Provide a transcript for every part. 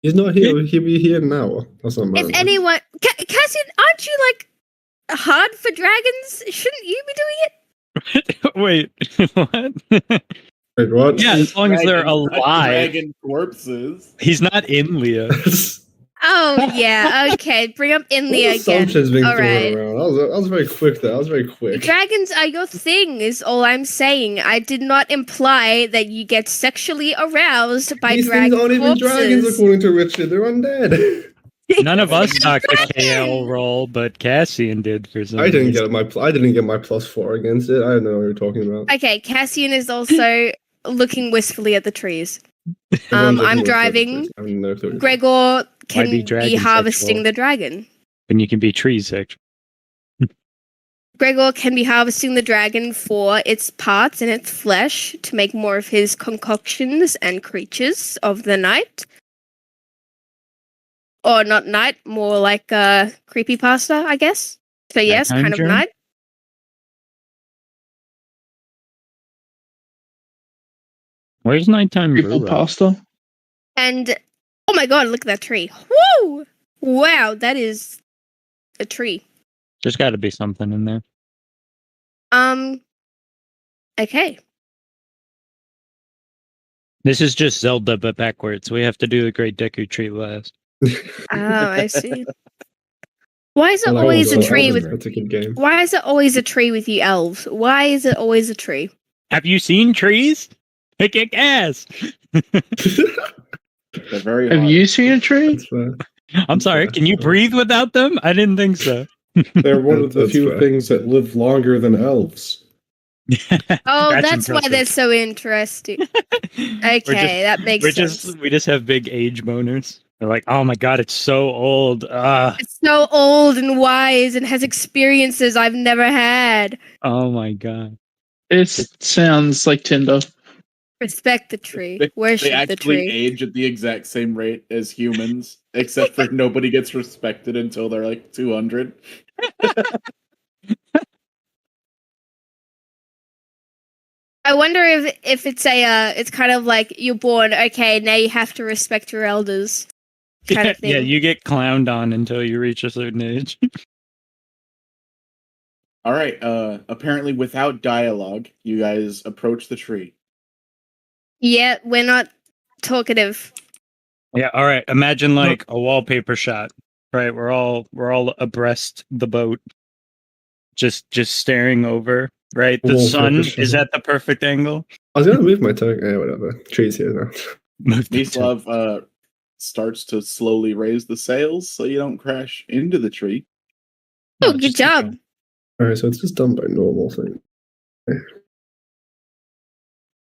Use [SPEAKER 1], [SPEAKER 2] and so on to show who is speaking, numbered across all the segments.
[SPEAKER 1] He's not here. He'll be here now. That's not
[SPEAKER 2] If anyone, Cassian, aren't you like hard for dragons? Shouldn't you be doing it?
[SPEAKER 3] Wait, what?
[SPEAKER 1] Wait, what?
[SPEAKER 3] Yeah, as long as they're
[SPEAKER 4] Dragons, not
[SPEAKER 3] alive.
[SPEAKER 4] Dragon corpses.
[SPEAKER 3] He's not in Leah.
[SPEAKER 2] Oh yeah, okay. Bring up Inlia again.
[SPEAKER 1] Assumptions being
[SPEAKER 2] All
[SPEAKER 1] thrown
[SPEAKER 2] right.
[SPEAKER 1] around. I was very quick there. I was very quick.
[SPEAKER 2] Dragons are your thing, is all I'm saying. I did not imply that you get sexually aroused by
[SPEAKER 1] These
[SPEAKER 2] dragon
[SPEAKER 1] things aren't even dragons,
[SPEAKER 2] corpses.
[SPEAKER 1] according to Richard. They're undead.
[SPEAKER 3] None of us got the KL roll, but Cassian did for some
[SPEAKER 1] I didn't
[SPEAKER 3] reason.
[SPEAKER 1] get my +4 against it. I don't know what you're talking about.
[SPEAKER 2] Okay, Cassian is also looking wistfully at the trees.
[SPEAKER 1] Everyone's looking
[SPEAKER 2] I'm
[SPEAKER 1] at
[SPEAKER 2] driving.
[SPEAKER 1] I have no clue.
[SPEAKER 2] Gregor can
[SPEAKER 3] be
[SPEAKER 2] be
[SPEAKER 3] dragon
[SPEAKER 2] harvesting
[SPEAKER 3] sexual?
[SPEAKER 2] the dragon.
[SPEAKER 3] And you can be trees, actually.
[SPEAKER 2] Gregor can be harvesting the dragon for its parts and its flesh to make more of his concoctions and creatures of the night. Or not night, more like creepypasta, I guess. So yes,
[SPEAKER 3] Nighttime
[SPEAKER 2] kind of
[SPEAKER 3] dream?
[SPEAKER 2] night.
[SPEAKER 3] Where's nighttime
[SPEAKER 5] People
[SPEAKER 3] brew?
[SPEAKER 5] pasta.
[SPEAKER 2] And oh my god, look at that tree. Woo! Wow, that is a tree.
[SPEAKER 3] There's got to be something in there.
[SPEAKER 2] Okay.
[SPEAKER 3] This is just Zelda, but backwards. We have to do the Great Deku Tree last.
[SPEAKER 2] Oh, I see. Why is it
[SPEAKER 1] I like
[SPEAKER 2] always a
[SPEAKER 1] Zelda.
[SPEAKER 2] tree with
[SPEAKER 1] That's a good game.
[SPEAKER 2] Why is it always a tree with you elves? Why is it always a tree?
[SPEAKER 3] Have you seen trees? They kick ass.
[SPEAKER 4] They're very
[SPEAKER 5] Have
[SPEAKER 4] hard.
[SPEAKER 5] you seen a tree?
[SPEAKER 1] That's fair.
[SPEAKER 3] I'm sorry. Can you breathe without them? I didn't think so.
[SPEAKER 6] They're one of the
[SPEAKER 1] That's
[SPEAKER 6] few
[SPEAKER 1] fair.
[SPEAKER 6] things that live longer than elves.
[SPEAKER 2] Oh, that's why
[SPEAKER 3] impressive.
[SPEAKER 2] they're so interesting. Okay, that makes sense.
[SPEAKER 3] We just have big age boners. They're like, oh my god, it's so old.
[SPEAKER 2] It's so old and wise and has experiences I've never had.
[SPEAKER 3] Oh my god.
[SPEAKER 5] It sounds like Tinder.
[SPEAKER 2] Respect the tree.
[SPEAKER 4] They
[SPEAKER 2] Worship the
[SPEAKER 4] actually
[SPEAKER 2] tree.
[SPEAKER 4] age at the exact same rate as humans, except for nobody gets respected until they're like 200.
[SPEAKER 2] I wonder if it's it's kind of like you're born, okay, now you have to respect your elders kind of thing.
[SPEAKER 3] Yeah, you get clowned on until you reach a certain age.
[SPEAKER 4] All right. Apparently, without dialogue, you guys approach the tree.
[SPEAKER 2] Yeah, we're not talkative.
[SPEAKER 3] Yeah, all right. Imagine like a wallpaper shot. Right? We're all abreast the boat. Just staring over, right? The
[SPEAKER 1] Wallpaper
[SPEAKER 3] sun
[SPEAKER 1] shot.
[SPEAKER 3] is at the perfect angle.
[SPEAKER 1] I was gonna move my turn. Yeah, whatever. Tree's here now.
[SPEAKER 3] Move the turn.
[SPEAKER 4] Mislav starts to slowly raise the sails so you don't crash into the tree.
[SPEAKER 2] Oh,
[SPEAKER 3] No,
[SPEAKER 2] good
[SPEAKER 3] just
[SPEAKER 2] job.
[SPEAKER 3] okay.
[SPEAKER 1] Alright, so it's just done by normal thing.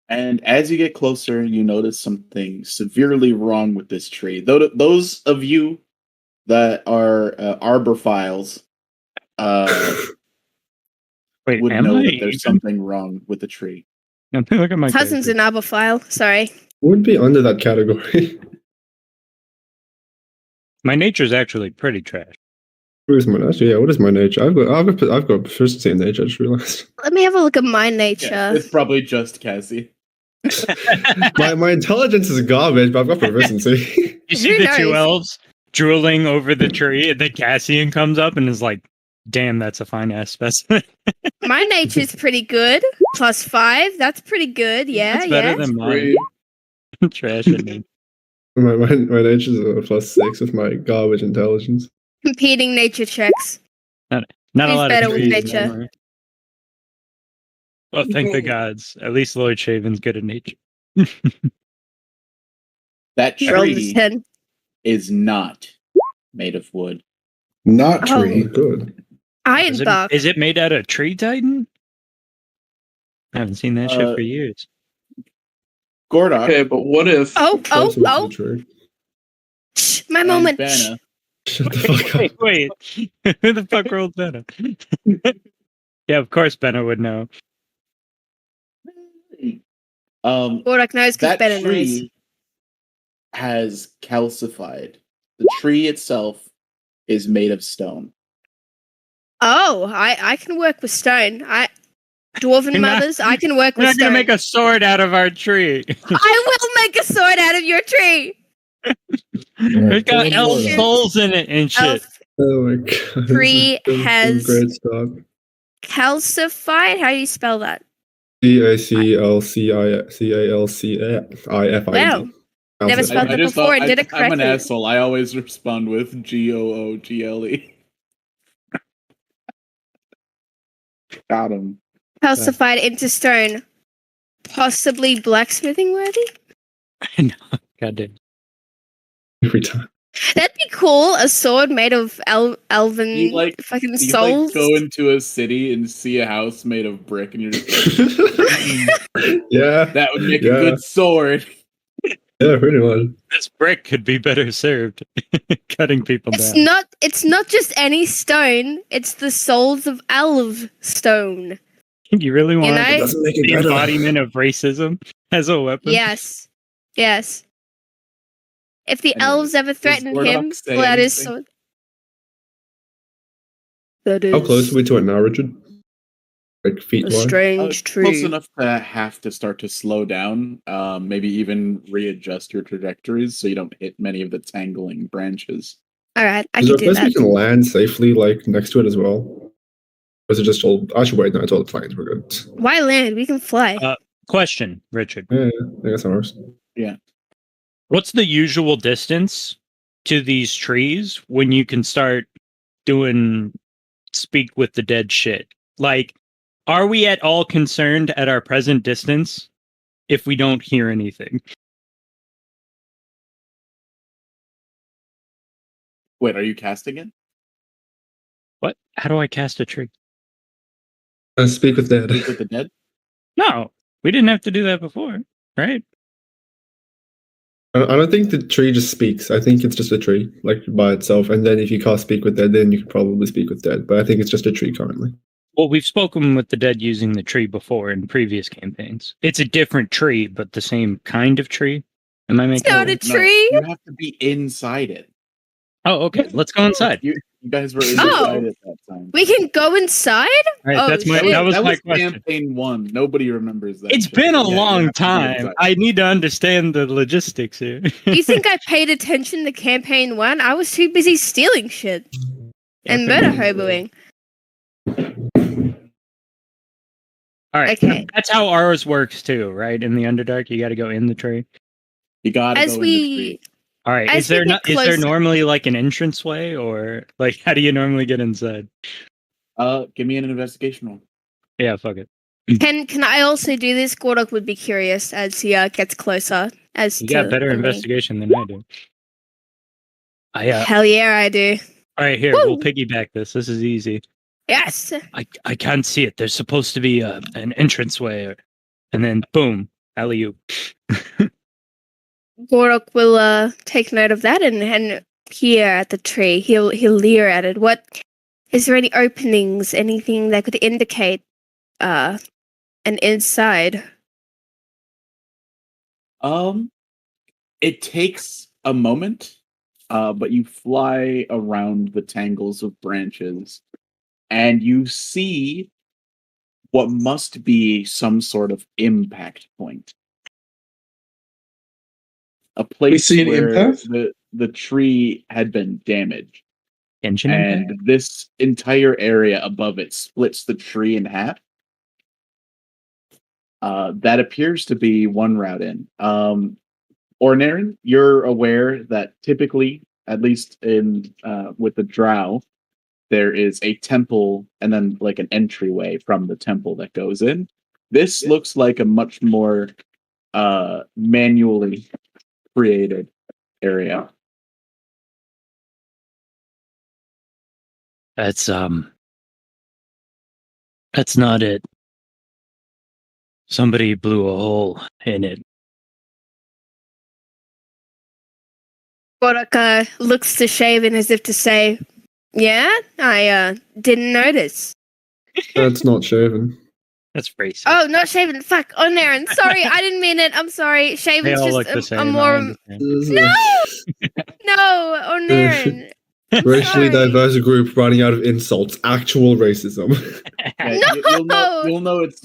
[SPEAKER 4] And as you get closer, you notice something severely wrong with this tree. Those of you that are arborphiles
[SPEAKER 3] Wait,
[SPEAKER 4] would
[SPEAKER 3] am
[SPEAKER 4] know
[SPEAKER 3] I
[SPEAKER 4] that
[SPEAKER 3] even?
[SPEAKER 4] there's something wrong with the tree.
[SPEAKER 3] Let me look at my
[SPEAKER 2] Cousin's
[SPEAKER 3] character.
[SPEAKER 2] an arborphile. Sorry.
[SPEAKER 1] Would be under that category.
[SPEAKER 3] My nature's actually pretty trash.
[SPEAKER 1] Where's my nature? Yeah, what is my nature? I've got proficiency in nature. I just realized.
[SPEAKER 2] Let me have a look at my nature.
[SPEAKER 4] Yeah, it's probably just Cassie.
[SPEAKER 1] my intelligence is garbage, but I've got proficiency.
[SPEAKER 3] You see
[SPEAKER 2] Who
[SPEAKER 3] the two
[SPEAKER 2] knows?
[SPEAKER 3] elves drooling over the tree, and then Cassian comes up and is like, damn, that's a fine ass specimen.
[SPEAKER 2] My nature's pretty good. +5. That's pretty good. Yeah,
[SPEAKER 3] That's
[SPEAKER 2] yeah.
[SPEAKER 3] better than mine. Trash in me.
[SPEAKER 1] my nature's a +6 with my garbage intelligence.
[SPEAKER 2] Competing nature checks.
[SPEAKER 3] Not
[SPEAKER 2] Who's
[SPEAKER 3] a lot
[SPEAKER 2] better
[SPEAKER 3] of
[SPEAKER 2] with
[SPEAKER 3] trees.
[SPEAKER 2] nature?
[SPEAKER 3] anymore. Well, thank the gods. At least Lord Shaven's good at nature.
[SPEAKER 4] That
[SPEAKER 2] Rolled a
[SPEAKER 4] tree
[SPEAKER 2] 10.
[SPEAKER 4] is not made of wood.
[SPEAKER 6] Not
[SPEAKER 2] Oh.
[SPEAKER 6] tree.
[SPEAKER 1] Good.
[SPEAKER 2] Iron
[SPEAKER 3] Is it,
[SPEAKER 2] bark.
[SPEAKER 3] is it made out of tree titan? I haven't seen that shit for years.
[SPEAKER 4] Gordok
[SPEAKER 5] Okay, but what if
[SPEAKER 2] Oh, oh,
[SPEAKER 1] Closer to the
[SPEAKER 2] oh.
[SPEAKER 1] tree.
[SPEAKER 2] Shh, my
[SPEAKER 4] and
[SPEAKER 2] moment.
[SPEAKER 4] Banna
[SPEAKER 1] Shut the fuck up.
[SPEAKER 3] Wait. Who the fuck rolled Benna? Yeah, of course Benna would know.
[SPEAKER 2] Gordok knows because
[SPEAKER 4] that
[SPEAKER 2] better knows.
[SPEAKER 4] tree has calcified. The tree itself is made of stone.
[SPEAKER 2] Oh, I can work with stone. Dwarven
[SPEAKER 3] You're not-
[SPEAKER 2] mothers, I can work
[SPEAKER 3] We're
[SPEAKER 2] with
[SPEAKER 3] not gonna
[SPEAKER 2] stone.
[SPEAKER 3] make a sword out of our tree.
[SPEAKER 2] I will make a sword out of your tree.
[SPEAKER 3] It got
[SPEAKER 6] One
[SPEAKER 3] elf
[SPEAKER 6] more now.
[SPEAKER 3] souls in it and shit.
[SPEAKER 2] Elf
[SPEAKER 1] Oh my god.
[SPEAKER 2] Tree
[SPEAKER 1] This is
[SPEAKER 2] has-
[SPEAKER 1] great stuff.
[SPEAKER 2] calcified. How do you spell that?
[SPEAKER 1] CACLCIFID.
[SPEAKER 2] Wow. Never spelled
[SPEAKER 4] I
[SPEAKER 2] it
[SPEAKER 4] just
[SPEAKER 2] before
[SPEAKER 4] thought
[SPEAKER 2] and did it
[SPEAKER 4] I'm an
[SPEAKER 2] correctly.
[SPEAKER 4] asshole. I always respond with GOOGLE. Got him.
[SPEAKER 2] Calcified into stone. Possibly blacksmithing worthy?
[SPEAKER 3] No, goddamn.
[SPEAKER 1] Every time.
[SPEAKER 2] That'd be cool. A sword made of elven
[SPEAKER 4] You, like-
[SPEAKER 2] fucking
[SPEAKER 4] You
[SPEAKER 2] souls.
[SPEAKER 4] go into a city and see a house made of brick, and you're just like,
[SPEAKER 1] Yeah,
[SPEAKER 4] that would make
[SPEAKER 1] Yeah.
[SPEAKER 4] a good sword.
[SPEAKER 1] yeah, pretty much.
[SPEAKER 3] This brick could be better served cutting people
[SPEAKER 2] It's
[SPEAKER 3] down.
[SPEAKER 2] not. It's not just any stone. It's the souls of elf stone.
[SPEAKER 3] You really want
[SPEAKER 2] know? It
[SPEAKER 1] doesn't make it
[SPEAKER 3] the
[SPEAKER 1] better.
[SPEAKER 3] embodiment of racism as a weapon?
[SPEAKER 2] Yes. Yes. If the
[SPEAKER 4] Anyways,
[SPEAKER 2] elves ever threatened
[SPEAKER 4] Warlock
[SPEAKER 2] him,
[SPEAKER 4] say
[SPEAKER 2] pull out his
[SPEAKER 4] anything?
[SPEAKER 2] sword. That is
[SPEAKER 1] How close are we to it now, Richard? Like feet
[SPEAKER 2] a
[SPEAKER 1] wise?
[SPEAKER 2] strange tree.
[SPEAKER 4] Close enough to have to start to slow down, maybe even readjust your trajectories so you don't hit many of the tangling branches.
[SPEAKER 2] All right, I
[SPEAKER 1] Is there
[SPEAKER 2] can
[SPEAKER 1] a
[SPEAKER 2] do
[SPEAKER 1] place we
[SPEAKER 2] that.
[SPEAKER 1] can land safely, like next to it as well? Or is it just all? Actually, wait, no, it's all the planes. We're good.
[SPEAKER 2] Why land? We can fly.
[SPEAKER 3] Question, Richard.
[SPEAKER 1] Yeah, I guess ours.
[SPEAKER 3] What's the usual distance to these trees when you can start doing speak with the dead shit? Like, are we at all concerned at our present distance if we don't hear anything?
[SPEAKER 4] Wait, are you casting it?
[SPEAKER 3] What? How do I cast a tree?
[SPEAKER 1] Speak with dead.
[SPEAKER 4] Speak with the dead?
[SPEAKER 3] No, we didn't have to do that before, right?
[SPEAKER 1] I don't think the tree just speaks. I think it's just a tree, like by itself. And then if you cast speak with dead, then you can probably speak with dead. But I think it's just a tree currently.
[SPEAKER 3] Well, we've spoken with the dead using the tree before in previous campaigns. It's a different tree, but the same kind of tree. Am I
[SPEAKER 2] It's
[SPEAKER 3] making
[SPEAKER 2] not a
[SPEAKER 3] sense?
[SPEAKER 2] tree.
[SPEAKER 4] You have to be inside it.
[SPEAKER 3] Oh, okay. Let's go inside.
[SPEAKER 4] You guys were
[SPEAKER 2] Oh.
[SPEAKER 4] inside at that time.
[SPEAKER 2] We can go inside.
[SPEAKER 3] All right,
[SPEAKER 2] Oh,
[SPEAKER 3] that's my
[SPEAKER 2] shit.
[SPEAKER 3] that was
[SPEAKER 4] that
[SPEAKER 3] my
[SPEAKER 4] was
[SPEAKER 3] question.
[SPEAKER 4] campaign 1. Nobody remembers that.
[SPEAKER 3] It's
[SPEAKER 4] shit.
[SPEAKER 3] been a
[SPEAKER 4] Yeah, you
[SPEAKER 3] long
[SPEAKER 4] have to be
[SPEAKER 3] time.
[SPEAKER 4] inside.
[SPEAKER 3] I need to understand the logistics here.
[SPEAKER 2] You think I paid attention to campaign 1? I was too busy stealing shit and murder hoboing.
[SPEAKER 3] All right.
[SPEAKER 2] Okay.
[SPEAKER 3] That's how ours works too, right? In the Underdark, you got to go in the tree.
[SPEAKER 4] You gotta
[SPEAKER 2] As
[SPEAKER 4] go in the
[SPEAKER 2] we
[SPEAKER 4] tree.
[SPEAKER 3] All right.
[SPEAKER 2] As
[SPEAKER 3] Is there
[SPEAKER 2] we get
[SPEAKER 3] not? Is there
[SPEAKER 2] closer-
[SPEAKER 3] normally like an entranceway, or like how do you normally get inside?
[SPEAKER 4] Give me an investigation roll.
[SPEAKER 3] Yeah, fuck it.
[SPEAKER 2] can I also do this? Gordok would be curious as he gets closer. As
[SPEAKER 3] You
[SPEAKER 2] to
[SPEAKER 3] got better
[SPEAKER 2] the-
[SPEAKER 3] investigation than I do.
[SPEAKER 2] Hell yeah, I do.
[SPEAKER 3] All right, here
[SPEAKER 2] Woo!
[SPEAKER 3] we'll piggyback this. This is easy.
[SPEAKER 2] Yes.
[SPEAKER 3] I can't see it. There's supposed to be an entranceway, and then boom, alley oop.
[SPEAKER 2] Gordok will take note of that and peer at the tree. He'll leer at it. What is there any openings? Anything that could indicate an inside?
[SPEAKER 4] It takes a moment, but you fly around the tangles of branches, and you see what must be some sort of impact point. A place
[SPEAKER 5] see an
[SPEAKER 4] where
[SPEAKER 5] impact?
[SPEAKER 4] the tree had been damaged,
[SPEAKER 3] Engine
[SPEAKER 4] and
[SPEAKER 3] impact?
[SPEAKER 4] this entire area above it splits the tree in half. That appears to be one route in. Nestaeren, you're aware that typically, at least in with the drow, there is a temple and then like an entryway from the temple that goes in. This looks like a much more manually created area.
[SPEAKER 3] That's not it. Somebody blew a hole in it.
[SPEAKER 2] Gordok looks to Shaven as if to say, "Yeah, I didn't notice."
[SPEAKER 1] That's not shaven.
[SPEAKER 3] That's racist.
[SPEAKER 2] Oh, not Shaven. Fuck. Oh, Naren. Sorry, I didn't mean it. I'm sorry.
[SPEAKER 3] They
[SPEAKER 2] Shaven's
[SPEAKER 3] all look the
[SPEAKER 2] just
[SPEAKER 3] same.
[SPEAKER 2] a
[SPEAKER 3] I
[SPEAKER 2] more.
[SPEAKER 3] understand.
[SPEAKER 2] No, oh, Naren. I'm
[SPEAKER 1] Racially
[SPEAKER 2] sorry.
[SPEAKER 1] diverse group running out of insults. Actual racism.
[SPEAKER 4] Yeah, you'll know it's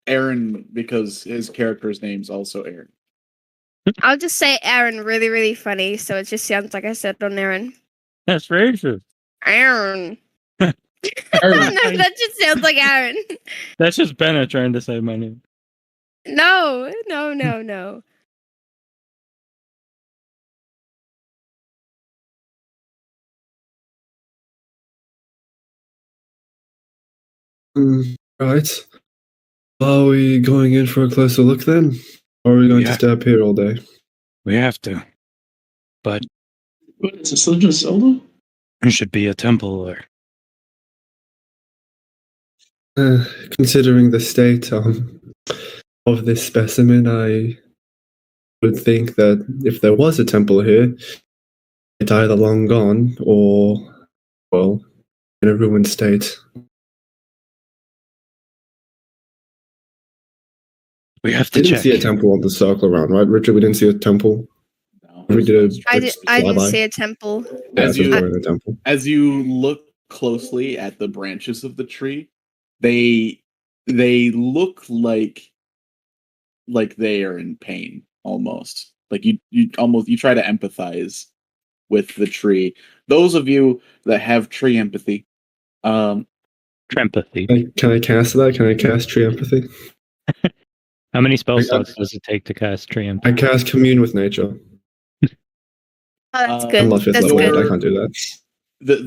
[SPEAKER 4] Aaron because his character's name's also Aaron.
[SPEAKER 2] I'll just say Aaron, really, really funny, so it just sounds like I said on Aaron.
[SPEAKER 3] That's racist.
[SPEAKER 2] Aaron.
[SPEAKER 5] Aaron.
[SPEAKER 2] No, that just sounds like Aaron.
[SPEAKER 3] That's just Bennett trying to say my name.
[SPEAKER 2] No, no, no, no.
[SPEAKER 1] Right. Are we going in for a closer look then? Or are we going to
[SPEAKER 3] Yeah.
[SPEAKER 1] stay up here all day?
[SPEAKER 3] We have to. But
[SPEAKER 5] What is this? Legend of Zelda?
[SPEAKER 3] it should be a temple or
[SPEAKER 1] Considering the state of this specimen, I would think that if there was a temple here, it's either long gone or, well, in a ruined state.
[SPEAKER 3] we have
[SPEAKER 1] We
[SPEAKER 3] to
[SPEAKER 1] didn't
[SPEAKER 3] check.
[SPEAKER 1] see a temple on the circle around, right, Richard? We didn't see a temple.
[SPEAKER 4] No.
[SPEAKER 1] We did
[SPEAKER 2] I,
[SPEAKER 1] a
[SPEAKER 2] did, I didn't
[SPEAKER 1] flyby.
[SPEAKER 2] see a temple.
[SPEAKER 1] Yeah,
[SPEAKER 4] As
[SPEAKER 1] so it's
[SPEAKER 4] you-
[SPEAKER 1] not in a temple.
[SPEAKER 4] As you look closely at the branches of the tree, they look like they are in pain almost. Like you try to empathize with the tree. Those of you that have tree empathy,
[SPEAKER 3] Empathy.
[SPEAKER 1] Can I cast that? Can I cast tree empathy?
[SPEAKER 3] How many spell
[SPEAKER 1] I-
[SPEAKER 3] slots does it take to cast tree
[SPEAKER 1] I
[SPEAKER 3] empathy?
[SPEAKER 1] cast commune with nature.
[SPEAKER 2] Oh, that's
[SPEAKER 4] Uh,
[SPEAKER 2] good.
[SPEAKER 1] I'm not fifth
[SPEAKER 2] That's
[SPEAKER 1] level yet.
[SPEAKER 2] good.
[SPEAKER 1] I can't do that.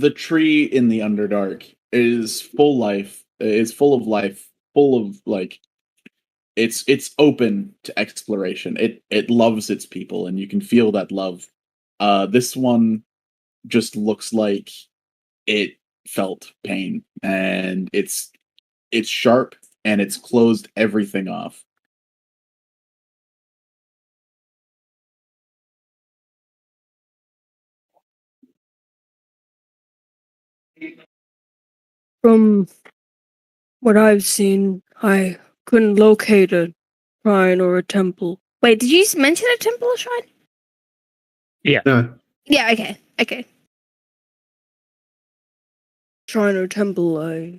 [SPEAKER 4] the tree in the Underdark is full life. It's full of life, full of like it's open to exploration. It loves its people, and you can feel that love. This one just looks like it felt pain, and it's sharp, and it's closed everything off.
[SPEAKER 7] From what I've seen, I couldn't locate a shrine or a temple.
[SPEAKER 2] Wait, did you mention a temple or shrine?
[SPEAKER 1] No.
[SPEAKER 2] Yeah, okay. Okay.
[SPEAKER 7] Shrine or temple,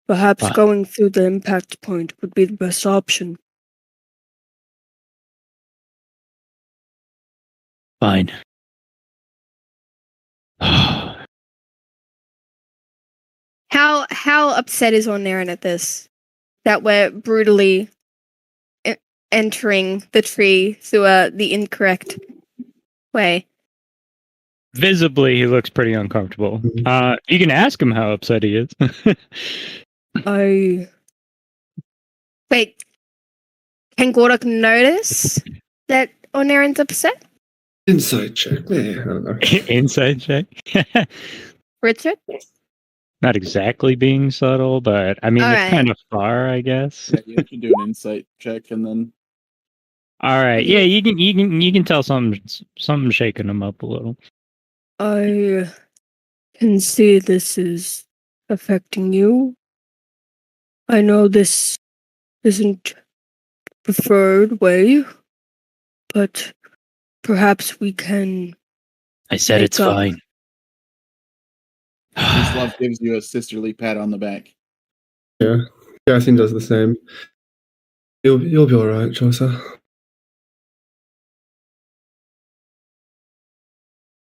[SPEAKER 7] perhaps
[SPEAKER 3] Ah.
[SPEAKER 7] going through the impact point would be the best option.
[SPEAKER 3] Fine.
[SPEAKER 2] How upset is Ornaren at this? That we're brutally entering the tree through the incorrect way.
[SPEAKER 3] Visibly, he looks pretty uncomfortable. You can ask him how upset he is.
[SPEAKER 7] I
[SPEAKER 2] Wait, can Gordok notice that Ornaren's upset?
[SPEAKER 1] Insight check. Man, I don't know.
[SPEAKER 3] Inside check.
[SPEAKER 2] Richard?
[SPEAKER 3] Not exactly being subtle, but I mean,
[SPEAKER 2] All
[SPEAKER 3] it's
[SPEAKER 2] right.
[SPEAKER 3] kind of far, I guess.
[SPEAKER 4] Yeah, you can do an insight check, and then
[SPEAKER 3] All right, yeah, you can tell something shaking him up a little.
[SPEAKER 7] I can see this is affecting you. I know this isn't the preferred way, but perhaps we can.
[SPEAKER 3] I said it's
[SPEAKER 7] Make up.
[SPEAKER 3] fine.
[SPEAKER 4] Peace Love gives you a sisterly pat on the back.
[SPEAKER 1] Yeah. Yasin does the same. You'll be alright, Josa.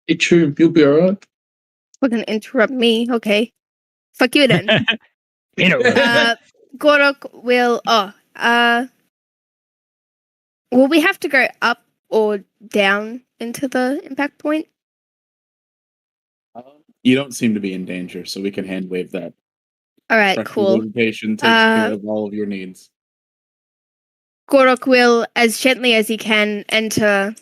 [SPEAKER 5] Hey, true. You'll be alright.
[SPEAKER 2] Fucking interrupt me. Okay. Fuck you then. Gordok will. Will we have to go up or down into the impact point?
[SPEAKER 4] You don't seem to be in danger, so we can hand wave that.
[SPEAKER 2] All right,
[SPEAKER 4] Pressure
[SPEAKER 2] cool.
[SPEAKER 4] Visitation takes care of all of your needs.
[SPEAKER 2] Gordok will, as gently as he can, enter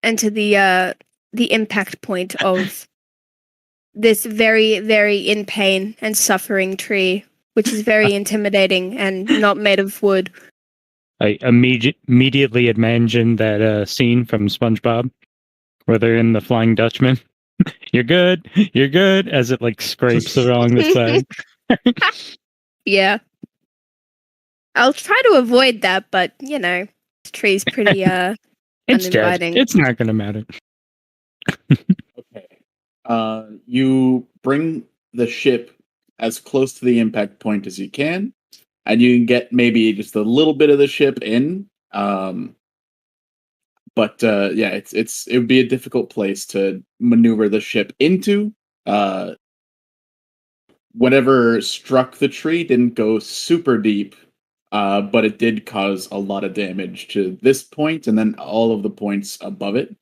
[SPEAKER 2] the impact point of this very, very in pain and suffering tree, which is very intimidating and not made of wood.
[SPEAKER 3] I immediately imagined that scene from SpongeBob where they're in the Flying Dutchman. You're good, as it like scrapes along the side.
[SPEAKER 2] Yeah. I'll try to avoid that, but you know, this tree's pretty
[SPEAKER 3] It's dead.
[SPEAKER 2] uninviting.
[SPEAKER 3] It's not gonna matter.
[SPEAKER 4] Okay. You bring the ship as close to the impact point as you can, and you can get maybe just a little bit of the ship in. But yeah, it would be a difficult place to maneuver the ship into. Whatever struck the tree didn't go super deep, but it did cause a lot of damage to this point and then all of the points above it.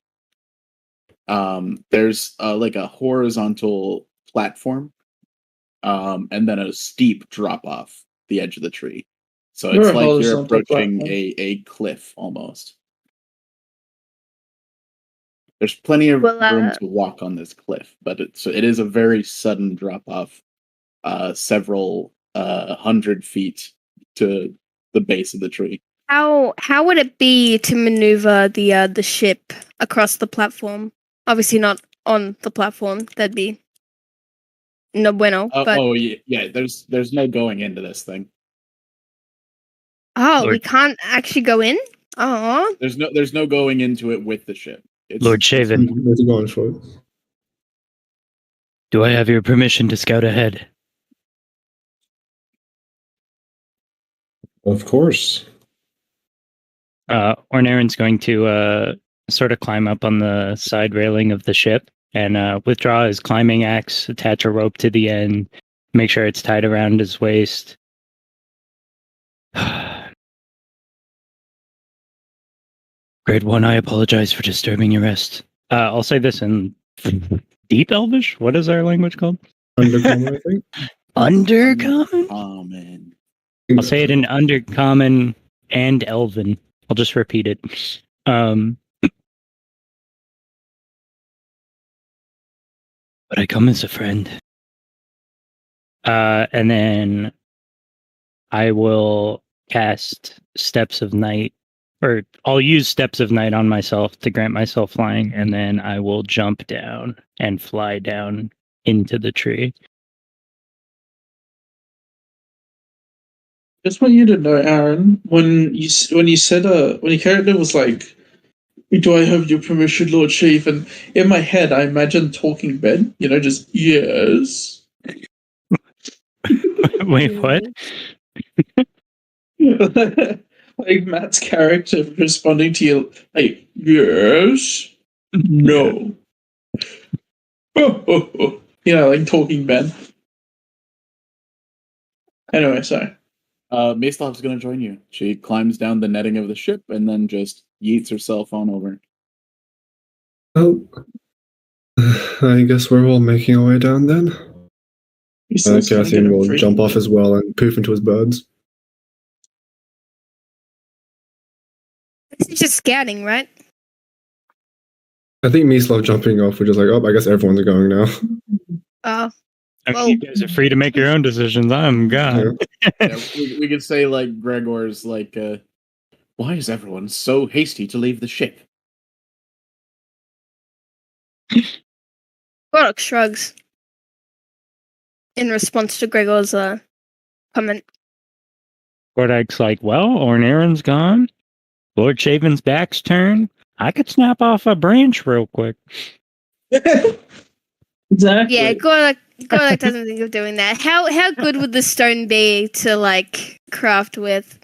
[SPEAKER 4] There's like a horizontal platform, and then a steep drop off the edge of the tree. So
[SPEAKER 5] You're
[SPEAKER 4] it's
[SPEAKER 5] a
[SPEAKER 4] like you're
[SPEAKER 5] horizontal
[SPEAKER 4] approaching
[SPEAKER 5] platform.
[SPEAKER 4] a cliff almost. There's plenty of
[SPEAKER 2] Well,
[SPEAKER 4] room to walk on this cliff, but it is a very sudden drop off, several 100 feet to the base of the tree.
[SPEAKER 2] how would it be to maneuver the ship across the platform? Obviously not on the platform. That'd be no bueno. But
[SPEAKER 4] Yeah. There's no going into this thing.
[SPEAKER 2] we
[SPEAKER 3] Lord-
[SPEAKER 2] can't actually go in. Oh,
[SPEAKER 4] There's no going into it with the ship.
[SPEAKER 3] Lord Shaven,
[SPEAKER 1] Where's it going for it?
[SPEAKER 3] do I have your permission to scout ahead?
[SPEAKER 6] Of course.
[SPEAKER 3] Ornaren's going to sort of climb up on the side railing of the ship and withdraw his climbing axe, attach a rope to the end, make sure it's tied around his waist. Grade 1, I apologize for disturbing your rest. I'll say this in Deep Elvish? What is our language called?
[SPEAKER 1] Undercommon, I think.
[SPEAKER 3] Undercommon?
[SPEAKER 4] Oh man.
[SPEAKER 3] I'll say it in Undercommon and Elven. I'll just repeat it. But I come as a friend. And then I will cast Steps of Night, or I'll use Steps of Night on myself to grant myself flying, and then I will jump down and fly down into the tree.
[SPEAKER 5] Just want you to know, Aaron, when you said when your character was like, "Do I have your permission, Lord Chief?" and in my head I imagined Talking Ben, just yes.
[SPEAKER 3] Wait, what?
[SPEAKER 5] Like Matt's character responding to you like yes, no. Like Talking Ben. Anyway, sorry.
[SPEAKER 4] Maestov's going to join you. She climbs down the netting of the ship and then just yeets herself on over.
[SPEAKER 1] Well, I guess we're all making our way down then. Cassian will jump off as well and poof into his birds.
[SPEAKER 2] this is just scouting, right?
[SPEAKER 1] I think Meeslav jumping off, we're just like, oh, I guess everyone's going now.
[SPEAKER 2] Oh,
[SPEAKER 3] I mean,
[SPEAKER 2] Well-
[SPEAKER 3] you guys are free to make your own decisions. I'm God.
[SPEAKER 4] Yeah, we could say like Gregor's like, why is everyone so hasty to leave the ship?
[SPEAKER 2] Gorok shrugs in response to Gregor's comment.
[SPEAKER 3] Gordag's like, well, Ornaren's gone. Lord Shaven's back's turned. I could snap off a branch real quick.
[SPEAKER 5] Exactly.
[SPEAKER 2] Yeah, Gorok doesn't think of doing that. How good would the stone be to like craft with?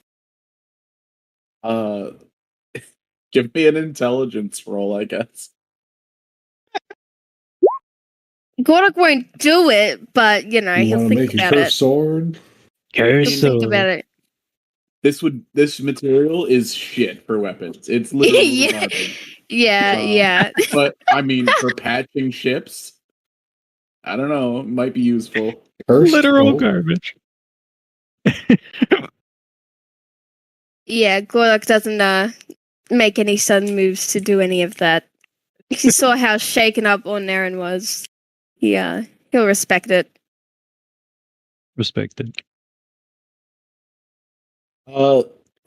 [SPEAKER 4] Give me an intelligence roll, I guess.
[SPEAKER 2] Gorok won't do it, but
[SPEAKER 6] You
[SPEAKER 2] he'll
[SPEAKER 6] want to
[SPEAKER 2] think
[SPEAKER 6] make a
[SPEAKER 2] about
[SPEAKER 6] cursed
[SPEAKER 2] it.
[SPEAKER 6] sword?
[SPEAKER 2] He'll think about it.
[SPEAKER 4] This material is shit for weapons. It's literally
[SPEAKER 2] Yeah.
[SPEAKER 4] garbage.
[SPEAKER 2] Yeah.
[SPEAKER 4] But I mean, for patching ships, I don't know, it might be useful.
[SPEAKER 6] Cursed
[SPEAKER 3] Literal
[SPEAKER 6] bolt?
[SPEAKER 3] garbage.
[SPEAKER 2] Yeah, Gorok doesn't make any sudden moves to do any of that. If you saw how shaken up Ornaren was, he'll respect it.
[SPEAKER 3] Respected.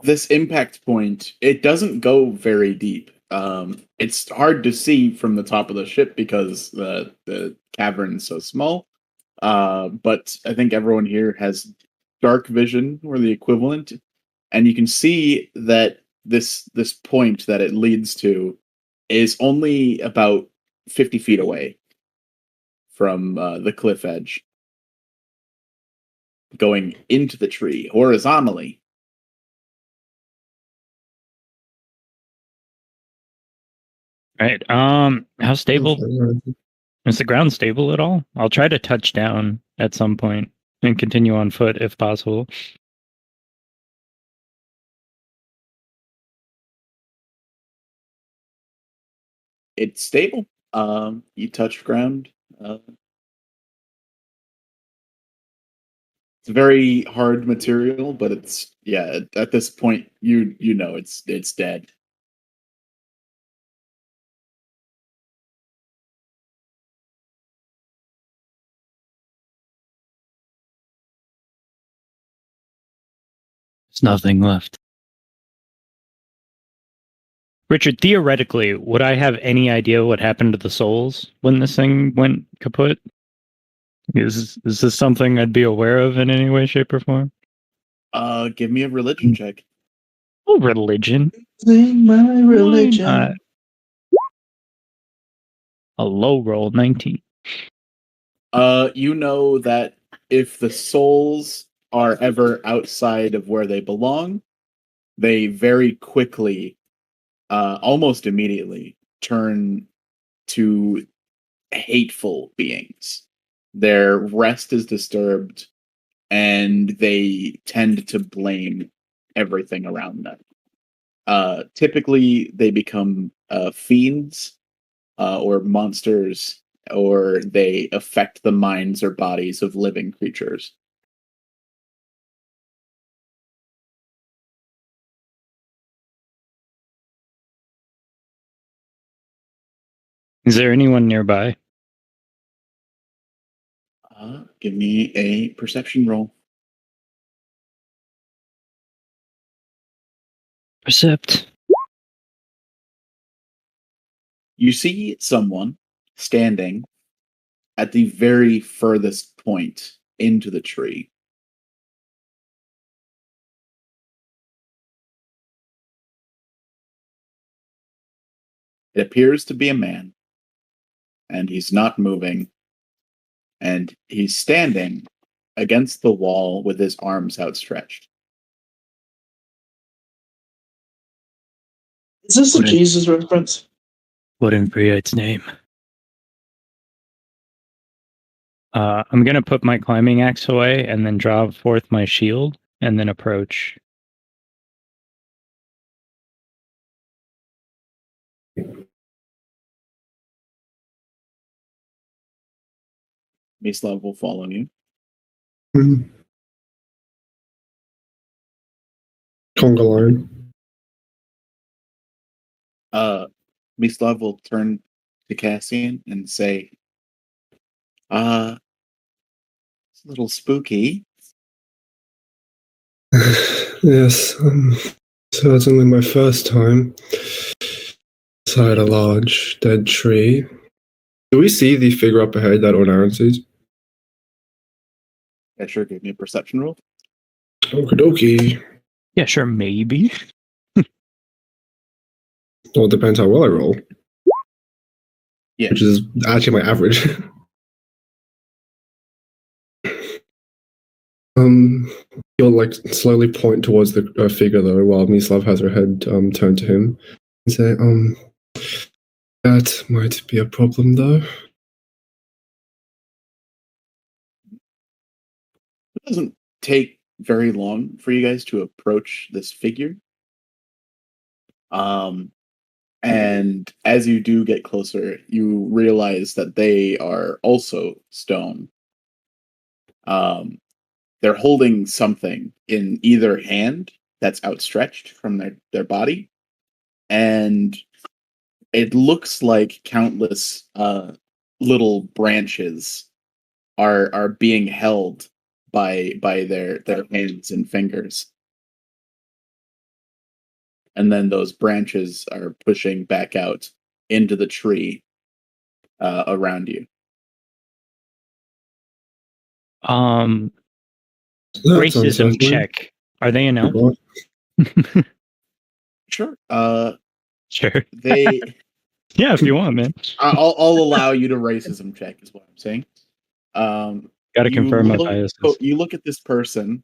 [SPEAKER 4] This impact point, it doesn't go very deep. It's hard to see from the top of the ship because the cavern's so small. But I think everyone here has dark vision or the equivalent, and you can see that this point that it leads to is only about 50 feet away from the cliff edge. going into the tree horizontally.
[SPEAKER 3] Right. How stable is the ground? Stable at all? I'll try to touch down at some point and continue on foot if possible.
[SPEAKER 4] It's stable. You touch ground. It's a very hard material, but it's at this point you know it's dead.
[SPEAKER 3] There's nothing left. Richard, theoretically, would I have any idea what happened to the souls when this thing went kaput? Is this something I'd be aware of in any way, shape, or form?
[SPEAKER 4] Give me a religion check.
[SPEAKER 3] Oh, religion.
[SPEAKER 5] Sing my religion.
[SPEAKER 3] Why not? A low roll, 19.
[SPEAKER 4] You know that if the souls are ever outside of where they belong, they very quickly, almost immediately, turn to hateful beings. Their rest is disturbed, and they tend to blame everything around them. Typically, they become fiends or monsters, or they affect the minds or bodies of living creatures.
[SPEAKER 3] Is there anyone nearby?
[SPEAKER 4] Give me a perception roll.
[SPEAKER 3] Percept.
[SPEAKER 4] You see someone standing at the very furthest point into the tree. It appears to be a man, and he's not moving, and he's standing against the wall with his arms outstretched.
[SPEAKER 5] Is this a
[SPEAKER 3] What is-
[SPEAKER 5] Jesus reference?
[SPEAKER 3] What in Briate's name? I'm gonna put my climbing axe away and then draw forth my shield and then approach.
[SPEAKER 4] Mislav will follow you.
[SPEAKER 1] Conga line.
[SPEAKER 4] Mislav will turn to Cassian and say, it's a little spooky.
[SPEAKER 1] Yes, certainly my first time inside a large dead tree. Do we see the figure up ahead that Nestaeren sees?
[SPEAKER 4] Yeah, sure, give me a perception roll.
[SPEAKER 1] Okie dokie.
[SPEAKER 3] Yeah, sure, maybe.
[SPEAKER 1] Well, it depends how well I roll.
[SPEAKER 4] Yeah.
[SPEAKER 1] Which is actually my average. He'll like slowly point towards the figure though, while Mislav has her head turned to him, and say, that might be a problem though.
[SPEAKER 4] It doesn't take very long for you guys to approach this figure. And as you do get closer, you realize that they are also stone. They're holding something in either hand that's outstretched from their body, and it looks like countless little branches are being held by their hands and fingers. And then those branches are pushing back out into the tree around you.
[SPEAKER 3] Racism check. Are they an elf?
[SPEAKER 4] Sure.
[SPEAKER 3] Sure.
[SPEAKER 4] They.
[SPEAKER 3] Yeah, if you want, man.
[SPEAKER 4] I'll allow you to racism check, is what I'm saying.
[SPEAKER 3] Gotta confirm my
[SPEAKER 4] look,
[SPEAKER 3] biases.
[SPEAKER 4] you look at this person,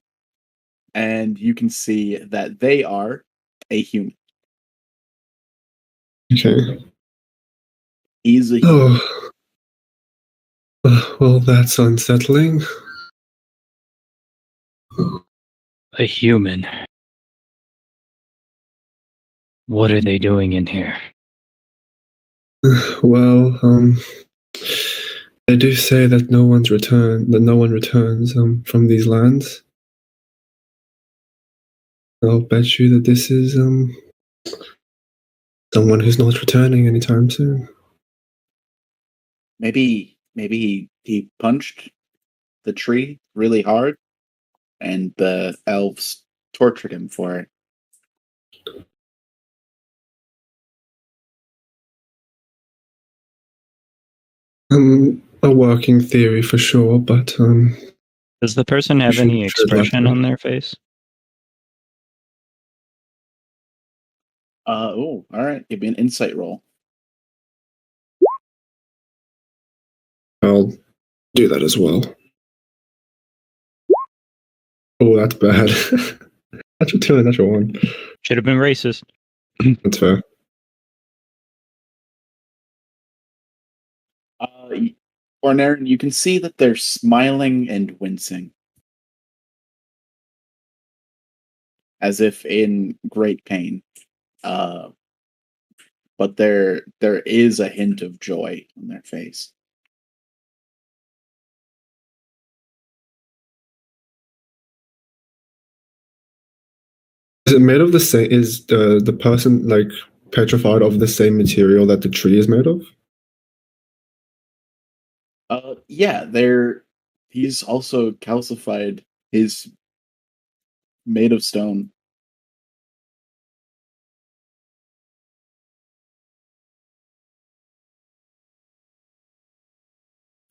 [SPEAKER 4] and you can see that they are a human.
[SPEAKER 1] Okay.
[SPEAKER 4] He's a human.
[SPEAKER 1] Oh. Well, that's unsettling.
[SPEAKER 3] A human. What are they doing in here?
[SPEAKER 1] Well, they do say that no one returns from these lands. I'll bet you that this is someone who's not returning anytime soon.
[SPEAKER 4] Maybe he punched the tree really hard, and the elves tortured him for it.
[SPEAKER 1] A working theory for sure, but
[SPEAKER 3] Does the person have any
[SPEAKER 1] should let
[SPEAKER 3] expression
[SPEAKER 1] me.
[SPEAKER 3] on their face?
[SPEAKER 4] All right. Give me an insight roll.
[SPEAKER 1] I'll do that as well. Oh, that's bad. Natural 2 and natural 1.
[SPEAKER 3] Should have been racist.
[SPEAKER 1] That's fair.
[SPEAKER 4] Nestaeren, you can see that they're smiling and wincing, as if in great pain. But there is a hint of joy on their face.
[SPEAKER 1] Is it made of the same? Is the person like petrified of the same material that the tree is made of?
[SPEAKER 4] Yeah, he's also calcified. He's made of stone.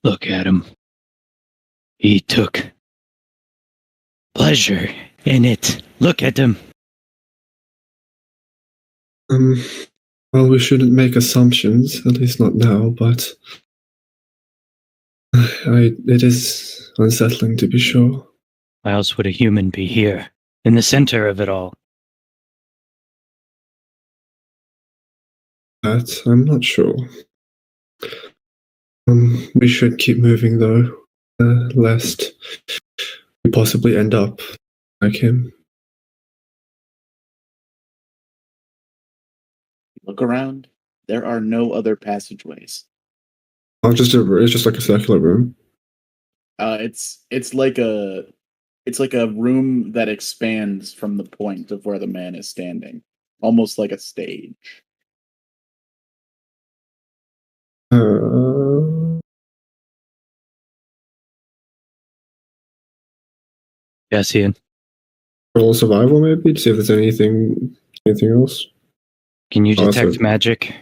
[SPEAKER 3] Look at him. He took pleasure in it. Look at him.
[SPEAKER 1] Well, we shouldn't make assumptions, at least not now, but it is unsettling to be sure.
[SPEAKER 3] Why else would a human be here, in the center of it all?
[SPEAKER 1] That I'm not sure. We should keep moving though, lest we possibly end up like him.
[SPEAKER 4] Look around. There are no other passageways.
[SPEAKER 1] Oh, it's just like a circular room.
[SPEAKER 4] It's like a room that expands from the point of where the man is standing, almost like a stage.
[SPEAKER 3] Yes, Ian.
[SPEAKER 1] Roll survival maybe to see if there's anything else.
[SPEAKER 3] Can you detect
[SPEAKER 1] Awesome.
[SPEAKER 3] magic?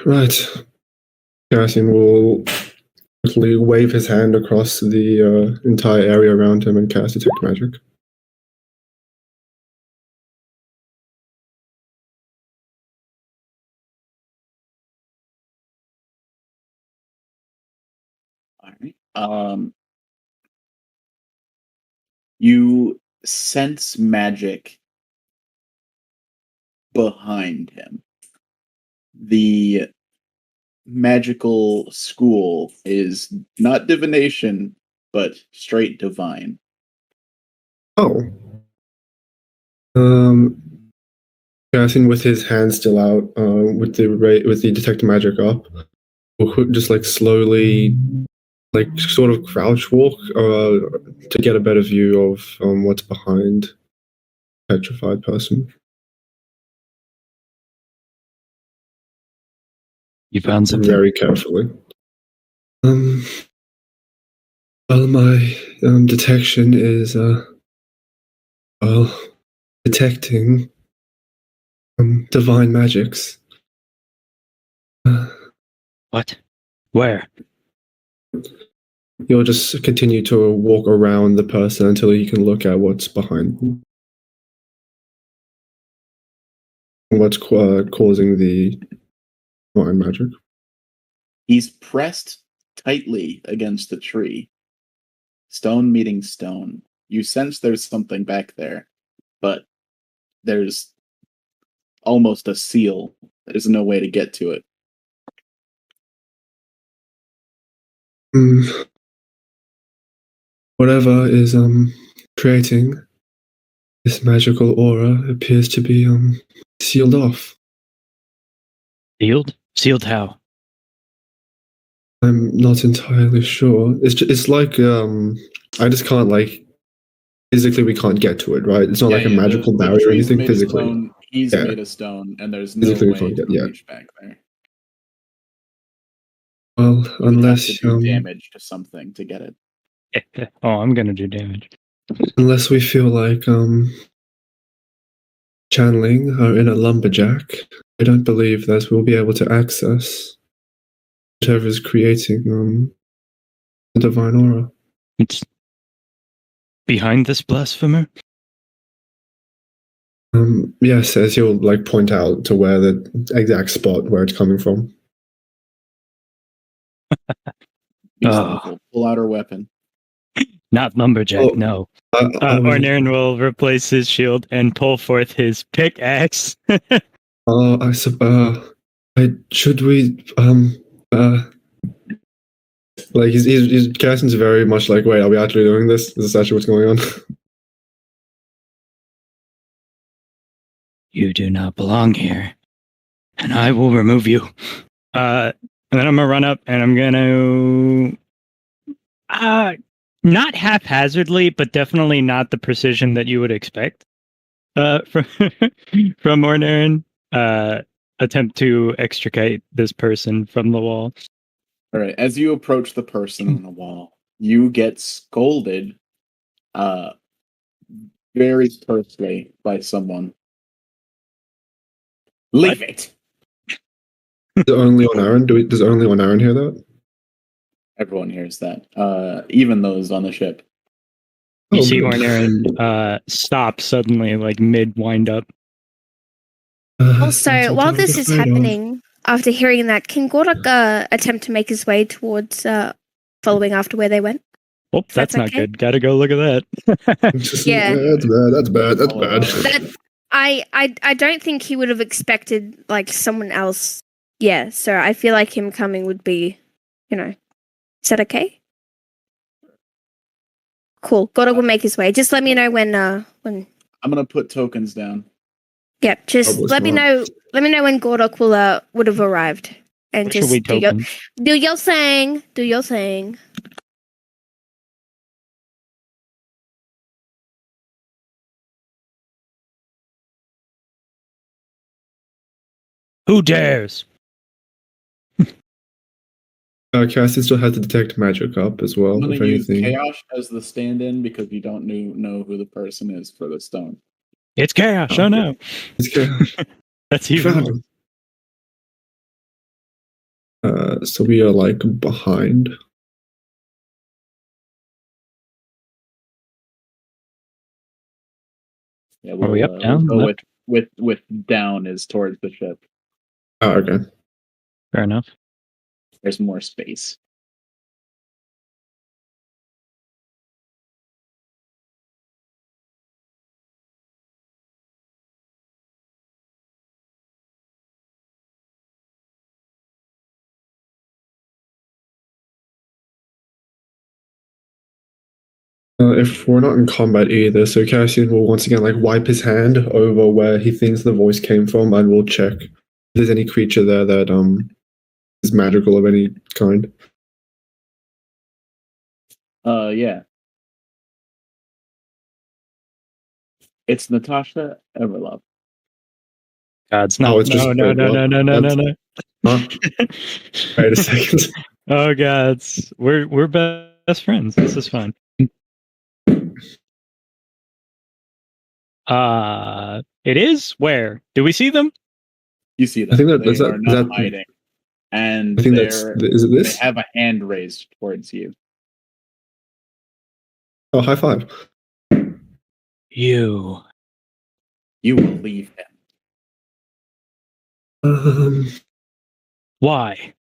[SPEAKER 1] Right. Cassian will quickly wave his hand across the entire area around him and cast Detect Magic.
[SPEAKER 4] All right. You sense magic behind him. The magical school is not divination, but straight divine.
[SPEAKER 1] Oh. Cassian, with his hand still out, with the Detect Magic up, will just like slowly, like sort of crouch walk, to get a better view of what's behind petrified person.
[SPEAKER 3] You found something?
[SPEAKER 1] Very carefully. Well, my detection is detecting divine magics.
[SPEAKER 3] What? Where?
[SPEAKER 1] You'll just continue to walk around the person until you can look at what's behind them. What's causing the divine magic.
[SPEAKER 4] He's pressed tightly against the tree. Stone meeting stone. You sense there's something back there, but there's almost a seal. There's no way to get to it.
[SPEAKER 1] Whatever is creating this magical aura appears to be sealed off.
[SPEAKER 3] Sealed? Sealed how?
[SPEAKER 1] I'm not entirely sure. It's like I just can't like physically we can't get to it, right? It's not like a magical
[SPEAKER 4] the
[SPEAKER 1] barrier or
[SPEAKER 4] tree's
[SPEAKER 1] anything
[SPEAKER 4] made of
[SPEAKER 1] physically.
[SPEAKER 4] stone, he's
[SPEAKER 1] Yeah.
[SPEAKER 4] made of stone, and there's no
[SPEAKER 1] Physically we
[SPEAKER 4] way
[SPEAKER 1] can't
[SPEAKER 4] to
[SPEAKER 1] get- yeah.
[SPEAKER 4] reach back there.
[SPEAKER 1] Well,
[SPEAKER 4] You would have
[SPEAKER 1] unless
[SPEAKER 4] to do damage to something to get it.
[SPEAKER 3] Oh, I'm gonna do damage.
[SPEAKER 1] unless we feel like channeling our inner lumberjack, I don't believe that we'll be able to access whatever is creating the divine aura.
[SPEAKER 3] It's behind this blasphemer?
[SPEAKER 1] Yes, as you'll like point out to where the exact spot where it's coming from.
[SPEAKER 4] Beastlife will pull out her weapon.
[SPEAKER 3] Not lumberjack,
[SPEAKER 1] Oh,
[SPEAKER 3] no.
[SPEAKER 1] I was-
[SPEAKER 3] Ornaren will replace his shield and pull forth his pickaxe.
[SPEAKER 1] should we like he's Cassie's very much like, wait, are we actually doing this? Is this actually what's going on?
[SPEAKER 3] You do not belong here, and I will remove you. And then I'm gonna run up and I'm gonna not haphazardly, but definitely not the precision that you would expect. From from Ornaren, attempt to extricate this person from the wall.
[SPEAKER 4] All right. As you approach the person on the wall, you get scolded very tersely by someone. Leave it.
[SPEAKER 1] Is it only on Aaron? Does only on Aaron hear that?
[SPEAKER 4] Everyone hears that. Even those on the ship.
[SPEAKER 3] You
[SPEAKER 1] Oh,
[SPEAKER 3] see
[SPEAKER 1] good.
[SPEAKER 3] Ornaren stop suddenly, like mid wind up.
[SPEAKER 1] That's
[SPEAKER 2] Also,
[SPEAKER 1] what I
[SPEAKER 2] while
[SPEAKER 1] was
[SPEAKER 2] this is
[SPEAKER 1] afraid of.
[SPEAKER 2] happening, after hearing that, can Gordok attempt to make his way towards following after where they went?
[SPEAKER 3] Oh, that's not
[SPEAKER 2] okay.
[SPEAKER 3] good. Gotta go look at that.
[SPEAKER 2] Yeah.
[SPEAKER 1] That's bad. That's bad. That's bad.
[SPEAKER 2] That I don't think he would have expected like someone else. Yeah, so I feel like him coming would be, is that okay? Cool. Gordok will make his way. Just let me know when.
[SPEAKER 4] I'm gonna put tokens down.
[SPEAKER 2] Yep. Just
[SPEAKER 1] Probably
[SPEAKER 2] let me
[SPEAKER 1] smart.
[SPEAKER 2] know. Let me know when Gordok would have arrived, and
[SPEAKER 3] What should
[SPEAKER 2] just
[SPEAKER 3] we
[SPEAKER 2] do your
[SPEAKER 3] token?
[SPEAKER 2] thing. Do your thing.
[SPEAKER 3] Who dares?
[SPEAKER 1] Cassie still has to detect magic up as well,
[SPEAKER 4] I'm gonna
[SPEAKER 1] if
[SPEAKER 4] use
[SPEAKER 1] anything.
[SPEAKER 4] chaos as the stand-in because you don't know who the person is for the stone.
[SPEAKER 3] It's chaos. Oh no.
[SPEAKER 1] It's chaos.
[SPEAKER 3] That's even
[SPEAKER 1] Found
[SPEAKER 3] more.
[SPEAKER 1] him. So we are like behind.
[SPEAKER 4] Yeah,
[SPEAKER 3] Are we up, down,
[SPEAKER 4] We'll go
[SPEAKER 3] left?
[SPEAKER 4] with down is towards the ship.
[SPEAKER 1] Oh, okay.
[SPEAKER 3] Fair enough.
[SPEAKER 4] There's more space.
[SPEAKER 1] If we're not in combat either, so Cassian will once again like wipe his hand over where he thinks the voice came from, and we'll check if there's any creature there that is magical of any kind.
[SPEAKER 4] Yeah. It's Natasha Everlove.
[SPEAKER 3] Gods, no,
[SPEAKER 1] Oh, it's just-
[SPEAKER 3] no,
[SPEAKER 1] wait, what?
[SPEAKER 3] no.
[SPEAKER 1] Huh? Wait a second.
[SPEAKER 3] Oh gods, we're best friends. This is fun. It is. Where do we see them?
[SPEAKER 4] You see them.
[SPEAKER 1] I think that-
[SPEAKER 4] they
[SPEAKER 1] is that-
[SPEAKER 4] are
[SPEAKER 1] is
[SPEAKER 4] not
[SPEAKER 1] that-
[SPEAKER 4] hiding. And
[SPEAKER 1] I think that's is it
[SPEAKER 4] they
[SPEAKER 1] this?
[SPEAKER 4] have a hand raised towards you.
[SPEAKER 1] Oh, high five.
[SPEAKER 3] You.
[SPEAKER 4] You will leave him.
[SPEAKER 1] Um,
[SPEAKER 3] Why?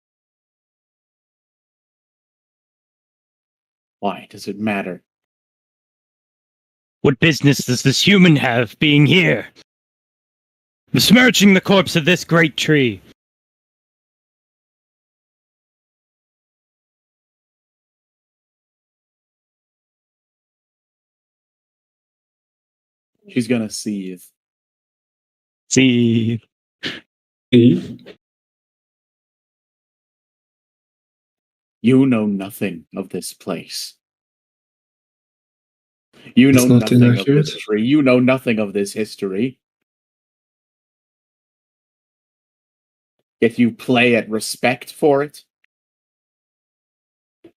[SPEAKER 4] Why does it matter?
[SPEAKER 3] What business does this human have being here? Besmirching the corpse of this great tree.
[SPEAKER 4] She's gonna seethe.
[SPEAKER 3] See,
[SPEAKER 1] See?
[SPEAKER 4] You know nothing of this place. You
[SPEAKER 1] It's
[SPEAKER 4] know
[SPEAKER 1] not
[SPEAKER 4] nothing of
[SPEAKER 1] inaccurate.
[SPEAKER 4] this tree. You know nothing of this history. Yet you play at respect for it.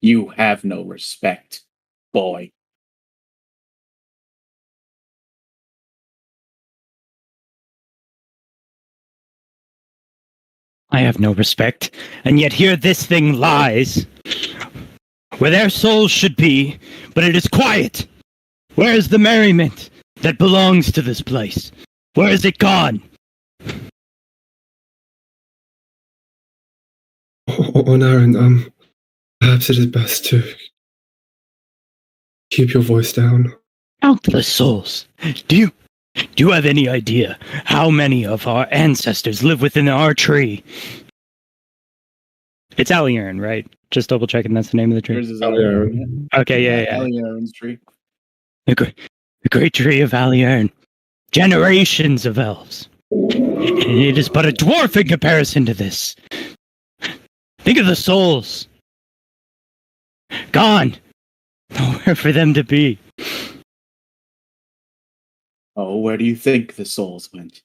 [SPEAKER 4] You have no respect, boy.
[SPEAKER 3] I have no respect, and yet here this thing lies, where their souls should be, but it is quiet. Where is the merriment that belongs to this place? Where is it gone?
[SPEAKER 1] Naren, perhaps it is best to keep your voice down.
[SPEAKER 3] Countless souls. Do you have any idea how many of our ancestors live within our tree? It's Aliern, right? Just double checking that's the name of the tree.
[SPEAKER 4] Yours is
[SPEAKER 1] Aliern.
[SPEAKER 3] Okay, yeah.
[SPEAKER 4] Alieren's tree.
[SPEAKER 3] The great tree of Aliern. Generations of elves. And it is but a dwarf in comparison to this. Think of the souls. Gone. Nowhere for them to be.
[SPEAKER 4] Oh, where do you think the souls went?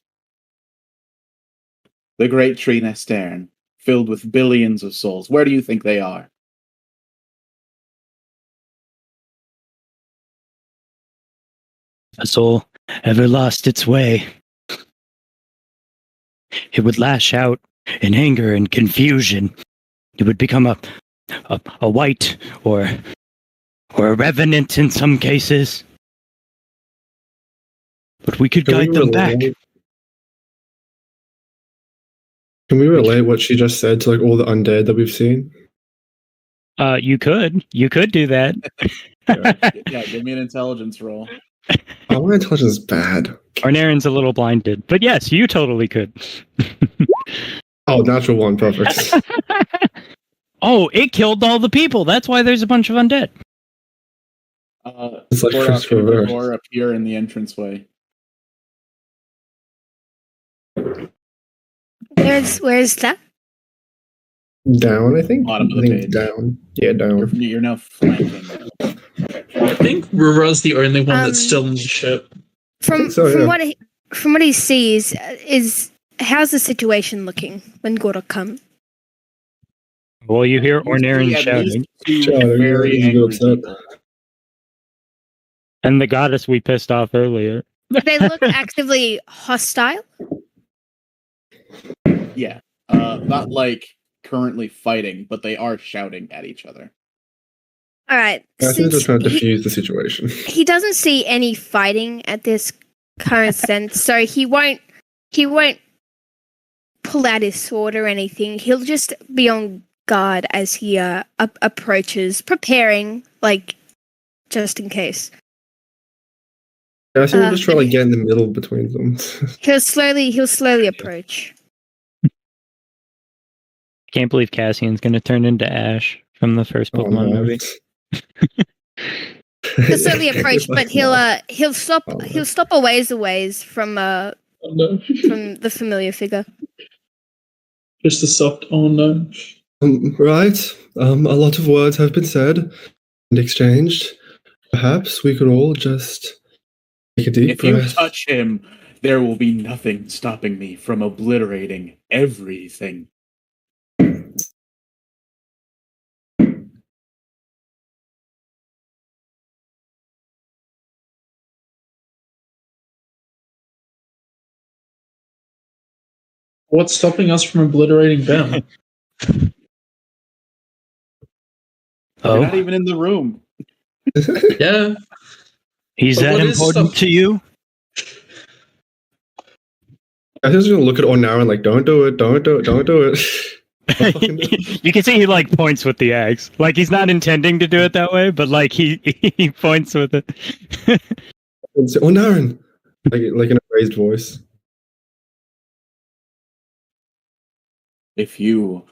[SPEAKER 4] The great tree Nestaeren, filled with billions of souls. Where do you think they are?
[SPEAKER 3] If a soul ever lost its way, it would lash out in anger and confusion. It would become a wight or a revenant in some cases. But we could guide them back.
[SPEAKER 1] Can we relate what she just said to like all the undead that we've seen?
[SPEAKER 3] You could do that.
[SPEAKER 4] Yeah, give me an intelligence roll.
[SPEAKER 1] Oh, my intelligence is bad.
[SPEAKER 3] Arnaren's a little blinded, but yes, you totally could.
[SPEAKER 1] Oh, natural one, perfect.
[SPEAKER 3] Oh, it killed all the people. That's why there's a bunch of undead.
[SPEAKER 1] It's like
[SPEAKER 4] Gordon,
[SPEAKER 1] Christopher
[SPEAKER 4] can the
[SPEAKER 1] Reeve.
[SPEAKER 4] door appear in the entranceway?
[SPEAKER 2] Where's that?
[SPEAKER 1] Down, I think.
[SPEAKER 4] Bottom of
[SPEAKER 1] I
[SPEAKER 4] the
[SPEAKER 1] think
[SPEAKER 4] page.
[SPEAKER 1] down. Yeah, down.
[SPEAKER 4] You're now flanking.
[SPEAKER 5] I think Rura's the only one that's still in the ship.
[SPEAKER 2] From
[SPEAKER 1] so,
[SPEAKER 2] from
[SPEAKER 1] yeah.
[SPEAKER 2] what he sees is how's the situation looking when Gordo comes?
[SPEAKER 3] Well, you hear
[SPEAKER 4] You see
[SPEAKER 3] Ornaren
[SPEAKER 4] at
[SPEAKER 3] shouting,
[SPEAKER 4] least two
[SPEAKER 1] Shouting,
[SPEAKER 4] very
[SPEAKER 1] yeah, he's
[SPEAKER 4] angry
[SPEAKER 1] upset.
[SPEAKER 4] people.
[SPEAKER 3] and the goddess we pissed off earlier.
[SPEAKER 2] Do they look actively hostile?
[SPEAKER 4] Yeah. Not like currently fighting, but they are shouting at each other.
[SPEAKER 2] All right.
[SPEAKER 1] I think they're just
[SPEAKER 2] Since
[SPEAKER 1] trying to diffuse the situation.
[SPEAKER 2] he doesn't see any fighting at this current sense, so he won't pull out his sword or anything. He'll just be on guard as he approaches, preparing, like, just in case.
[SPEAKER 1] Yeah, I think we'll just try to like, get in the middle between them.
[SPEAKER 2] He'll slowly approach.
[SPEAKER 3] Can't believe Cassian's gonna turn into Ash from the first Pokemon movie.
[SPEAKER 2] He'll slowly approach, but he'll stop a ways from
[SPEAKER 5] Oh no.
[SPEAKER 2] from the familiar figure.
[SPEAKER 5] Just a soft oh no.
[SPEAKER 1] Right. A lot of words have been said and exchanged. Perhaps we could all just take a deep
[SPEAKER 4] If you
[SPEAKER 1] breath.
[SPEAKER 4] touch him, there will be nothing stopping me from obliterating everything.
[SPEAKER 5] What's stopping us from obliterating them?
[SPEAKER 4] You're not
[SPEAKER 3] Oh,
[SPEAKER 4] even in the room.
[SPEAKER 5] Yeah.
[SPEAKER 3] he's
[SPEAKER 5] But
[SPEAKER 3] that
[SPEAKER 5] what is
[SPEAKER 3] important
[SPEAKER 5] stuff-
[SPEAKER 3] to you?
[SPEAKER 1] I was just gonna look at Ornaren like, don't do it, don't do it, don't do it.
[SPEAKER 3] You can see he like points with the axe. Like he's not intending to do it that way, but like he points with it.
[SPEAKER 1] And say, oh, Naren! Like in a raised voice.
[SPEAKER 4] If you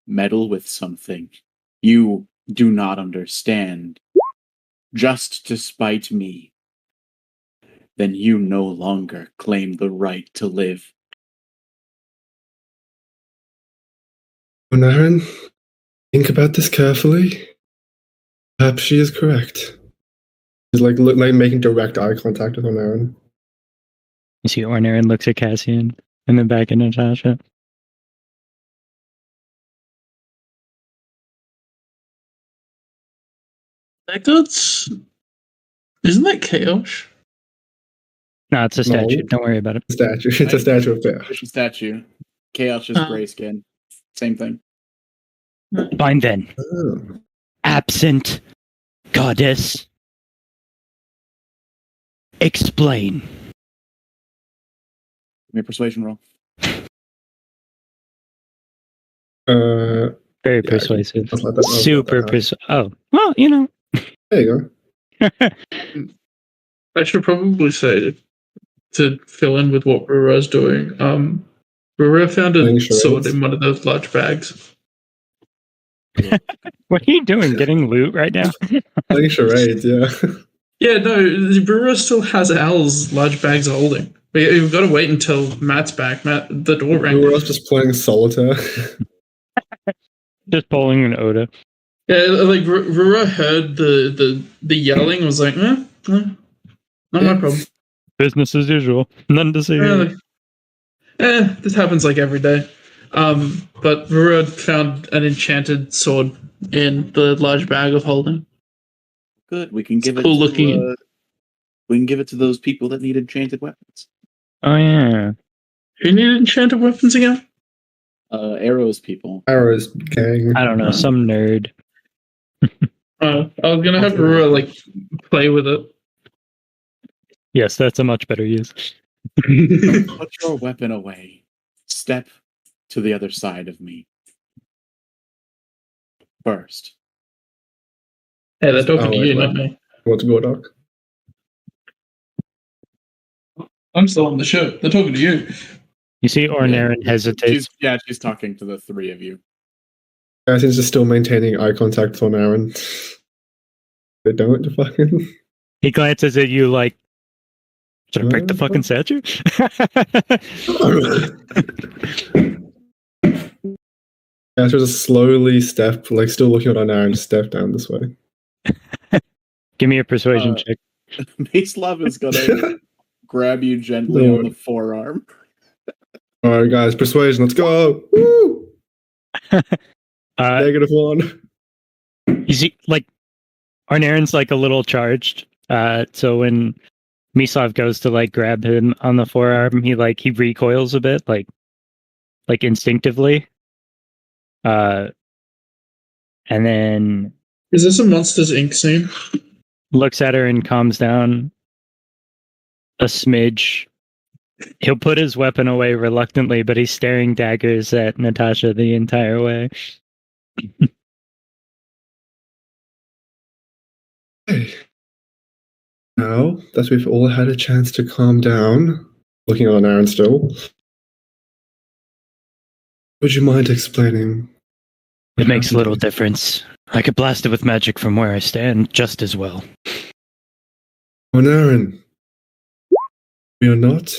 [SPEAKER 4] meddle with something you do not understand, just to spite me, then you no longer claim the right to live.
[SPEAKER 1] Oh, Naren, think about this carefully. Perhaps she is correct. She's like making direct eye contact with Naren.
[SPEAKER 3] You see Ornaren looks at Cassian and then back at Natasha.
[SPEAKER 5] That's isn't that chaos?
[SPEAKER 3] No, it's a statue.
[SPEAKER 1] No.
[SPEAKER 3] Don't worry about it.
[SPEAKER 1] Statue. It's a statue of chaos.
[SPEAKER 4] It's a statue. Chaos is gray skin. Same thing.
[SPEAKER 3] Fine then.
[SPEAKER 1] Oh.
[SPEAKER 3] Absent goddess. Explain.
[SPEAKER 4] Give me a persuasion roll.
[SPEAKER 3] Very
[SPEAKER 1] Yeah,
[SPEAKER 3] persuasive.
[SPEAKER 1] I'll let that- I'll let
[SPEAKER 3] Super
[SPEAKER 1] that
[SPEAKER 3] persuasive. Oh, well, you know.
[SPEAKER 1] There you go.
[SPEAKER 5] I should probably say to fill in with what Rura's doing. Rura found
[SPEAKER 1] Playing
[SPEAKER 5] a sword
[SPEAKER 1] charades?
[SPEAKER 5] in one of those large bags.
[SPEAKER 3] What are you doing? Getting loot right now?
[SPEAKER 1] Playing charades, yeah.
[SPEAKER 5] Yeah, no, Rura still has Al's large bags of holding. We've got to wait until Matt's back. Matt, the door rang.
[SPEAKER 1] Who else just playing solitaire?
[SPEAKER 3] Just bowling an Oda.
[SPEAKER 5] Yeah, like Rura heard the yelling and was like, not my problem.
[SPEAKER 3] Business as usual. None to see here.
[SPEAKER 5] Really? This happens like every day. But Rura found an enchanted sword in the large bag of holding.
[SPEAKER 4] Good. We can give it.
[SPEAKER 5] Cool looking.
[SPEAKER 4] We can give it to those people that need enchanted weapons.
[SPEAKER 3] Oh, yeah.
[SPEAKER 5] Who needed enchanted weapons again?
[SPEAKER 4] Arrows people.
[SPEAKER 1] Arrows gang.
[SPEAKER 3] I don't know. Some nerd.
[SPEAKER 5] I was gonna have Rura like play with it.
[SPEAKER 3] Yes, that's a much better use.
[SPEAKER 4] Put your weapon away. Step to the other side of me. First.
[SPEAKER 5] Hey, they're talking to
[SPEAKER 1] wait,
[SPEAKER 5] you,
[SPEAKER 1] what?
[SPEAKER 5] not me.
[SPEAKER 1] What's good, Doc?
[SPEAKER 5] I'm still on the show. They're talking to you.
[SPEAKER 3] You see Ornaren hesitates.
[SPEAKER 4] She's talking to the three of you.
[SPEAKER 1] Cassian's just still maintaining eye contact with Naren. They don't fucking.
[SPEAKER 3] He glances at you like, should I break the fucking statue?
[SPEAKER 1] Yeah, so just slowly step, like still looking at Naren, step down this way.
[SPEAKER 3] Give me a persuasion check.
[SPEAKER 4] Mace-Love is gonna grab you gently on the forearm.
[SPEAKER 1] Alright, guys, persuasion, let's go! Woo! -1.
[SPEAKER 3] You see, like, Ornaren's like a little charged. So when Mislav goes to like grab him on the forearm, he recoils a bit, like instinctively. And then
[SPEAKER 5] Is this a Monsters Inc. scene?
[SPEAKER 3] looks at her and calms down a smidge. He'll put his weapon away reluctantly, but he's staring daggers at Natasha the entire way.
[SPEAKER 1] Okay. Now that we've all had a chance to calm down, looking at Naren still, would you mind explaining?
[SPEAKER 3] It makes little difference. I could blast it with magic from where I stand just as well.
[SPEAKER 1] Oh, Naren, we are not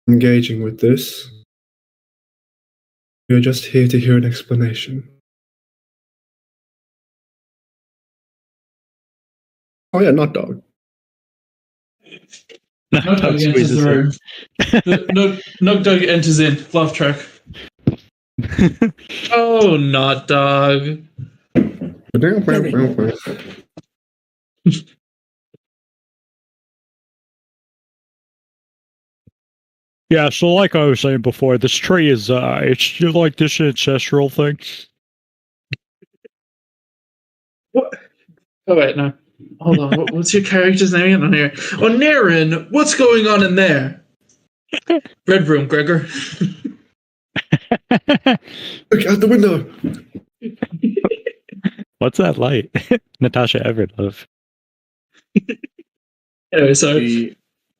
[SPEAKER 1] engaging with this. We are just here to hear an explanation. Oh yeah, not dog.
[SPEAKER 5] Nog Dog enters the room. Nog Dog enters in. Laugh track. Oh, not dog.
[SPEAKER 3] Yeah, so like I was saying before, this tree is it's like this ancestral thing.
[SPEAKER 5] What? Oh wait, no. Hold on. What's your character's name again on here? Oh, Naren, what's going on in there? Red room, Gregor.
[SPEAKER 1] Look out the window.
[SPEAKER 3] What's that light? Natasha Everlove.
[SPEAKER 5] Anyway, so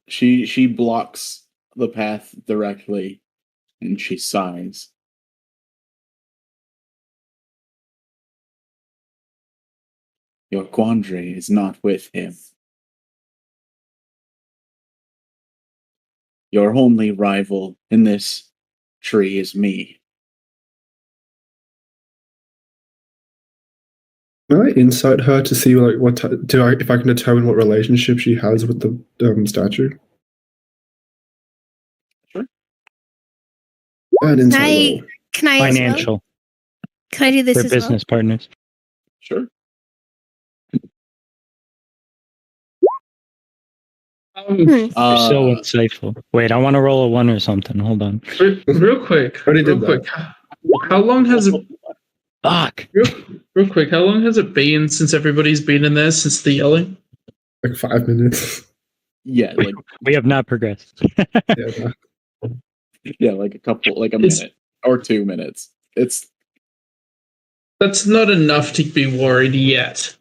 [SPEAKER 4] She blocks the path directly, and she sighs. Your quandary is not with him. Your only rival in this tree is me.
[SPEAKER 1] Can I insight her to see like if I can determine what relationship she has with the statue?
[SPEAKER 4] Sure.
[SPEAKER 1] An insight
[SPEAKER 2] I-
[SPEAKER 1] roll.
[SPEAKER 2] Can I as well?
[SPEAKER 3] Financial.
[SPEAKER 2] Can I do this
[SPEAKER 3] They're
[SPEAKER 2] as
[SPEAKER 3] business partners.
[SPEAKER 4] Sure.
[SPEAKER 2] well? Hmm.
[SPEAKER 3] You're so insightful. Wait, I want to roll a 1 or something. Hold on.
[SPEAKER 5] real quick,
[SPEAKER 1] Already
[SPEAKER 5] real
[SPEAKER 1] did
[SPEAKER 5] quick. How long has it?
[SPEAKER 3] Fuck.
[SPEAKER 5] Real quick, how long has it been since everybody's been in there since the yelling?
[SPEAKER 1] Like 5 minutes.
[SPEAKER 4] Yeah, like
[SPEAKER 3] We have not progressed.
[SPEAKER 1] Yeah.
[SPEAKER 4] like a
[SPEAKER 5] It's-
[SPEAKER 4] minute or 2 minutes. It's
[SPEAKER 5] That's not enough to be worried yet.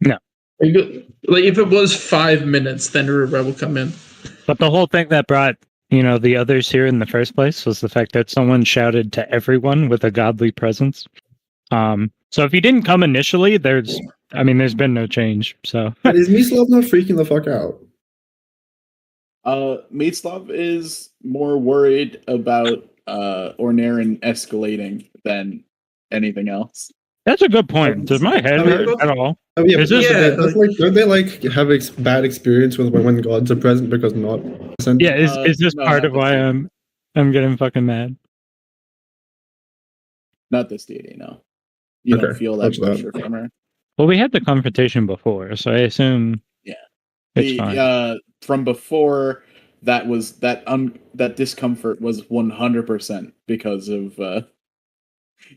[SPEAKER 3] No.
[SPEAKER 5] Like if it was 5 minutes, then Rubel will come in.
[SPEAKER 3] But the whole thing that brought, the others here in the first place was the fact that someone shouted to everyone with a godly presence. So if he didn't come initially, there's been no change. So
[SPEAKER 1] And is Mislav not freaking the fuck out?
[SPEAKER 4] Meatslav is more worried about Ornaren escalating than anything else.
[SPEAKER 3] that's a good point. Does my head
[SPEAKER 1] I mean,
[SPEAKER 3] hurt at all?
[SPEAKER 1] Oh yeah,
[SPEAKER 3] Is this-
[SPEAKER 1] don't they have bad experience with when gods are present because not present?
[SPEAKER 3] Yeah, is this
[SPEAKER 4] no,
[SPEAKER 3] part
[SPEAKER 4] not
[SPEAKER 3] of why
[SPEAKER 4] this
[SPEAKER 3] I'm getting fucking mad?
[SPEAKER 4] Not this deity, no. You don't
[SPEAKER 1] Okay,
[SPEAKER 4] feel that
[SPEAKER 1] roger that.
[SPEAKER 4] pressure from her.
[SPEAKER 3] Well, we had the confrontation before, so I assume it's fine.
[SPEAKER 4] From before, that was that discomfort was 100% because of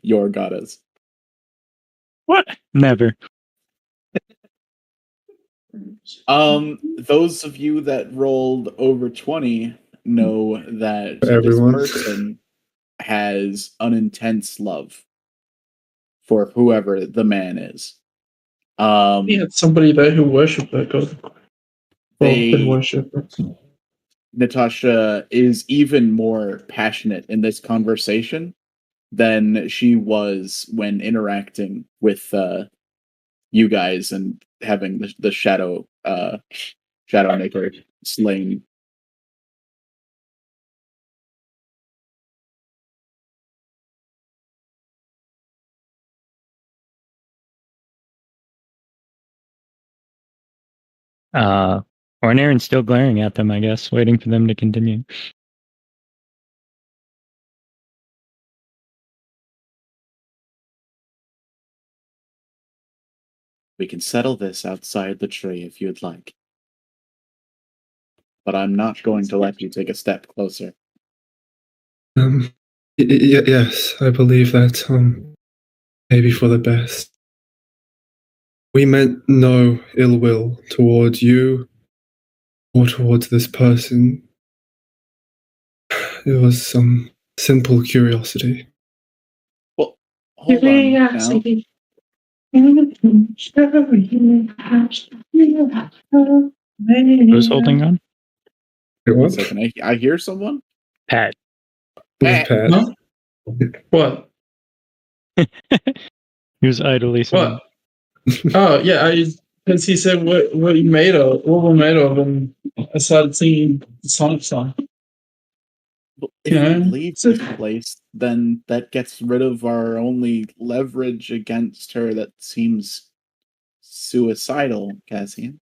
[SPEAKER 4] your goddess.
[SPEAKER 3] What? Never.
[SPEAKER 4] Those of you that rolled over 20 know that
[SPEAKER 1] Everyone.
[SPEAKER 4] this person has an intense love for whoever the man is.
[SPEAKER 5] We had somebody there who worshipped that god.
[SPEAKER 4] They-
[SPEAKER 5] Well, worship.
[SPEAKER 4] Natasha is even more passionate in this conversation than she was when interacting with you guys and having the shadow maker slain.
[SPEAKER 3] Ornaren's still glaring at them, I guess, waiting for them to continue.
[SPEAKER 4] We can settle this outside the tree if you'd like. But I'm not going to let you take a step closer.
[SPEAKER 1] Yes, I believe that maybe for the best. We meant no ill will towards you or towards this person. It was some simple curiosity.
[SPEAKER 4] Well, hold on now.
[SPEAKER 3] Who's holding on?
[SPEAKER 1] It
[SPEAKER 4] One
[SPEAKER 1] was?
[SPEAKER 4] second, I hear someone.
[SPEAKER 3] Pat.
[SPEAKER 4] Pat.
[SPEAKER 1] Pat.
[SPEAKER 5] Huh? What?
[SPEAKER 3] He was idly saying.
[SPEAKER 5] What? Oh yeah, because he said what you made of, what we're made of, and I started singing the Sonic song.
[SPEAKER 4] If
[SPEAKER 5] Yeah.
[SPEAKER 4] we leave this place, then that gets rid of our only leverage against her that seems suicidal, Cassian.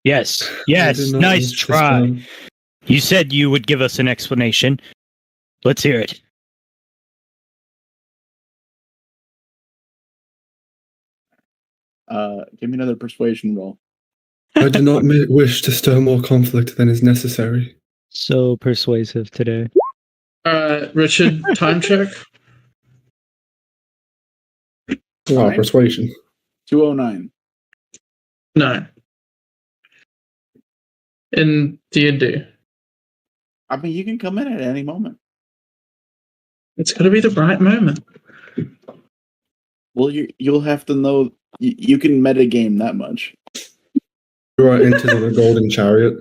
[SPEAKER 3] Yes,
[SPEAKER 1] I
[SPEAKER 3] yes,
[SPEAKER 1] did not
[SPEAKER 3] nice
[SPEAKER 1] wish to
[SPEAKER 3] try.
[SPEAKER 1] spend-
[SPEAKER 3] You said you would give us an explanation. Let's hear it.
[SPEAKER 4] Give me another persuasion roll.
[SPEAKER 1] I do not wish to stir more conflict than is necessary.
[SPEAKER 3] So persuasive today.
[SPEAKER 5] Richard, time check.
[SPEAKER 1] Wow,
[SPEAKER 4] Fine.
[SPEAKER 1] persuasion.
[SPEAKER 4] 209.
[SPEAKER 5] No. In D&D.
[SPEAKER 4] I mean, you can come in at any moment.
[SPEAKER 5] It's got to be the right moment.
[SPEAKER 4] Well, you'll have to know. You can metagame that much.
[SPEAKER 1] Ura enters on a golden chariot.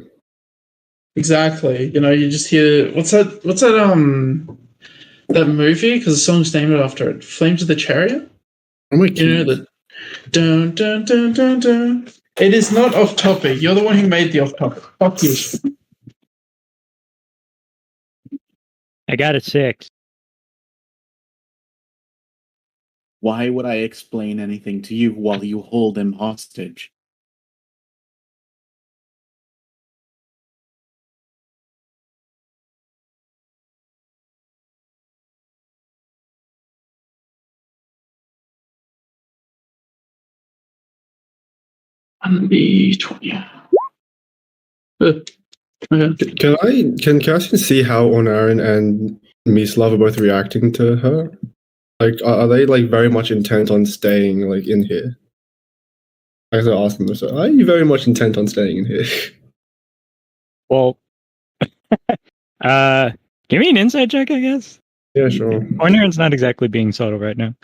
[SPEAKER 5] Exactly. You know, you just hear what's that that movie? Because the song's named after it. Flames of the Chariot.
[SPEAKER 1] Oh my
[SPEAKER 5] You know the dun dun dun dun dun. It is not off topic. You're the one who made the off topic. Fuck you.
[SPEAKER 3] I got a 6.
[SPEAKER 4] Why would I explain anything to you while you hold him hostage?
[SPEAKER 5] And the 20. Okay.
[SPEAKER 1] Can Cassian see how Onarin and Mislav are both reacting to her? Like, are they like very much intent on staying like in here? I gotta ask them. So, are you very much intent on staying in here?
[SPEAKER 3] Well, give me an insight check, I guess.
[SPEAKER 1] Yeah, sure.
[SPEAKER 3] Ornarin's not exactly being subtle right now.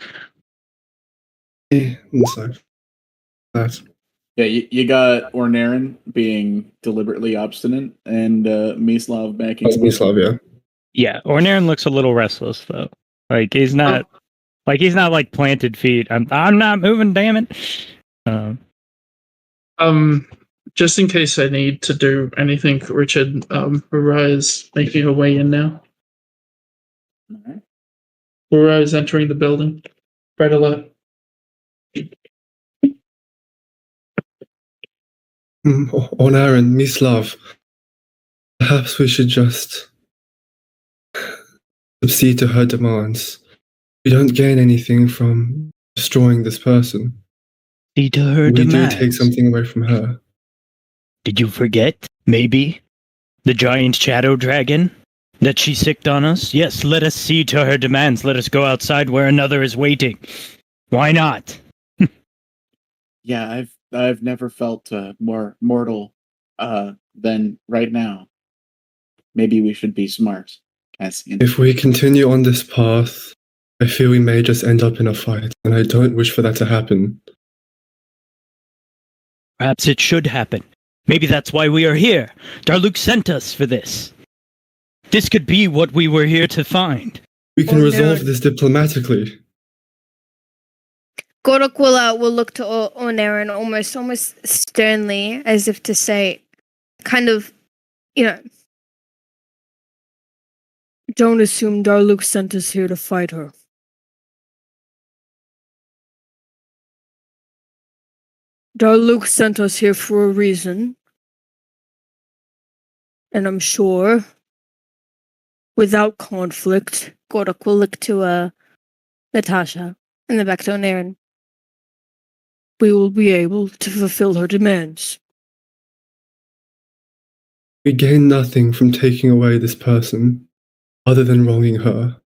[SPEAKER 1] Yeah, inside. That.
[SPEAKER 4] Yeah, you got Ornarin being deliberately obstinate, and Mislav backing
[SPEAKER 1] That's
[SPEAKER 4] him up.
[SPEAKER 1] Mislav, yeah.
[SPEAKER 3] Yeah, Ornarin looks a little restless though. Like he's not, like planted feet. I'm not moving. Damn it.
[SPEAKER 5] Just in case I need to do anything, Richard, Uriah is making her way in now.
[SPEAKER 4] Alright.
[SPEAKER 5] Uriah is entering the building. Red alert.
[SPEAKER 1] Onarin, Mislav. Perhaps we should just accede to her demands. We don't gain anything from destroying this person.
[SPEAKER 3] See to her
[SPEAKER 1] We
[SPEAKER 3] demands.
[SPEAKER 1] do take something away from her.
[SPEAKER 3] Did you forget? Maybe the giant shadow dragon that she sicked on us. Yes, let us see to her demands. Let us go outside where another is waiting. Why not?
[SPEAKER 4] Yeah, I've never felt more mortal than right now. Maybe we should be smart, Cassian.
[SPEAKER 1] If we continue on this path, I fear we may just end up in a fight, and I don't wish for that to happen.
[SPEAKER 3] Perhaps it should happen. Maybe that's why we are here. Darluk sent us for this. This could be what we were here to find.
[SPEAKER 1] We can
[SPEAKER 2] Oh, no.
[SPEAKER 1] resolve this diplomatically.
[SPEAKER 2] Gorok will look to Onarin almost sternly, as if to say, kind of,
[SPEAKER 7] Don't assume Darluk sent us here to fight her. Darluk sent us here for a reason. And I'm sure, without conflict,
[SPEAKER 2] Gorok will look to Natasha and then back to Onarin.
[SPEAKER 7] we will be able to fulfill her demands.
[SPEAKER 1] We gain nothing from taking away this person, other than wronging her.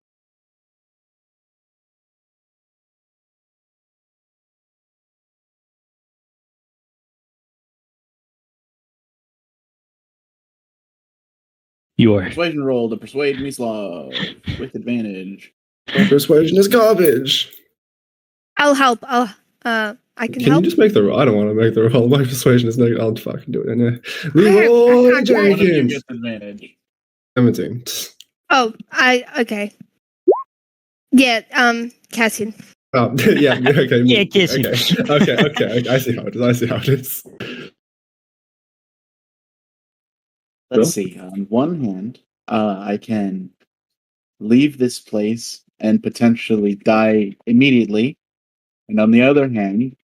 [SPEAKER 3] Your
[SPEAKER 4] Persuasion roll to persuade Mislav with advantage.
[SPEAKER 1] Persuasion is garbage.
[SPEAKER 2] I'll help. I can
[SPEAKER 1] Can
[SPEAKER 2] help.
[SPEAKER 1] you just make the roll? I don't want to make the roll. My persuasion is negative. I'll fucking do it anyway.
[SPEAKER 2] I
[SPEAKER 1] Leroy
[SPEAKER 2] can't do it.
[SPEAKER 4] One of you
[SPEAKER 1] Jenkins.
[SPEAKER 4] gets advantage.
[SPEAKER 1] 17.
[SPEAKER 2] Oh, okay. Yeah, Cassian.
[SPEAKER 1] Oh, yeah, okay.
[SPEAKER 3] Yeah, Cassian.
[SPEAKER 1] Okay. I see how it is.
[SPEAKER 4] Let's see. On one hand, I can leave this place and potentially die immediately. And on the other hand,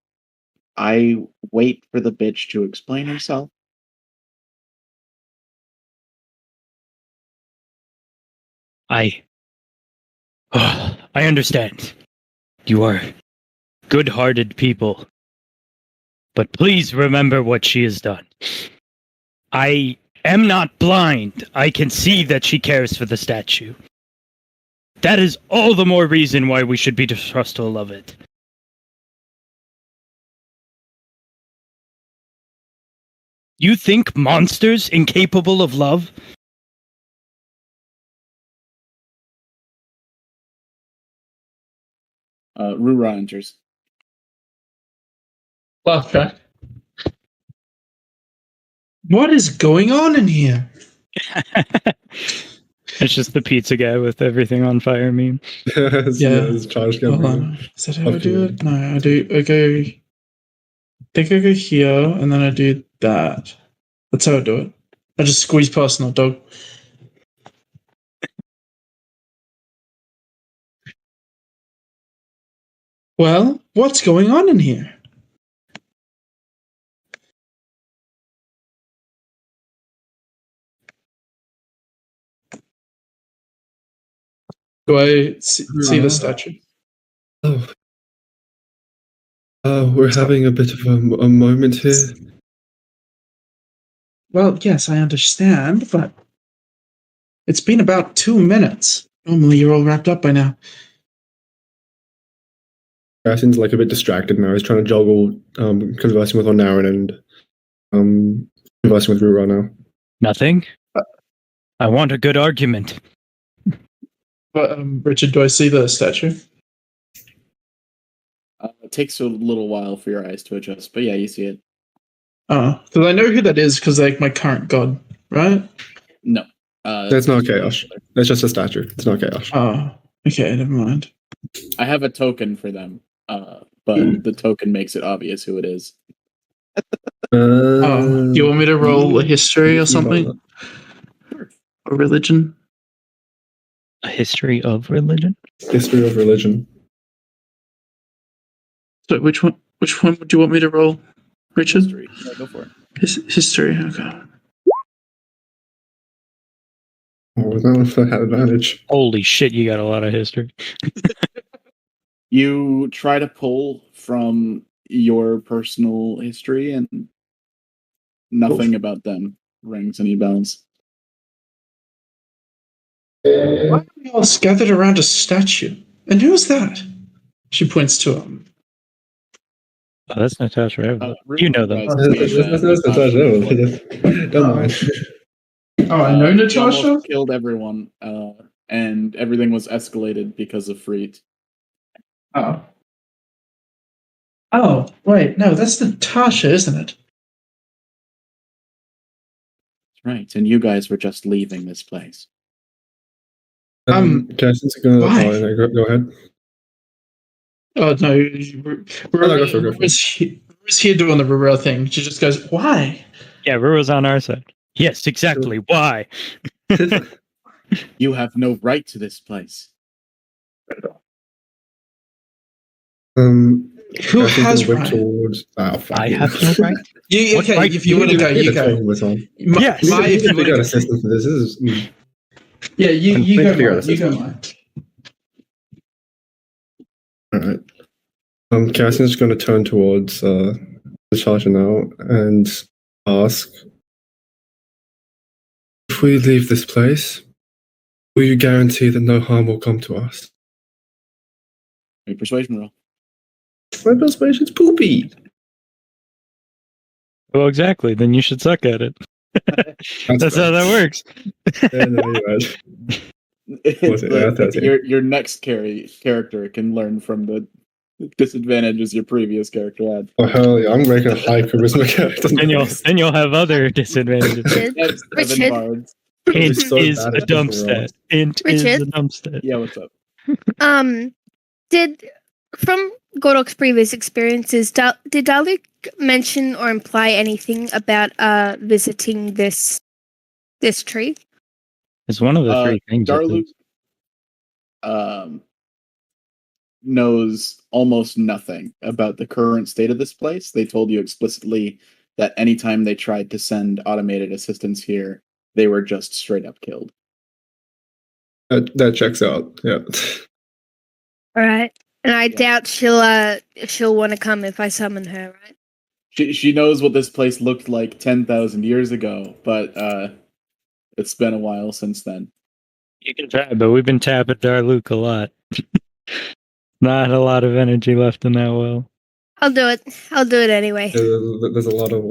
[SPEAKER 4] I wait for the bitch to explain herself.
[SPEAKER 3] I understand. You are good-hearted people. But please remember what she has done. I am not blind. I can see that she cares for the statue. That is all the more reason why we should be distrustful of it. You think monsters incapable of love?
[SPEAKER 4] Rura enters.
[SPEAKER 5] Laugh track. What is going on in here?
[SPEAKER 3] It's just the pizza guy with everything on fire meme.
[SPEAKER 1] It's charged
[SPEAKER 5] Hold
[SPEAKER 1] camera.
[SPEAKER 5] on. Is that how I do it? No, I think I go here, and then I do that. That's how I do it. I just squeeze past that dog. Well, what's going on in here? Do I see the statue?
[SPEAKER 1] Oh. We're having a bit of a moment here.
[SPEAKER 5] Well, yes, I understand, but it's been about 2 minutes. Normally, you're all wrapped up by now.
[SPEAKER 1] Garrison's like a bit distracted now. He's trying to juggle conversing with Nestaeren and conversing with Rura now.
[SPEAKER 3] Nothing? I want a good argument.
[SPEAKER 5] But, Richard, do I see the statue?
[SPEAKER 4] It takes a little while for your eyes to adjust, but yeah, you see it.
[SPEAKER 5] Oh, because I know who that is because like my current god, right?
[SPEAKER 4] No.
[SPEAKER 1] That's not Chaos. That's just a statue. It's not Chaos.
[SPEAKER 5] Oh, okay, never mind.
[SPEAKER 4] I have a token for them, but the token makes it obvious who it is.
[SPEAKER 5] Do you want me to roll a history or something? Or religion?
[SPEAKER 3] A history of religion?
[SPEAKER 1] History of religion.
[SPEAKER 5] So which one would you want me to roll, Richard?
[SPEAKER 4] History. Yeah, go for it.
[SPEAKER 5] History, okay.
[SPEAKER 1] Oh, that had advantage.
[SPEAKER 3] Holy shit, you got a lot of history.
[SPEAKER 4] You try to pull from your personal history, and nothing about them rings any bells.
[SPEAKER 5] Why are we all gathered around a statue? And who's that? She points to him.
[SPEAKER 3] Oh, that's Natasha. Everlove. You know them.
[SPEAKER 1] Don't mind.
[SPEAKER 5] Oh, I know
[SPEAKER 4] He
[SPEAKER 5] Natasha?
[SPEAKER 4] almost killed everyone, and everything was escalated because of Freet.
[SPEAKER 5] Oh. Oh, wait, no, that's Natasha, isn't it?
[SPEAKER 4] Right, and you guys were just leaving this place.
[SPEAKER 1] Justin's gonna
[SPEAKER 5] why?
[SPEAKER 1] go ahead.
[SPEAKER 5] Oh, no.
[SPEAKER 1] Go for it.
[SPEAKER 5] Rura's here doing the Rura thing. She just goes, why?
[SPEAKER 3] Yeah, Rura's on our side. Yes, exactly. Why?
[SPEAKER 4] You have no right to this place.
[SPEAKER 5] Who has
[SPEAKER 1] whip
[SPEAKER 5] right?
[SPEAKER 1] towards.
[SPEAKER 3] I have no right.
[SPEAKER 5] You,
[SPEAKER 3] What
[SPEAKER 5] okay,
[SPEAKER 3] right
[SPEAKER 5] if you want to go, you go.
[SPEAKER 3] Yes.
[SPEAKER 5] If you want
[SPEAKER 1] got
[SPEAKER 5] to
[SPEAKER 1] a system for this. This is
[SPEAKER 5] yeah, you go.
[SPEAKER 1] figure out a
[SPEAKER 5] Mine, you go.
[SPEAKER 1] system.
[SPEAKER 5] Mine.
[SPEAKER 1] all right. Cassie's going to turn towards Natasha now and ask, if we leave this place, will you guarantee that no harm will come to us?
[SPEAKER 4] A persuasion roll.
[SPEAKER 1] My persuasion's poopy.
[SPEAKER 3] Well, exactly. Then you should suck at it. That's how that works.
[SPEAKER 1] Yeah, no, you're right.
[SPEAKER 4] It's
[SPEAKER 1] it? 13.
[SPEAKER 4] your next character can learn from the disadvantages your previous character had.
[SPEAKER 1] Oh hell yeah! I'm making a high charisma character.
[SPEAKER 3] Then you'll have other disadvantages.
[SPEAKER 4] That's seven
[SPEAKER 2] Richard?
[SPEAKER 4] bards.
[SPEAKER 3] Int
[SPEAKER 1] so
[SPEAKER 3] is
[SPEAKER 1] bad
[SPEAKER 3] a
[SPEAKER 1] at
[SPEAKER 3] dump
[SPEAKER 1] this role.
[SPEAKER 3] stat. Int is
[SPEAKER 2] Richard?
[SPEAKER 3] a dump stat.
[SPEAKER 4] Yeah, what's up?
[SPEAKER 2] Did from Godok's previous experiences, did Daluk mention or imply anything about visiting this tree?
[SPEAKER 3] It's one of the three things. I
[SPEAKER 4] Darlu
[SPEAKER 3] think.
[SPEAKER 4] knows almost nothing about the current state of this place. They told you explicitly that anytime they tried to send automated assistance here, they were just straight up killed.
[SPEAKER 1] That checks out. Yeah.
[SPEAKER 2] All right, and I doubt she'll want to come if I summon her, right?
[SPEAKER 4] She knows what this place looked like 10,000 years ago, but it's been a while since then.
[SPEAKER 3] You can try, but we've been tapping Darluke a lot. Not a lot of energy left in that well.
[SPEAKER 2] I'll do it. I'll do it anyway.
[SPEAKER 1] There's a lot of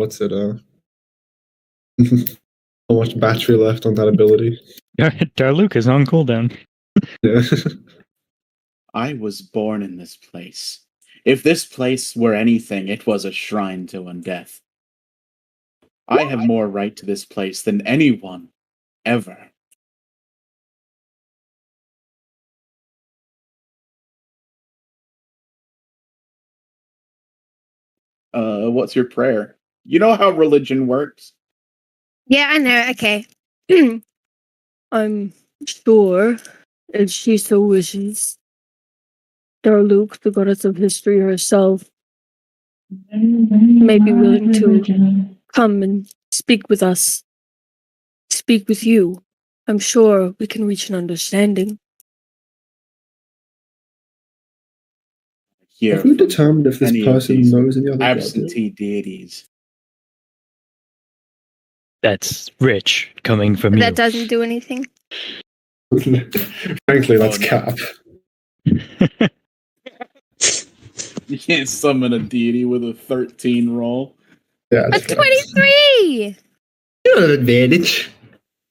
[SPEAKER 1] how much battery left on that ability.
[SPEAKER 3] Darluke is on cooldown.
[SPEAKER 1] Yeah.
[SPEAKER 4] I was born in this place. If this place were anything, it was a shrine to undeath. I have more right to this place than anyone ever. What's your prayer? You know how religion works?
[SPEAKER 2] Yeah, I know. Okay.
[SPEAKER 7] I'm sure, if she so wishes, Darluke, the goddess of history herself, may be willing to come and speak with us, speak with you. I'm sure we can reach an understanding.
[SPEAKER 4] Here
[SPEAKER 1] Have we
[SPEAKER 4] from
[SPEAKER 1] determined if this
[SPEAKER 4] any of
[SPEAKER 1] person
[SPEAKER 4] these
[SPEAKER 1] knows any other god?
[SPEAKER 4] absentee deities.
[SPEAKER 3] That's rich coming from
[SPEAKER 2] That
[SPEAKER 3] you.
[SPEAKER 2] doesn't do anything.
[SPEAKER 1] Frankly, that's
[SPEAKER 4] no.
[SPEAKER 1] cap.
[SPEAKER 4] You can't summon a deity with a 13 roll.
[SPEAKER 1] Yeah,
[SPEAKER 2] A
[SPEAKER 1] it's fair.
[SPEAKER 2] 23!
[SPEAKER 1] You have an advantage.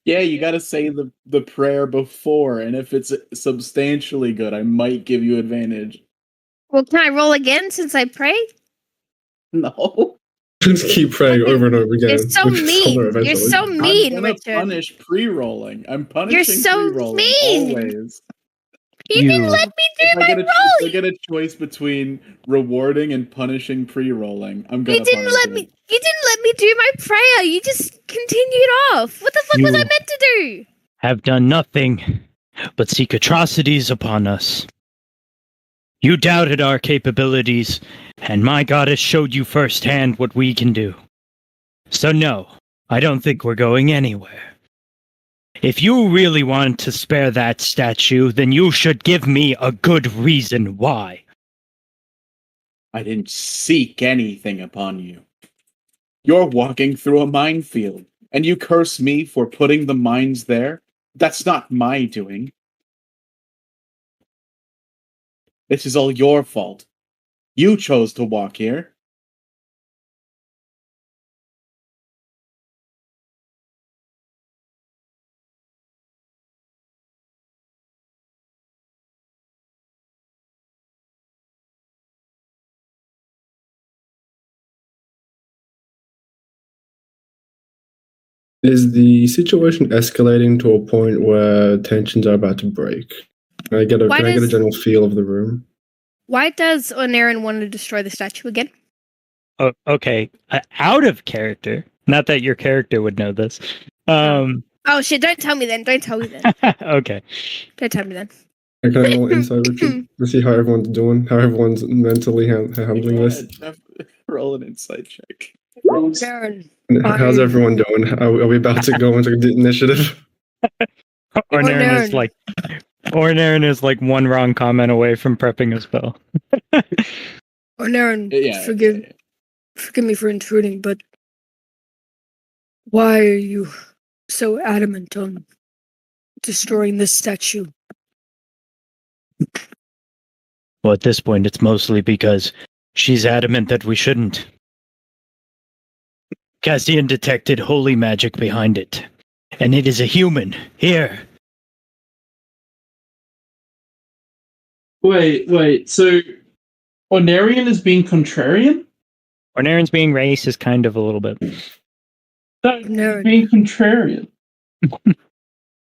[SPEAKER 4] Yeah, you gotta say the prayer before, and if it's substantially good, I might give you advantage.
[SPEAKER 2] Well, can I roll again since I prayed?
[SPEAKER 4] No.
[SPEAKER 1] Just keep praying over and over again.
[SPEAKER 2] You're so
[SPEAKER 1] which is somewhere
[SPEAKER 2] mean. You're
[SPEAKER 1] eventually.
[SPEAKER 2] so mean,
[SPEAKER 4] I'm gonna
[SPEAKER 2] Richard.
[SPEAKER 4] punish pre-rolling. I'm punishing
[SPEAKER 2] You're so
[SPEAKER 4] pre-rolling
[SPEAKER 2] mean.
[SPEAKER 4] always.
[SPEAKER 2] You didn't let me do
[SPEAKER 4] If
[SPEAKER 2] my
[SPEAKER 4] I
[SPEAKER 2] rolling.
[SPEAKER 4] get a choice between rewarding and punishing pre-rolling, I'm gonna
[SPEAKER 2] You didn't
[SPEAKER 4] punish
[SPEAKER 2] let
[SPEAKER 4] it.
[SPEAKER 2] me. You didn't let me do my prayer. You just continued off. What the fuck was I
[SPEAKER 3] You-
[SPEAKER 2] meant to do?
[SPEAKER 3] Have done nothing but seek atrocities upon us. You doubted our capabilities, and my goddess showed you firsthand what we can do. So no, I don't think we're going anywhere. If you really want to spare that statue, then you should give me a good reason why.
[SPEAKER 4] I didn't seek anything upon you. You're walking through a minefield, and you curse me for putting the mines there? That's not my doing. This is all your fault. You chose to walk here.
[SPEAKER 1] Is the situation escalating to a point where tensions are about to break? Can I get a general feel of the room?
[SPEAKER 2] Why does Onerin want to destroy the statue again?
[SPEAKER 3] Oh, okay, out of character. Not that your character would know this.
[SPEAKER 2] Oh shit! Don't tell me then. Don't tell me then.
[SPEAKER 3] Okay.
[SPEAKER 2] Don't tell me then.
[SPEAKER 1] Can I roll insight, Richard, to see how everyone's doing, how everyone's mentally handling
[SPEAKER 4] Go
[SPEAKER 1] this?
[SPEAKER 4] ahead, Jeff. Roll an insight check.
[SPEAKER 7] Darren,
[SPEAKER 1] How's everyone doing? Are we about to go into the initiative?
[SPEAKER 3] Ornaren is like one wrong comment away from prepping a spell.
[SPEAKER 7] Darren,
[SPEAKER 4] Yeah.
[SPEAKER 7] forgive me for intruding, but why are you so adamant on destroying this statue?
[SPEAKER 3] Well, at this point, it's mostly because she's adamant that we shouldn't. Cassian detected holy magic behind it, and it is a human. Here.
[SPEAKER 5] Wait. So, Ornarian is being contrarian?
[SPEAKER 3] Ornaren's being racist, kind of a little bit.
[SPEAKER 5] No, being contrarian.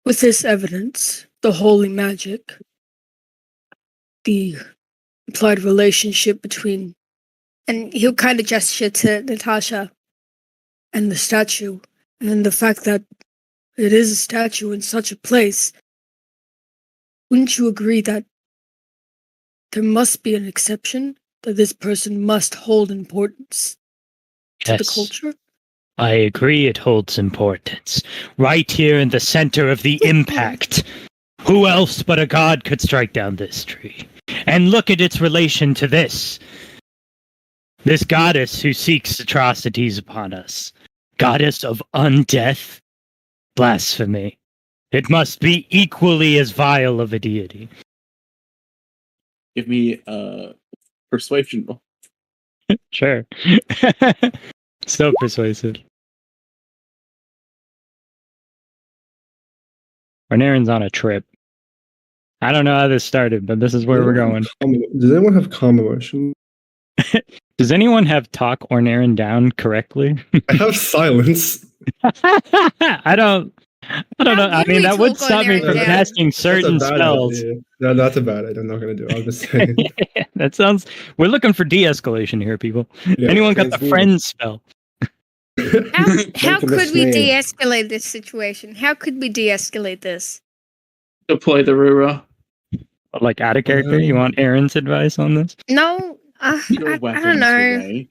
[SPEAKER 7] With this evidence, the holy magic, the implied relationship between,
[SPEAKER 2] And he'll kind of gesture to Natasha.
[SPEAKER 7] and the statue, and the fact that it is a statue in such a place, wouldn't you agree that there must be an exception, that this person must hold importance to the culture?
[SPEAKER 3] I agree it holds importance. Right here in the center of the impact. Who else but a god could strike down this tree? And look at its relation to this. This goddess who seeks atrocities upon us. Goddess of undeath? Blasphemy. It must be equally as vile of a deity.
[SPEAKER 4] Give me a persuasion roll.
[SPEAKER 3] Sure. So persuasive. Ornaren's on a trip. I don't know how this started, but this is where we're going.
[SPEAKER 1] Does anyone have calm emotion?
[SPEAKER 3] Does anyone have talk Ornaren down correctly?
[SPEAKER 1] I have silence.
[SPEAKER 3] I don't know.
[SPEAKER 2] How
[SPEAKER 3] I
[SPEAKER 2] would
[SPEAKER 3] mean,
[SPEAKER 2] we
[SPEAKER 3] that would
[SPEAKER 2] talk
[SPEAKER 3] stop me
[SPEAKER 2] Ornaren
[SPEAKER 3] from
[SPEAKER 2] down?
[SPEAKER 3] casting certain
[SPEAKER 1] That's a bad
[SPEAKER 3] spells.
[SPEAKER 1] idea. No, that's a bad idea. I'm not gonna do it. I'm just saying.
[SPEAKER 3] That sounds. We're looking for de-escalation here, people.
[SPEAKER 6] Yeah,
[SPEAKER 3] Anyone got the
[SPEAKER 6] transform.
[SPEAKER 3] friend spell?
[SPEAKER 2] How
[SPEAKER 6] to
[SPEAKER 2] could we
[SPEAKER 6] Nestaeren.
[SPEAKER 2] de-escalate this situation? How could we de-escalate this?
[SPEAKER 5] Deploy the Rura.
[SPEAKER 3] Like out of character? You want Aaron's advice on this?
[SPEAKER 2] No,
[SPEAKER 4] Your
[SPEAKER 2] I
[SPEAKER 4] weapons
[SPEAKER 2] don't know.
[SPEAKER 4] away.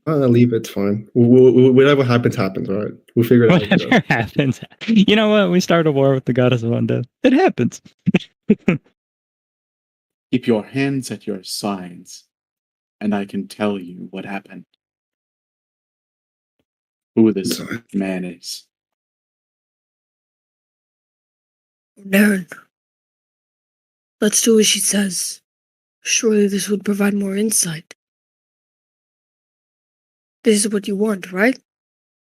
[SPEAKER 1] I'll leave it. It's fine. Whatever happens, happens. All right. We'll figure it out.
[SPEAKER 3] Whatever
[SPEAKER 1] later.
[SPEAKER 3] happens. You know what? We start a war with the goddess of undeath. It happens.
[SPEAKER 4] Keep your hands at your sides, and I can tell you what happened. Who this man is.
[SPEAKER 7] Naren. Let's do as she says. Surely this would provide more insight. This is what you want, right?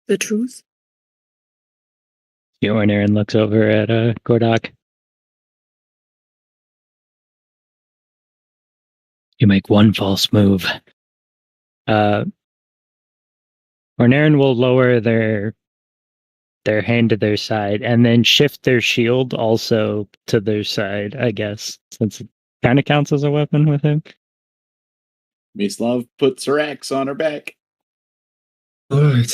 [SPEAKER 7] The truth?
[SPEAKER 3] Aaron looks over at Gordok. You make one false move. Ornaren will lower their hand to their side and then shift their shield also to their side, I guess, since it kind of counts as a weapon with him.
[SPEAKER 4] Mislav puts her axe on her back.
[SPEAKER 1] All right.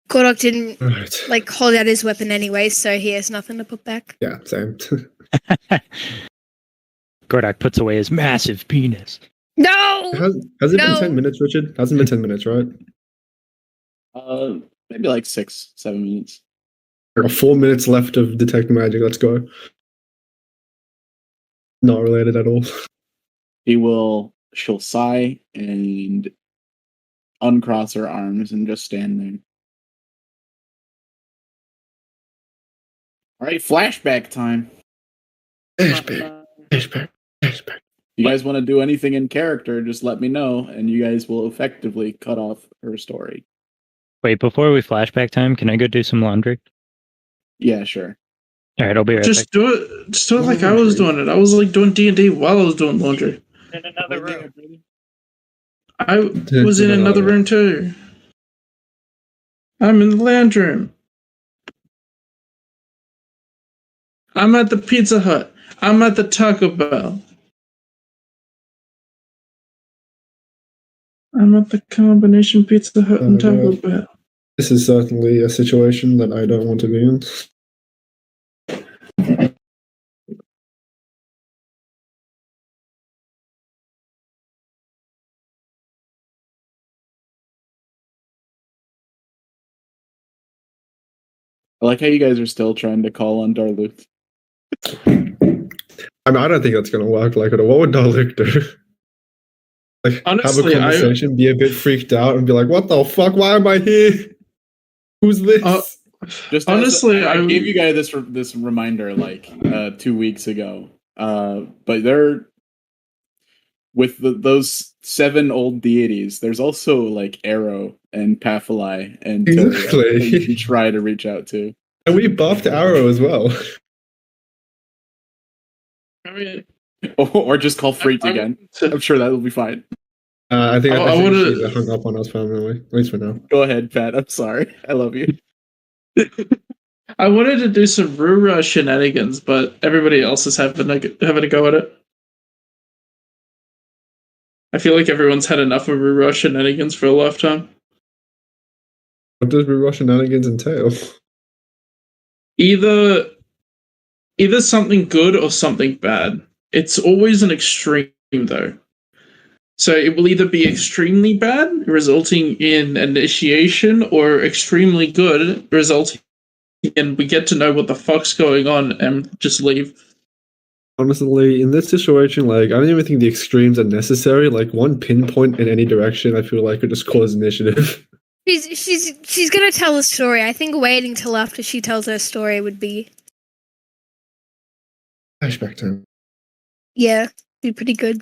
[SPEAKER 2] Kodok didn't
[SPEAKER 1] All right.
[SPEAKER 2] hold out his weapon anyway, so he has nothing to put back.
[SPEAKER 1] Yeah. Same.
[SPEAKER 3] Gordok puts away his massive penis.
[SPEAKER 2] No!
[SPEAKER 1] Has it
[SPEAKER 2] No.
[SPEAKER 1] been 10 minutes, Richard? Hasn't been 10 minutes, right?
[SPEAKER 4] Maybe like 6-7 minutes.
[SPEAKER 1] There are 4 minutes left of detect magic. Let's go. Not related at all.
[SPEAKER 4] She'll sigh and uncross her arms and just stand there. All right, flashback time.
[SPEAKER 1] Flashback.
[SPEAKER 4] You guys want to do anything in character, just let me know, and you guys will effectively cut off her story.
[SPEAKER 3] Wait, before we flashback time, can I go do some laundry?
[SPEAKER 4] Yeah, sure.
[SPEAKER 3] All right, I'll be right
[SPEAKER 5] Just
[SPEAKER 3] back.
[SPEAKER 5] do it like I was doing it. I was like doing D&D while I was doing laundry.
[SPEAKER 3] In another room.
[SPEAKER 5] I was in another room too. I'm in the lounge room. I'm at the Pizza Hut. I'm at the Taco Bell. I'm at the combination Pizza Hut and Taco Bell.
[SPEAKER 1] This is certainly a situation that I don't want to be in.
[SPEAKER 4] I like how you guys are still trying to call on Darluth.
[SPEAKER 1] I mean, I don't think that's going to work. Like, what would Dalek do? Like,
[SPEAKER 5] Honestly,
[SPEAKER 1] have a conversation, be a bit freaked out, and be like, "What the fuck? Why am I here? Who's this?"
[SPEAKER 4] Just
[SPEAKER 5] honestly,
[SPEAKER 4] I gave you guys this reminder like 2 weeks ago. But there, with those 7 old deities, there's also like Arrow and Paphili and
[SPEAKER 1] Exactly.
[SPEAKER 4] that you can try to reach out to.
[SPEAKER 1] And we buffed Arrow as well.
[SPEAKER 5] I mean,
[SPEAKER 4] Or just call Freet again. I'm sure that will be fine.
[SPEAKER 1] I think
[SPEAKER 5] I
[SPEAKER 1] I
[SPEAKER 5] would've-
[SPEAKER 1] she's hung up on us permanently, at least for now.
[SPEAKER 4] Go ahead, Pat. I'm sorry. I love you.
[SPEAKER 5] I wanted to do some Rura shenanigans, but everybody else is having a go at it. I feel like everyone's had enough of Rura shenanigans for a lifetime.
[SPEAKER 1] What does Rura shenanigans entail?
[SPEAKER 5] Either something good or something bad. It's always an extreme, though. So it will either be extremely bad, resulting in initiation, or extremely good, resulting in we get to know what the fuck's going on and just leave.
[SPEAKER 1] Honestly, in this situation, like, I don't even think the extremes are necessary. Like, one pinpoint in any direction, I feel like could just cause initiative.
[SPEAKER 2] She's gonna tell a story. I think waiting till after she tells her story would be
[SPEAKER 1] Flashback time.
[SPEAKER 2] be pretty good.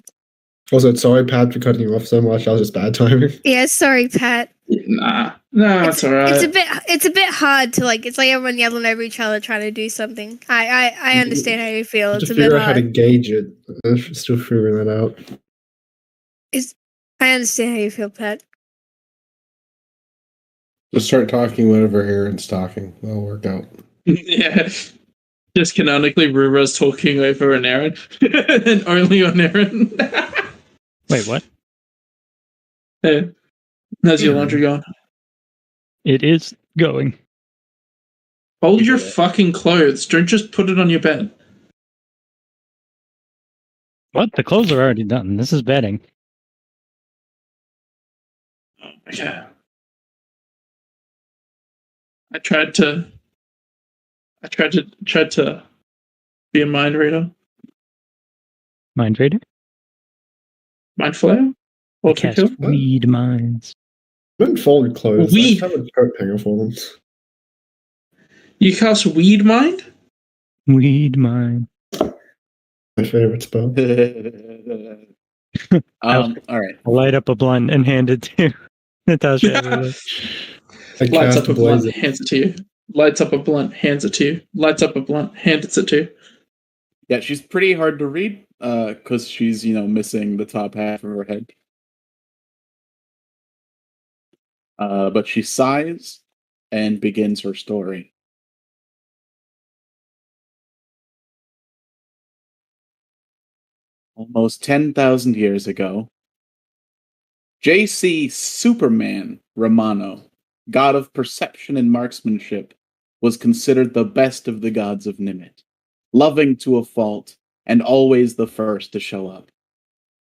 [SPEAKER 1] Also, sorry, Pat, for cutting you off so much. That was just bad timing.
[SPEAKER 2] Yeah, sorry, Pat.
[SPEAKER 5] Nah. No, it's alright.
[SPEAKER 2] It's a bit hard to like. It's like everyone yelling over each other trying to do something. I understand how you feel.
[SPEAKER 1] To
[SPEAKER 2] It's a bit
[SPEAKER 1] figure out how to
[SPEAKER 2] hard.
[SPEAKER 1] gauge it. I'm still figuring that out.
[SPEAKER 2] I understand how you feel, Pat.
[SPEAKER 6] Just start talking whenever Aaron's talking. That'll work out.
[SPEAKER 5] Yeah. Just canonically, Rura's talking over an Aaron. And only on Aaron.
[SPEAKER 3] Wait, what?
[SPEAKER 5] Yeah. How's your laundry going?
[SPEAKER 3] It is going.
[SPEAKER 5] Hold
[SPEAKER 4] You
[SPEAKER 5] your
[SPEAKER 4] did it.
[SPEAKER 5] fucking clothes. Don't just put it on your bed.
[SPEAKER 3] What? The clothes are already done. This is bedding.
[SPEAKER 5] Yeah. I tried to be a mind reader.
[SPEAKER 3] Mind reader?
[SPEAKER 5] Mind flayer?
[SPEAKER 3] I
[SPEAKER 5] Ultra
[SPEAKER 3] cast
[SPEAKER 5] kill?
[SPEAKER 3] weed minds.
[SPEAKER 1] I haven't folded clothes.
[SPEAKER 5] We-
[SPEAKER 1] I haven't coat hanger for them.
[SPEAKER 5] You cast weed mind?
[SPEAKER 3] Weed mind.
[SPEAKER 1] My favorite spell.
[SPEAKER 4] All right.
[SPEAKER 3] Light up a blunt and hand it to Natasha. Everlove.
[SPEAKER 1] I
[SPEAKER 5] Lights
[SPEAKER 1] cast
[SPEAKER 5] up a blunt,
[SPEAKER 1] Blaze.
[SPEAKER 5] hands it to you. Lights up a blunt, hands it to you. Lights up a blunt, hands it to you.
[SPEAKER 4] Yeah, she's pretty hard to read because she's, missing the top half of her head. But she sighs and begins her story. Almost 10,000 years ago, J.C. Superman Romano, god of perception and marksmanship, was considered the best of the gods of Nimet, loving to a fault and always the first to show up.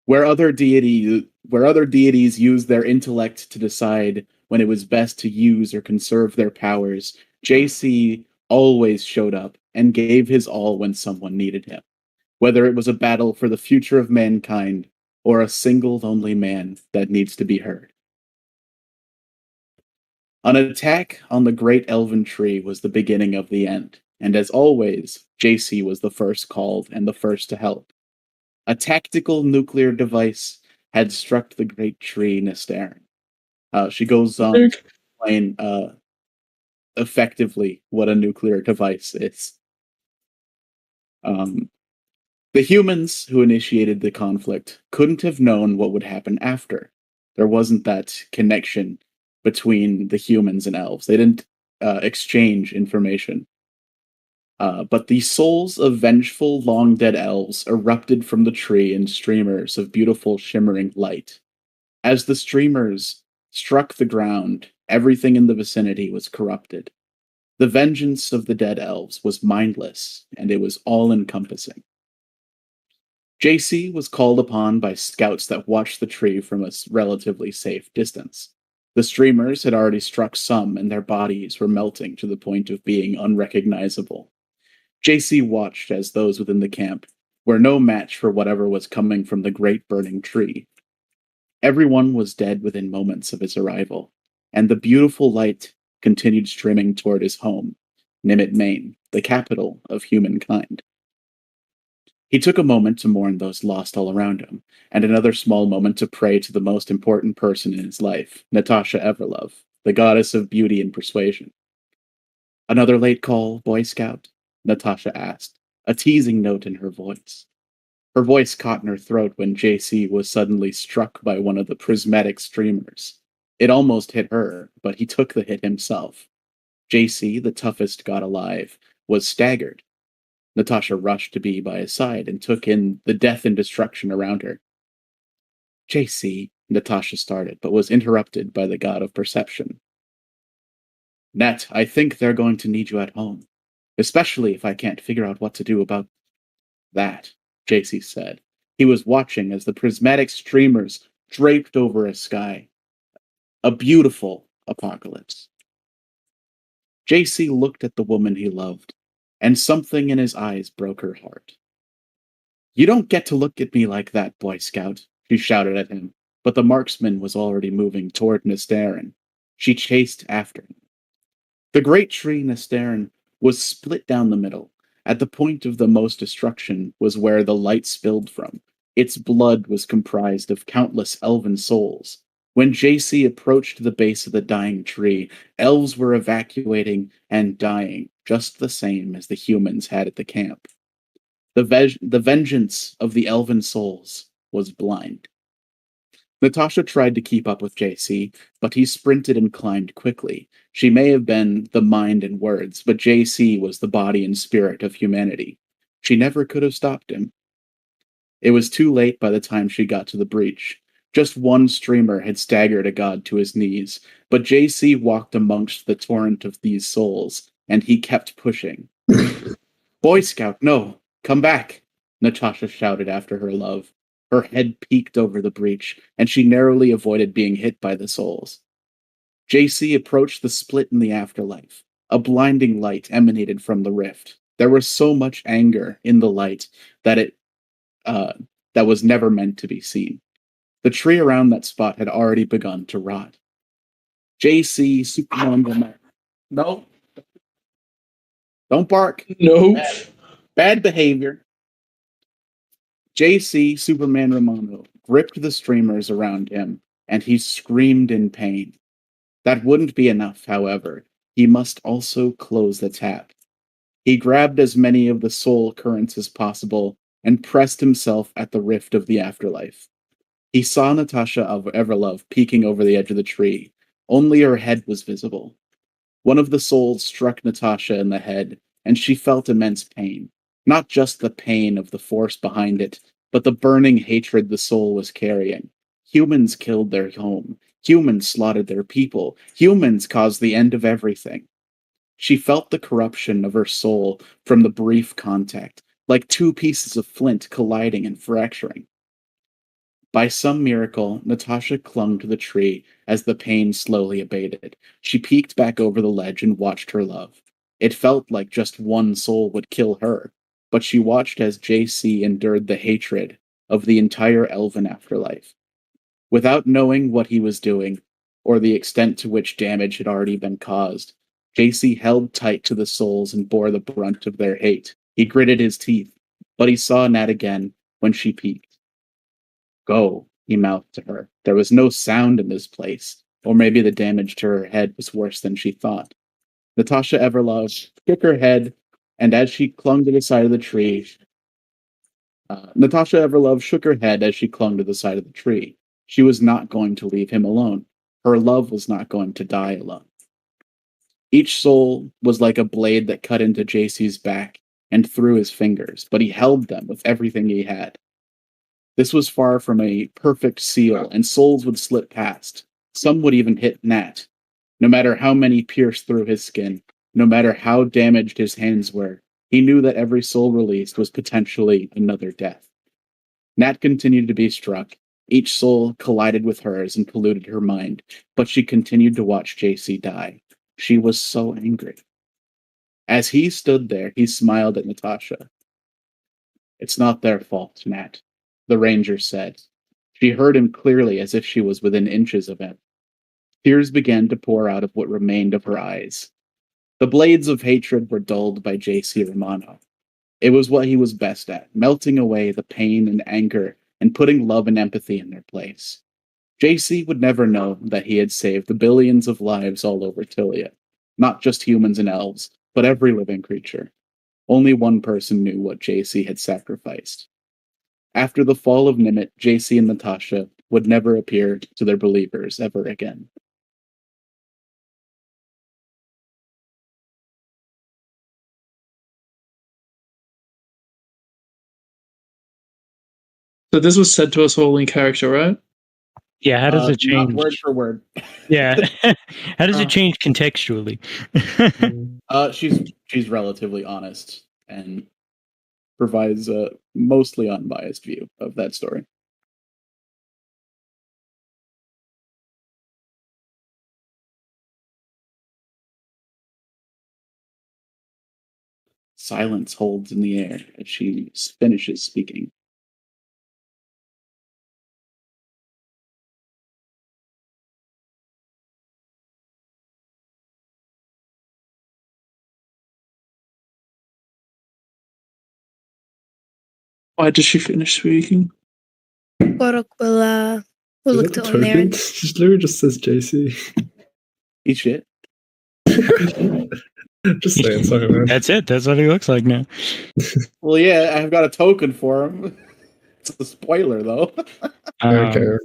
[SPEAKER 4] Where other deities used their intellect to decide when it was best to use or conserve their powers, JC always showed up and gave his all when someone needed him, whether it was a battle for the future of mankind or a single lonely man that needs to be heard. An attack on the great elven tree was the beginning of the end, and as always, JC was the first called and the first to help. A tactical nuclear device had struck the great tree Nestaeren. She goes on to explain effectively what a nuclear device is. The humans who initiated the conflict couldn't have known what would happen after. There wasn't that connection between the humans and elves. They didn't exchange information. But the souls of vengeful, long-dead elves erupted from the tree in streamers of beautiful, shimmering light. As the streamers struck the ground, everything in the vicinity was corrupted. The vengeance of the dead elves was mindless, and it was all-encompassing. JC was called upon by scouts that watched the tree from a relatively safe distance. The streamers had already struck some, and their bodies were melting to the point of being unrecognizable. JC watched as those within the camp were no match for whatever was coming from the great burning tree. Everyone was dead within moments of his arrival, and the beautiful light continued streaming toward his home, Nimet, Maine, the capital of humankind. He took a moment to mourn those lost all around him, and another small moment to pray to the most important person in his life, Natasha Everlove, the goddess of beauty and persuasion. "Another late call, Boy Scout?" Natasha asked, a teasing note in her voice. Her voice caught in her throat when JC was suddenly struck by one of the prismatic streamers. It almost hit her, but he took the hit himself. JC, the toughest god alive, was staggered. Natasha rushed to be by his side and took in the death and destruction around her. "JC," Natasha started, but was interrupted by the god of perception. "Nat, I think they're going to need you at home, especially if I can't figure out what to do about that," JC said. He was watching as the prismatic streamers draped over a sky. A beautiful apocalypse. JC looked at the woman he loved, and something in his eyes broke her heart. "You don't get to look at me like that, Boy Scout," she shouted at him, but the marksman was already moving toward Nestaeren. She chased after him. The great tree Nestaeren was split down the middle. At the point of the most destruction was where the light spilled from. Its blood was comprised of countless elven souls. When JC approached the base of the dying tree, elves were evacuating and dying, just the same as the humans had at the camp. The vengeance of the elven souls was blind. Natasha tried to keep up with JC, but he sprinted and climbed quickly. She may have been the mind and words, but JC was the body and spirit of humanity. She never could have stopped him. It was too late by the time she got to the breach. Just one streamer had staggered a god to his knees, but JC walked amongst the torrent of these souls, and he kept pushing. Boy Scout, no! Come back! Natasha shouted after her love. Her head peeked over the breach, and she narrowly avoided being hit by the souls. JC approached the split in the afterlife. A blinding light emanated from the rift. There was so much anger in the light that that was never meant to be seen. The tree around that spot had already begun to rot. JC Superman. No. Don't bark.
[SPEAKER 5] No.
[SPEAKER 4] Bad behavior. JC Superman Romano gripped the streamers around him, and he screamed in pain. That wouldn't be enough, however. He must also close the tap. He grabbed as many of the soul currents as possible and pressed himself at the rift of the afterlife. He saw Natasha of Everlove peeking over the edge of the tree. Only her head was visible. One of the souls struck Natasha in the head, and she felt immense pain. Not just the pain of the force behind it, but the burning hatred the soul was carrying. Humans killed their home. Humans slaughtered their people. Humans caused the end of everything. She felt the corruption of her soul from the brief contact, like two pieces of flint colliding and fracturing. By some miracle, Natasha clung to the tree as the pain slowly abated. She peeked back over the ledge and watched her love. It felt like just one soul would kill her, but she watched as JC endured the hatred of the entire elven afterlife. Without knowing what he was doing, or the extent to which damage had already been caused, JC held tight to the souls and bore the brunt of their hate. He gritted his teeth, but he saw Nat again when she peeked. Go, he mouthed to her. There was no sound in this place, or maybe the damage to her head was worse than she thought. Natasha Everlove shook her head, and as she clung to the side of the tree, Natasha Everlove shook her head as she clung to the side of the tree. She was not going to leave him alone. Her love was not going to die alone. Each soul was like a blade that cut into JC's back and through his fingers, but he held them with everything he had. This was far from a perfect seal, and souls would slip past. Some would even hit Nat. No matter how many pierced through his skin, no matter how damaged his hands were, he knew that every soul released was potentially another death. Nat continued to be struck. Each soul collided with hers and polluted her mind, but she continued to watch JC die. She was so angry. As he stood there, he smiled at Natasha. It's not their fault, Nat, the ranger said. She heard him clearly as if she was within inches of him. Tears began to pour out of what remained of her eyes. The blades of hatred were dulled by J.C. Romano. It was what he was best at, melting away the pain and anger and putting love and empathy in their place. J.C. would never know that he had saved the billions of lives all over Tilia. Not just humans and elves, but every living creature. Only one person knew what J.C. had sacrificed. After the fall of Nimet, J.C. and Natasha would never appear to their believers ever again.
[SPEAKER 5] So this was said to us all in character, right?
[SPEAKER 3] Yeah, how does it change?
[SPEAKER 4] Not word for word.
[SPEAKER 3] Yeah. How does it change contextually?
[SPEAKER 4] She's relatively honest and provides a mostly unbiased view of that story. Silence holds in the air as she finishes speaking.
[SPEAKER 5] Why did she finish speaking?
[SPEAKER 2] Borok will We'll
[SPEAKER 1] Is
[SPEAKER 2] look
[SPEAKER 1] that
[SPEAKER 2] to
[SPEAKER 1] the token?
[SPEAKER 2] Nestaeren.
[SPEAKER 1] Just literally just says JC.
[SPEAKER 4] Eat shit.
[SPEAKER 1] Just saying, sorry, man.
[SPEAKER 3] That's it. That's what he looks like now.
[SPEAKER 4] Well, yeah, I've got a token for him. It's a spoiler, though.
[SPEAKER 1] Okay.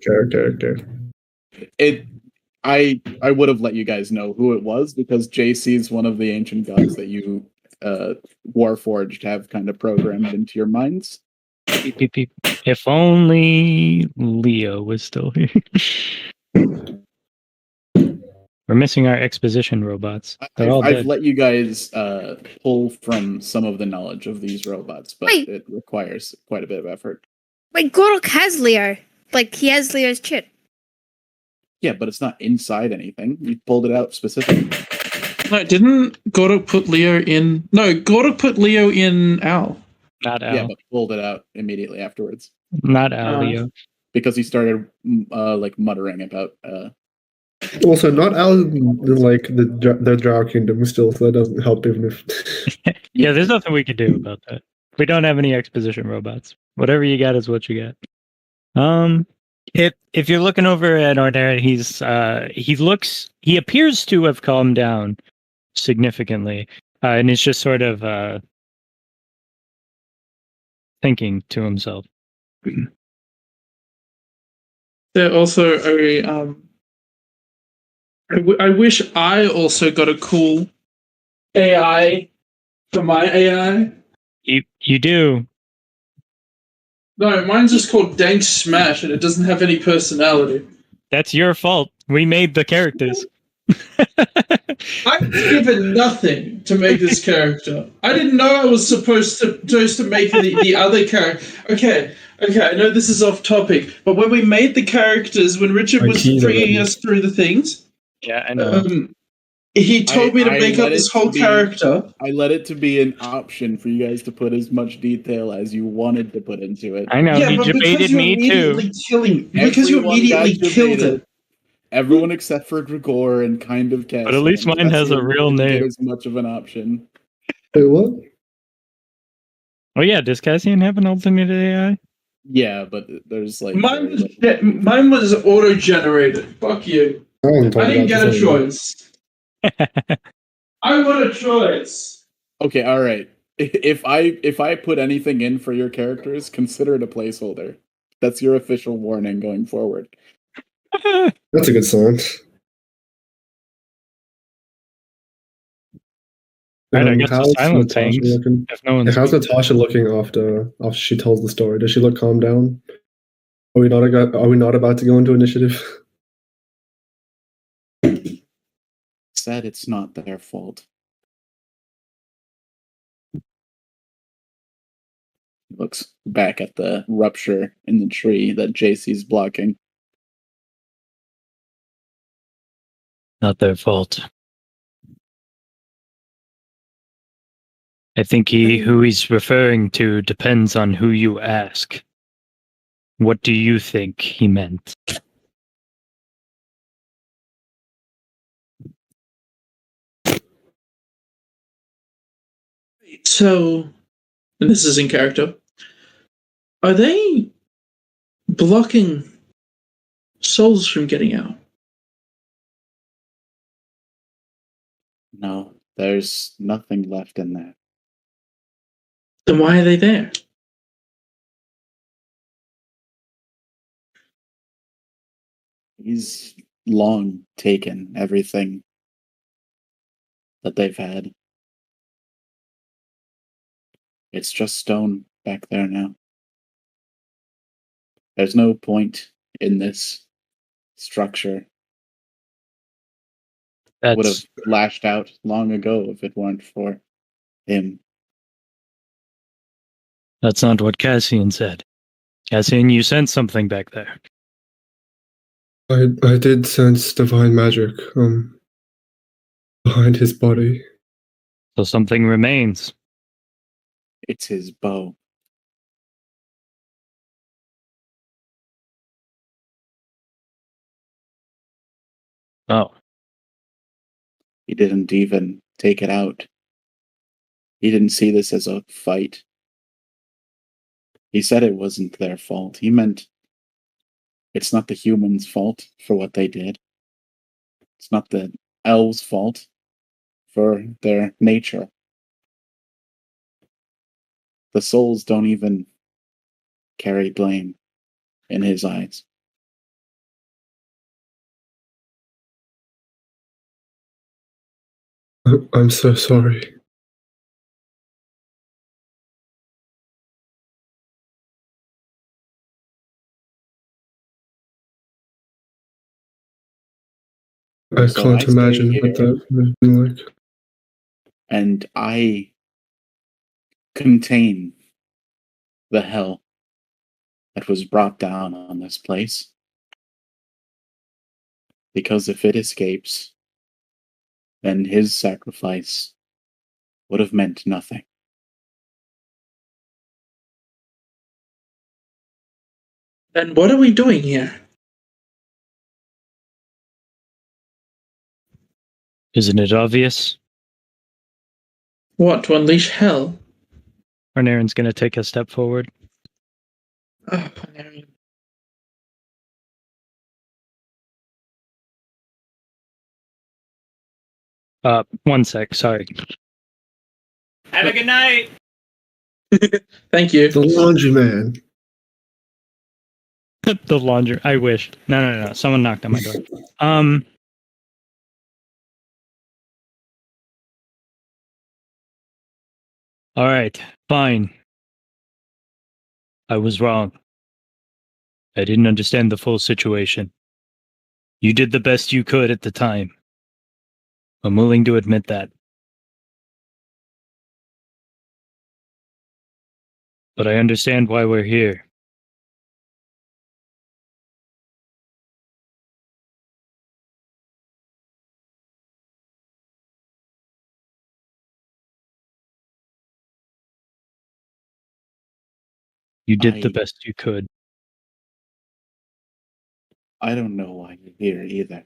[SPEAKER 4] I would have let you guys know who it was because JC is one of the ancient gods that you Warforged have kind of programmed into your minds.
[SPEAKER 3] Beep, beep, beep. If only Leo was still here. We're missing our exposition robots. They're all
[SPEAKER 4] I've
[SPEAKER 3] dead.
[SPEAKER 4] let you guys pull from some of the knowledge of these robots, but
[SPEAKER 2] Wait.
[SPEAKER 4] it requires quite a bit of effort.
[SPEAKER 2] Wait, Gorok has Leo. Like, he has Leo's chip.
[SPEAKER 4] Yeah, but it's not inside anything. You pulled it out specifically.
[SPEAKER 5] No, didn't Gordo put Leo in? No, Gordo put Leo in Al.
[SPEAKER 3] Not Al.
[SPEAKER 4] Yeah, but pulled it out immediately afterwards
[SPEAKER 3] Not Al, Leo.
[SPEAKER 4] because he started like muttering about.
[SPEAKER 1] Also, not out like the Drow Kingdom still, so that doesn't help even if.
[SPEAKER 3] Yeah, there's nothing we could do about that. We don't have any exposition robots. Whatever you got is what you got. If you're looking over at Nestaeren, he appears to have calmed down significantly, and is just sort of thinking to himself.
[SPEAKER 5] There also I wish I also got a cool AI for my AI.
[SPEAKER 3] You do.
[SPEAKER 5] No, mine's just called Dank Smash, and it doesn't have any personality.
[SPEAKER 3] That's your fault. We made the characters.
[SPEAKER 5] I've given nothing to make this character. I didn't know I was supposed to make the other character. Okay, I know this is off topic, but when we made the characters, when Richard was bringing us through the things,
[SPEAKER 3] yeah, I know.
[SPEAKER 5] He told me to
[SPEAKER 4] I
[SPEAKER 5] make up this whole character.
[SPEAKER 4] I let it to be an option for you guys to put as much detail as you wanted to put into it.
[SPEAKER 3] I know,
[SPEAKER 5] Yeah,
[SPEAKER 3] he
[SPEAKER 5] but
[SPEAKER 3] debated me too.
[SPEAKER 5] Because you immediately killed it.
[SPEAKER 4] Everyone except for Grigor and kind of Cassian.
[SPEAKER 3] But at least mine has a real
[SPEAKER 4] didn't get
[SPEAKER 3] name.
[SPEAKER 4] as much of an option.
[SPEAKER 1] Wait, what?
[SPEAKER 3] Oh yeah, does Cassian have an ultimate AI?
[SPEAKER 4] Yeah, but there's like
[SPEAKER 5] Mine was auto-generated. Fuck you. I didn't get a choice. I want a choice.
[SPEAKER 4] Okay, all right. If I put anything in for your characters, consider it a placeholder. That's your official warning going forward.
[SPEAKER 1] That's a good sign.
[SPEAKER 3] Right, I guess the
[SPEAKER 1] How's
[SPEAKER 3] silent
[SPEAKER 1] Natasha
[SPEAKER 3] things.
[SPEAKER 1] looking?
[SPEAKER 3] If no one's
[SPEAKER 1] How's Natasha looking after she tells the story? Does she look calmed down? Are we not about to go into initiative?
[SPEAKER 4] Said it's not their fault. Looks back at the rupture in the tree that JC's blocking.
[SPEAKER 3] Not their fault. I think who he's referring to depends on who you ask. What do you think he meant?
[SPEAKER 5] So, and this is in character, are they blocking souls from getting out?
[SPEAKER 4] No, there's nothing left in there.
[SPEAKER 5] Then why are they there?
[SPEAKER 4] He's long taken everything that they've had. It's just stone back there now. There's no point in this structure. Would have lashed out long ago if it weren't for him.
[SPEAKER 3] That's not what Cassian said. Cassian, you sent something back there.
[SPEAKER 1] I did sense divine magic behind his body.
[SPEAKER 3] So something remains.
[SPEAKER 4] It's his bow.
[SPEAKER 3] Oh.
[SPEAKER 4] He didn't even take it out. He didn't see this as a fight. He said it wasn't their fault. He meant It's not the humans' fault for what they did. It's not the elves' fault for their nature. The souls don't even carry blame in his eyes.
[SPEAKER 1] I'm so sorry. I
[SPEAKER 4] So
[SPEAKER 1] can't
[SPEAKER 4] I stay
[SPEAKER 1] imagine what
[SPEAKER 4] here.
[SPEAKER 1] that would have been like.
[SPEAKER 4] And I contain the hell that was brought down on this place. Because if it escapes, then his sacrifice would have meant nothing.
[SPEAKER 5] Then what are we doing here?
[SPEAKER 3] Isn't it obvious?
[SPEAKER 5] What, to unleash hell?
[SPEAKER 3] Naren's going to take a step forward.
[SPEAKER 5] Oh, Nestaeren.
[SPEAKER 3] One sec, sorry. Have a good night.
[SPEAKER 5] Thank you.
[SPEAKER 1] The laundry man.
[SPEAKER 3] The laundry. I wish. No. Someone knocked on my door. All right, fine. I was wrong. I didn't understand the full situation. You did the best you could at the time. I'm willing to admit that. But I understand why we're here. You did the best you could.
[SPEAKER 4] I don't know why you're here either.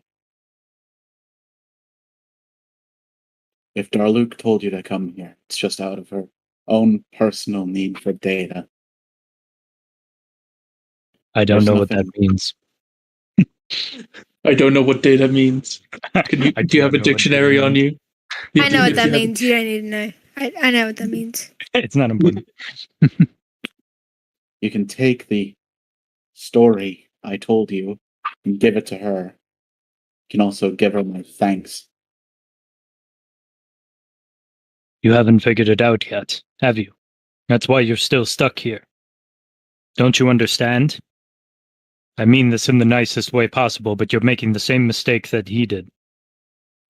[SPEAKER 4] If Darluke told you to come here, it's just out of her own personal need for data.
[SPEAKER 3] I don't
[SPEAKER 4] There's
[SPEAKER 3] know what that
[SPEAKER 4] nothing-
[SPEAKER 3] means.
[SPEAKER 5] I don't know what data means. Do you have a
[SPEAKER 3] don't know what
[SPEAKER 5] dictionary
[SPEAKER 3] data
[SPEAKER 5] on
[SPEAKER 3] means.
[SPEAKER 5] you?
[SPEAKER 2] I know what that
[SPEAKER 5] Do you have-
[SPEAKER 2] means. You don't need to know. I know what that means.
[SPEAKER 3] It's not important.
[SPEAKER 4] You can take the story I told you and give it to her. You can also give her my thanks.
[SPEAKER 3] You haven't figured it out yet, have you? That's why you're still stuck here. Don't you understand? I mean this in the nicest way possible, but you're making the same mistake that he did.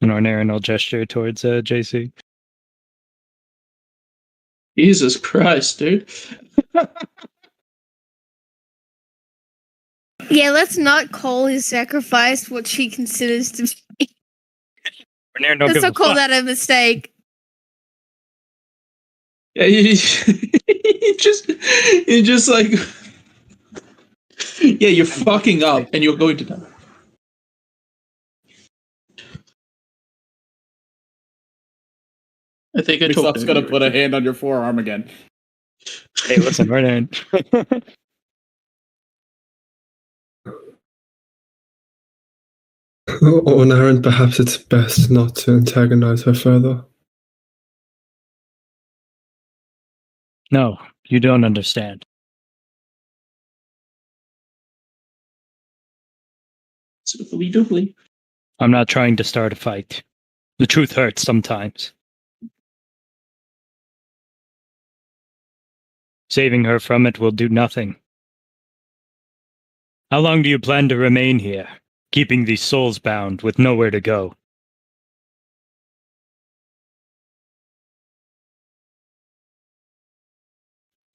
[SPEAKER 3] And Nestaeren will gesture towards JC.
[SPEAKER 5] Jesus Christ, dude.
[SPEAKER 2] Yeah, let's not call his sacrifice what she considers to be.
[SPEAKER 3] Nestaeren don't
[SPEAKER 2] Let's
[SPEAKER 3] give a
[SPEAKER 2] not call
[SPEAKER 3] fuck.
[SPEAKER 2] that a mistake.
[SPEAKER 5] Yeah, you just like, yeah, you're fucking up and you're going to die. I think I told
[SPEAKER 4] Ubisoft's gonna put a hand on your forearm again.
[SPEAKER 3] Hey, listen, Nestaeren.
[SPEAKER 1] Or Naren, perhaps it's best not to antagonize her further.
[SPEAKER 3] No, you don't understand.
[SPEAKER 5] Doobly doobly.
[SPEAKER 3] I'm not trying to start a fight. The truth hurts sometimes. Saving her from it will do nothing. How long do you plan to remain here, keeping these souls bound with nowhere to go?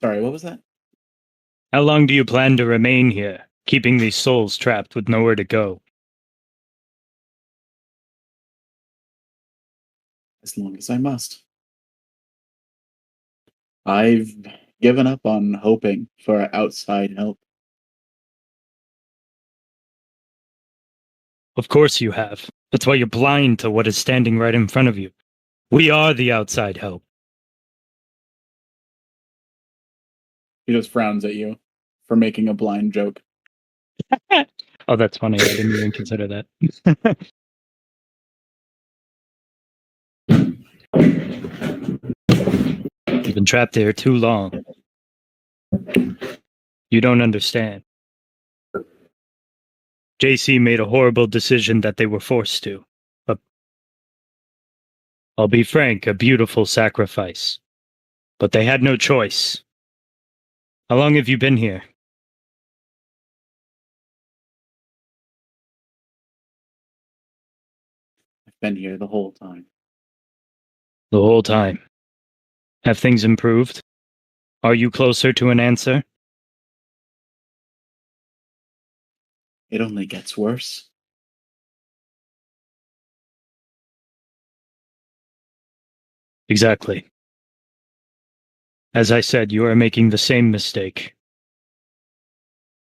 [SPEAKER 4] Sorry, what was that?
[SPEAKER 3] How long do you plan to remain here, keeping these souls trapped with nowhere to go?
[SPEAKER 4] As long as I must. I've given up on hoping for outside help.
[SPEAKER 3] Of course you have. That's why you're blind to what is standing right in front of you. We are the outside help.
[SPEAKER 4] He just frowns at you for making a blind joke.
[SPEAKER 3] Oh, that's funny. I didn't even consider that. You've been trapped there too long. You don't understand. JC made a horrible decision that they were forced to. I'll be frank, a beautiful sacrifice. But they had no choice. How long have you been here?
[SPEAKER 4] I've been here the whole time.
[SPEAKER 3] The whole time. Have things improved? Are you closer to an answer?
[SPEAKER 4] It only gets worse.
[SPEAKER 3] Exactly. As I said, you are making the same mistake.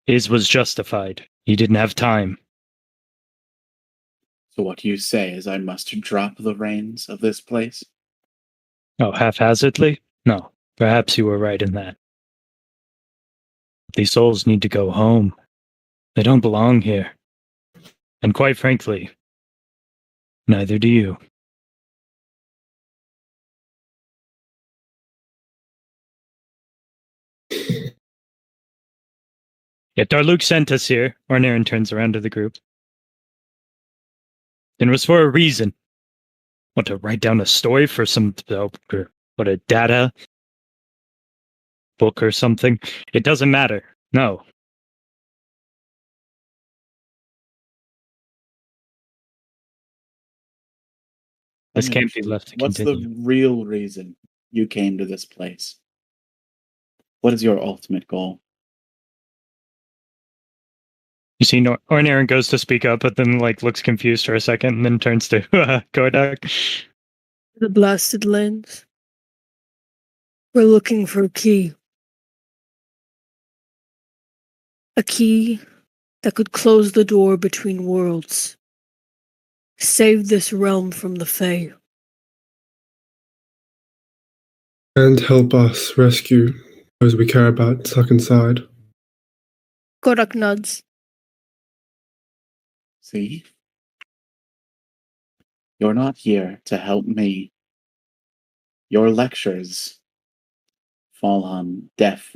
[SPEAKER 3] His was justified. He didn't have time.
[SPEAKER 4] So what you say is I must drop the reins of this place?
[SPEAKER 3] Oh, haphazardly? No. Perhaps you were right in that. These souls need to go home. They don't belong here. And quite frankly, neither do you. Yet Darluk sent us here. Ornaren turns around to the group. And it was for a reason. Want to write down a story for some, what, a data book or something? It doesn't matter. No. This can't be left to
[SPEAKER 4] What's
[SPEAKER 3] continue.
[SPEAKER 4] the real reason you came to this place? What is your ultimate goal?
[SPEAKER 3] You see, Ornaren goes to speak up, but then looks confused for a second, and then turns to Gordak.
[SPEAKER 7] The blasted lands. We're looking for a key. A key that could close the door between worlds. Save this realm from the Fae.
[SPEAKER 1] And help us rescue those we care about stuck inside.
[SPEAKER 2] Gorak nods.
[SPEAKER 4] See? You're not here to help me. Your lectures fall on deaf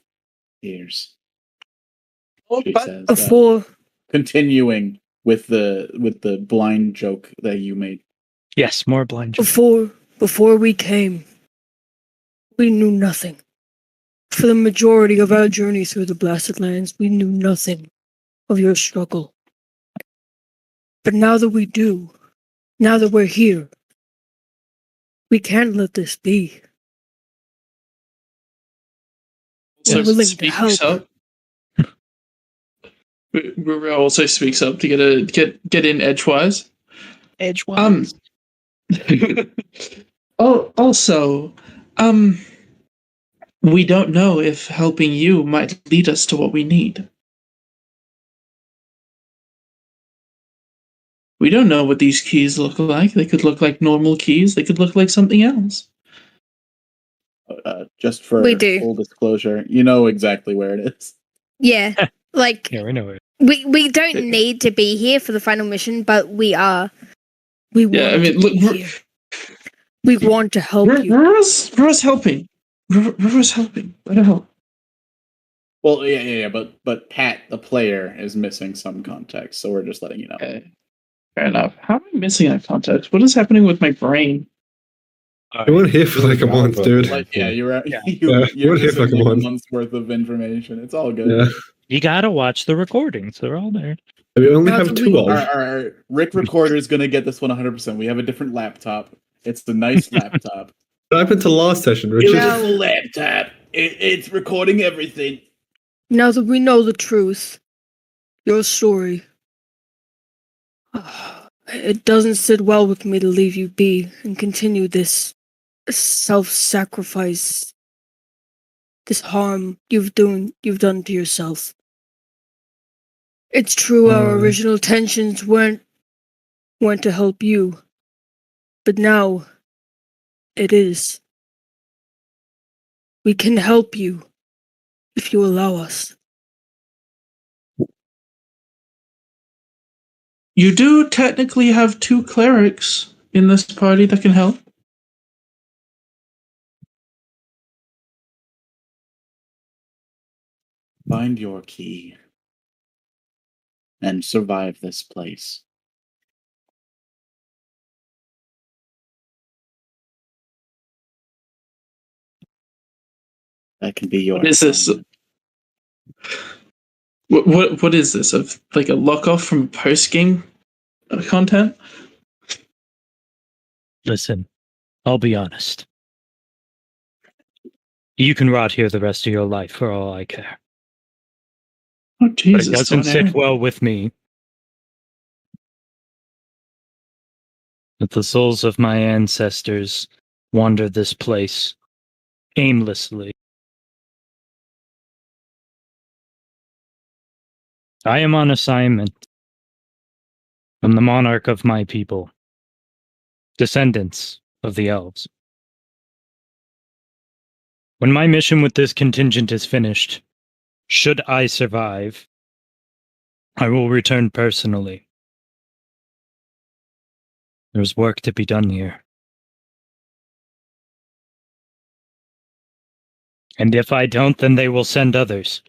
[SPEAKER 4] ears. She says,
[SPEAKER 7] Before
[SPEAKER 4] continuing with the blind joke that you made.
[SPEAKER 3] Yes, more blind joke.
[SPEAKER 7] before we came, we knew nothing. For the majority of our journey through the blasted lands, we knew nothing of your struggle. But now that we do, now that we're here, we can't let this be. We're willing to help.
[SPEAKER 5] Up. Rivera also speaks up to get in edgewise.
[SPEAKER 3] Edgewise.
[SPEAKER 5] Also, we don't know if helping you might lead us to what we need. We don't know what these keys look like. They could look like normal keys. They could look like something else.
[SPEAKER 4] Just for
[SPEAKER 2] We do.
[SPEAKER 4] full disclosure, you know exactly where it is.
[SPEAKER 2] Yeah.
[SPEAKER 3] Yeah, we know it.
[SPEAKER 2] We don't need to be here for the final mission, but we are.
[SPEAKER 7] We want to be here. We want to help you.
[SPEAKER 5] Rivera's helping. Rivera's helping. Let her help.
[SPEAKER 4] Well, yeah, but Pat, the player, is missing some context, so we're just letting you know.
[SPEAKER 5] Okay. Fair enough. How am I missing that context? What is happening with my brain?
[SPEAKER 1] You weren't here for like a month, dude.
[SPEAKER 4] You were
[SPEAKER 1] you
[SPEAKER 4] you're
[SPEAKER 1] weren't here for
[SPEAKER 4] missing
[SPEAKER 1] like a
[SPEAKER 4] like a
[SPEAKER 1] month.
[SPEAKER 4] month's worth of information. It's all good.
[SPEAKER 1] Yeah.
[SPEAKER 3] You gotta watch the recordings. They're all there.
[SPEAKER 1] We only have two of.
[SPEAKER 4] Our Rick Recorder is gonna get this one 100%. We have a different laptop. It's the nice laptop.
[SPEAKER 1] What happened to last session, Richard?
[SPEAKER 4] Beautiful laptop. It's recording everything.
[SPEAKER 7] Now that we know the truth, your story, it doesn't sit well with me to leave you be and continue this self-sacrifice, this harm you've done to yourself. It's true our original intentions weren't to help you, but now it is. We can help you if you allow us.
[SPEAKER 5] You do technically have 2 clerics in this party that can help.
[SPEAKER 4] Find your key and survive this place. That can be your
[SPEAKER 5] What is this?
[SPEAKER 4] assignment.
[SPEAKER 5] What is this? Like a lock off from post game content?
[SPEAKER 3] Listen, I'll be honest. You can rot here the rest of your life for all I care.
[SPEAKER 5] Oh
[SPEAKER 3] But
[SPEAKER 5] Jesus!
[SPEAKER 3] it doesn't sit well with me that the souls of my ancestors wander this place aimlessly. I am on assignment from the monarch of my people, descendants of the elves. When my mission with this contingent is finished, should I survive, I will return personally. There's work to be done here. And if I don't, then they will send others.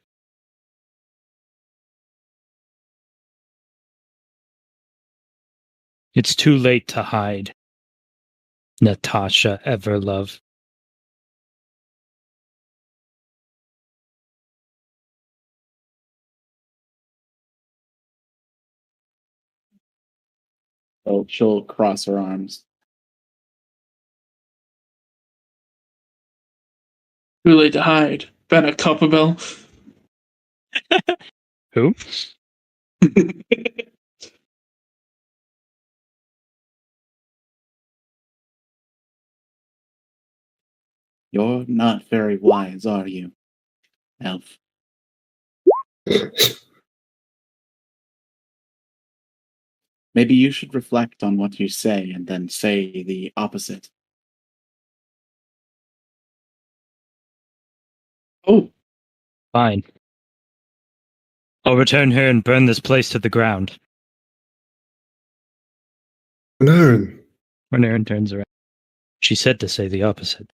[SPEAKER 3] It's too late to hide. Natasha, Everlove.
[SPEAKER 4] Oh, she'll cross her arms.
[SPEAKER 5] Too late to hide. Ben at Copperbell.
[SPEAKER 3] Who?
[SPEAKER 4] You're not very wise, are you, elf? Maybe you should reflect on what you say and then say the opposite.
[SPEAKER 5] Oh,
[SPEAKER 3] Fine. I'll return here and burn this place to the ground.
[SPEAKER 1] Nestaeren,
[SPEAKER 3] When Erin turns around, she said to say the opposite.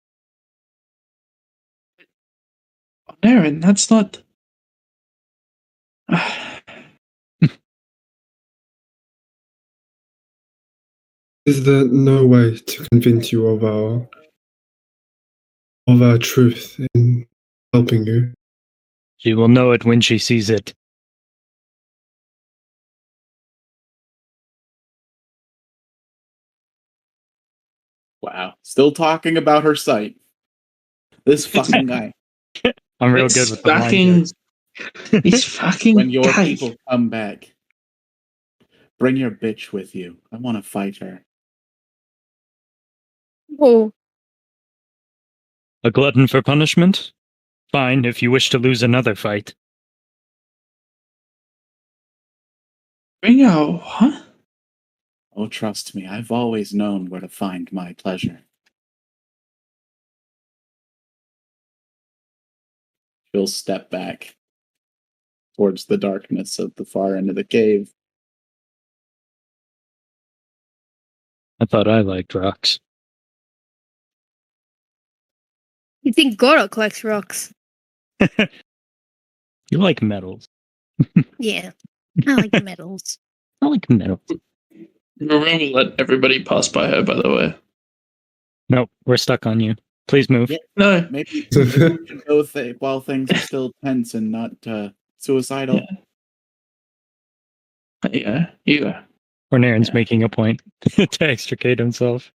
[SPEAKER 5] Aaron, that's not.
[SPEAKER 1] is there no way to convince you of our truth in helping you?
[SPEAKER 3] She will know it when she sees it.
[SPEAKER 4] Wow. Still talking about her sight. This fucking guy.
[SPEAKER 3] I'm real
[SPEAKER 5] It's
[SPEAKER 3] good with the line
[SPEAKER 5] fucking.
[SPEAKER 3] jokes.
[SPEAKER 5] He's fucking.
[SPEAKER 4] When your
[SPEAKER 5] guy.
[SPEAKER 4] people come back, bring your bitch with you. I want to fight her.
[SPEAKER 2] Oh,
[SPEAKER 3] A glutton for punishment? Fine, if you wish to lose another fight.
[SPEAKER 5] Bring out what?
[SPEAKER 4] Oh, trust me, I've always known where to find my pleasure. She'll step back towards the darkness of the far end of the cave.
[SPEAKER 3] I thought I liked rocks.
[SPEAKER 2] you think Goro collects rocks?
[SPEAKER 3] You like metals.
[SPEAKER 2] Yeah, I like metals.
[SPEAKER 3] I like metals.
[SPEAKER 5] Maroon will let everybody pass by her, by the way.
[SPEAKER 3] Nope, we're stuck on you. Please move.
[SPEAKER 4] Yeah.
[SPEAKER 5] No.
[SPEAKER 4] Maybe we can go while things are still tense and not suicidal.
[SPEAKER 5] Yeah.
[SPEAKER 3] Or Naren's
[SPEAKER 5] Yeah.
[SPEAKER 3] making a point to extricate himself.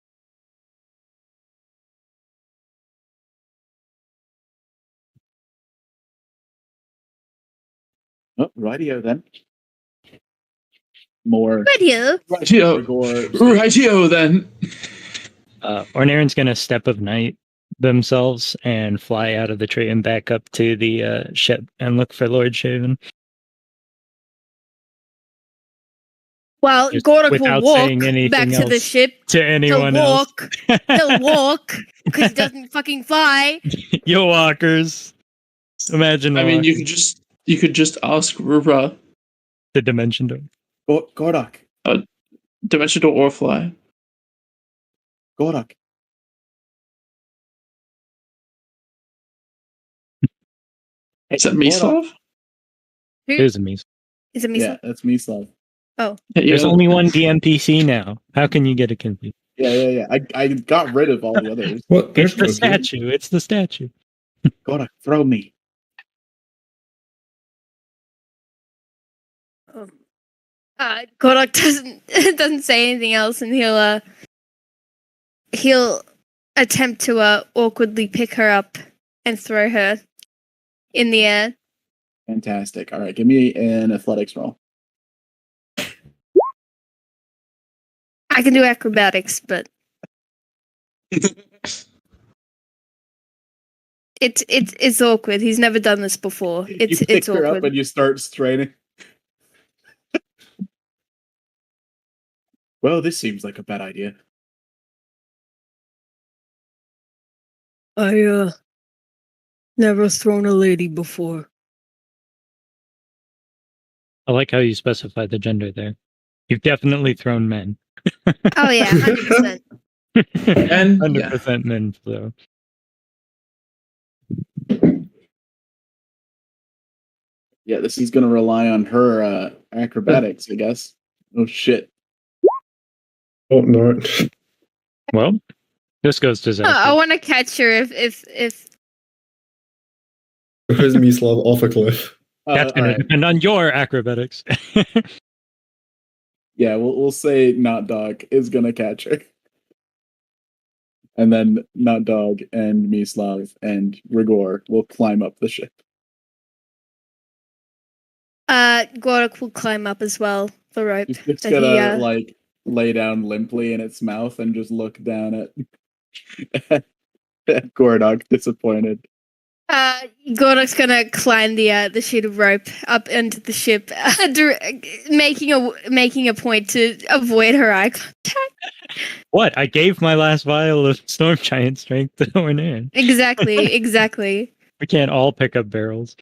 [SPEAKER 4] Oh, rightio then. More
[SPEAKER 2] Radio.
[SPEAKER 5] Rightio. Rightio then.
[SPEAKER 3] Ornaren's gonna step of night themselves and fly out of the tree and back up to the ship and look for Lord Shaven.
[SPEAKER 2] Well,
[SPEAKER 3] Just
[SPEAKER 2] Goro will
[SPEAKER 3] without
[SPEAKER 2] walk
[SPEAKER 3] saying anything
[SPEAKER 2] back to the
[SPEAKER 3] else
[SPEAKER 2] ship.
[SPEAKER 3] to anyone else.
[SPEAKER 2] He'll walk because he doesn't fucking fly.
[SPEAKER 3] Yo walkers. Imagine
[SPEAKER 5] I mean,
[SPEAKER 3] walking
[SPEAKER 5] you could just ask Rura.
[SPEAKER 3] the dimension door.
[SPEAKER 4] Gordok,
[SPEAKER 5] Dimension Door or fly.
[SPEAKER 4] Gorak.
[SPEAKER 5] Is that
[SPEAKER 4] Gorak.
[SPEAKER 5] Mislav?
[SPEAKER 3] There's a Mies.
[SPEAKER 2] Is it me?
[SPEAKER 4] Yeah, that's Mislav.
[SPEAKER 3] There's only one DMPC now. How can you get it confused?
[SPEAKER 4] Yeah. I got rid of all the others.
[SPEAKER 6] What? There's
[SPEAKER 3] It's the
[SPEAKER 6] no
[SPEAKER 3] statue. It's the statue.
[SPEAKER 4] Gorak, throw me.
[SPEAKER 2] Godok doesn't say anything else, and he'll attempt to awkwardly pick her up and throw her in the air.
[SPEAKER 4] Fantastic. All right, give me an athletics roll.
[SPEAKER 2] I can do acrobatics, but it's awkward. He's never done this before.
[SPEAKER 4] You
[SPEAKER 2] It's
[SPEAKER 4] pick her up
[SPEAKER 2] awkward.
[SPEAKER 4] and you start straining. Well, this seems like a bad idea.
[SPEAKER 7] I never thrown a lady before.
[SPEAKER 3] I like how you specify the gender there. You've definitely thrown men.
[SPEAKER 2] Oh yeah, 100%.
[SPEAKER 5] And
[SPEAKER 3] 100% men, so.
[SPEAKER 4] Yeah, this is going to rely on her acrobatics, I guess. Oh, shit.
[SPEAKER 1] Oh, no.
[SPEAKER 3] Well, this goes to
[SPEAKER 2] I
[SPEAKER 3] Zach.
[SPEAKER 2] want to catch her if
[SPEAKER 1] Because Mislav off a cliff.
[SPEAKER 3] That's going
[SPEAKER 4] all
[SPEAKER 3] to
[SPEAKER 4] right.
[SPEAKER 3] depend on your acrobatics.
[SPEAKER 4] Yeah, we'll say Not Dog is going to catch her. And then Not Dog and Mislav and Rigor will climb up the ship.
[SPEAKER 2] Godok will climb up as well the rope.
[SPEAKER 4] It's
[SPEAKER 2] that
[SPEAKER 4] going
[SPEAKER 2] he,
[SPEAKER 4] to, like, lay down limply in its mouth and just look down at Gordok, disappointed.
[SPEAKER 2] Godok's gonna climb the sheet of rope up into the ship, making a point to avoid her eye contact.
[SPEAKER 3] What? I gave my last vial of Storm Giant strength to Ornan.
[SPEAKER 2] Exactly.
[SPEAKER 3] We can't all pick up barrels.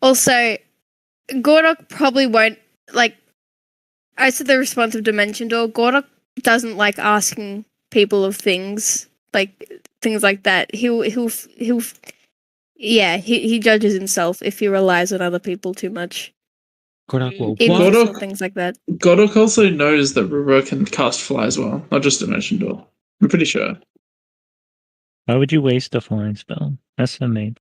[SPEAKER 2] Also, Godok probably won't like. As to the response of Dimension Door, Godok doesn't like asking people of things like that. He judges himself if he relies on other people too much.
[SPEAKER 3] Kodak will
[SPEAKER 2] Even
[SPEAKER 3] what?
[SPEAKER 2] for small things like that.
[SPEAKER 5] Godok also knows that Rura can cast fly as well, not just Dimension Door. I'm pretty sure.
[SPEAKER 3] Why would you waste a flying spell? That's amazing.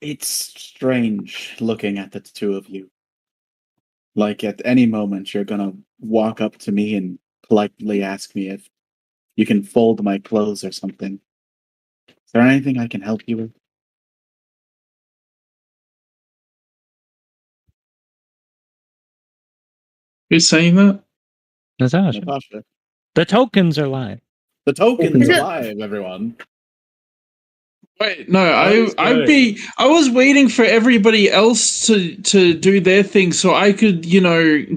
[SPEAKER 4] It's strange looking at the two of you. Like at any moment you're gonna walk up to me and politely ask me if you can fold my clothes or something. Is there anything I can help you with?
[SPEAKER 5] Who's saying that?
[SPEAKER 3] Natasha.
[SPEAKER 4] Natasha.
[SPEAKER 3] The tokens are live.
[SPEAKER 4] The token's
[SPEAKER 2] Yeah.
[SPEAKER 4] alive, everyone.
[SPEAKER 5] Wait, no,
[SPEAKER 3] is
[SPEAKER 5] I was waiting for everybody else to do their thing so I could,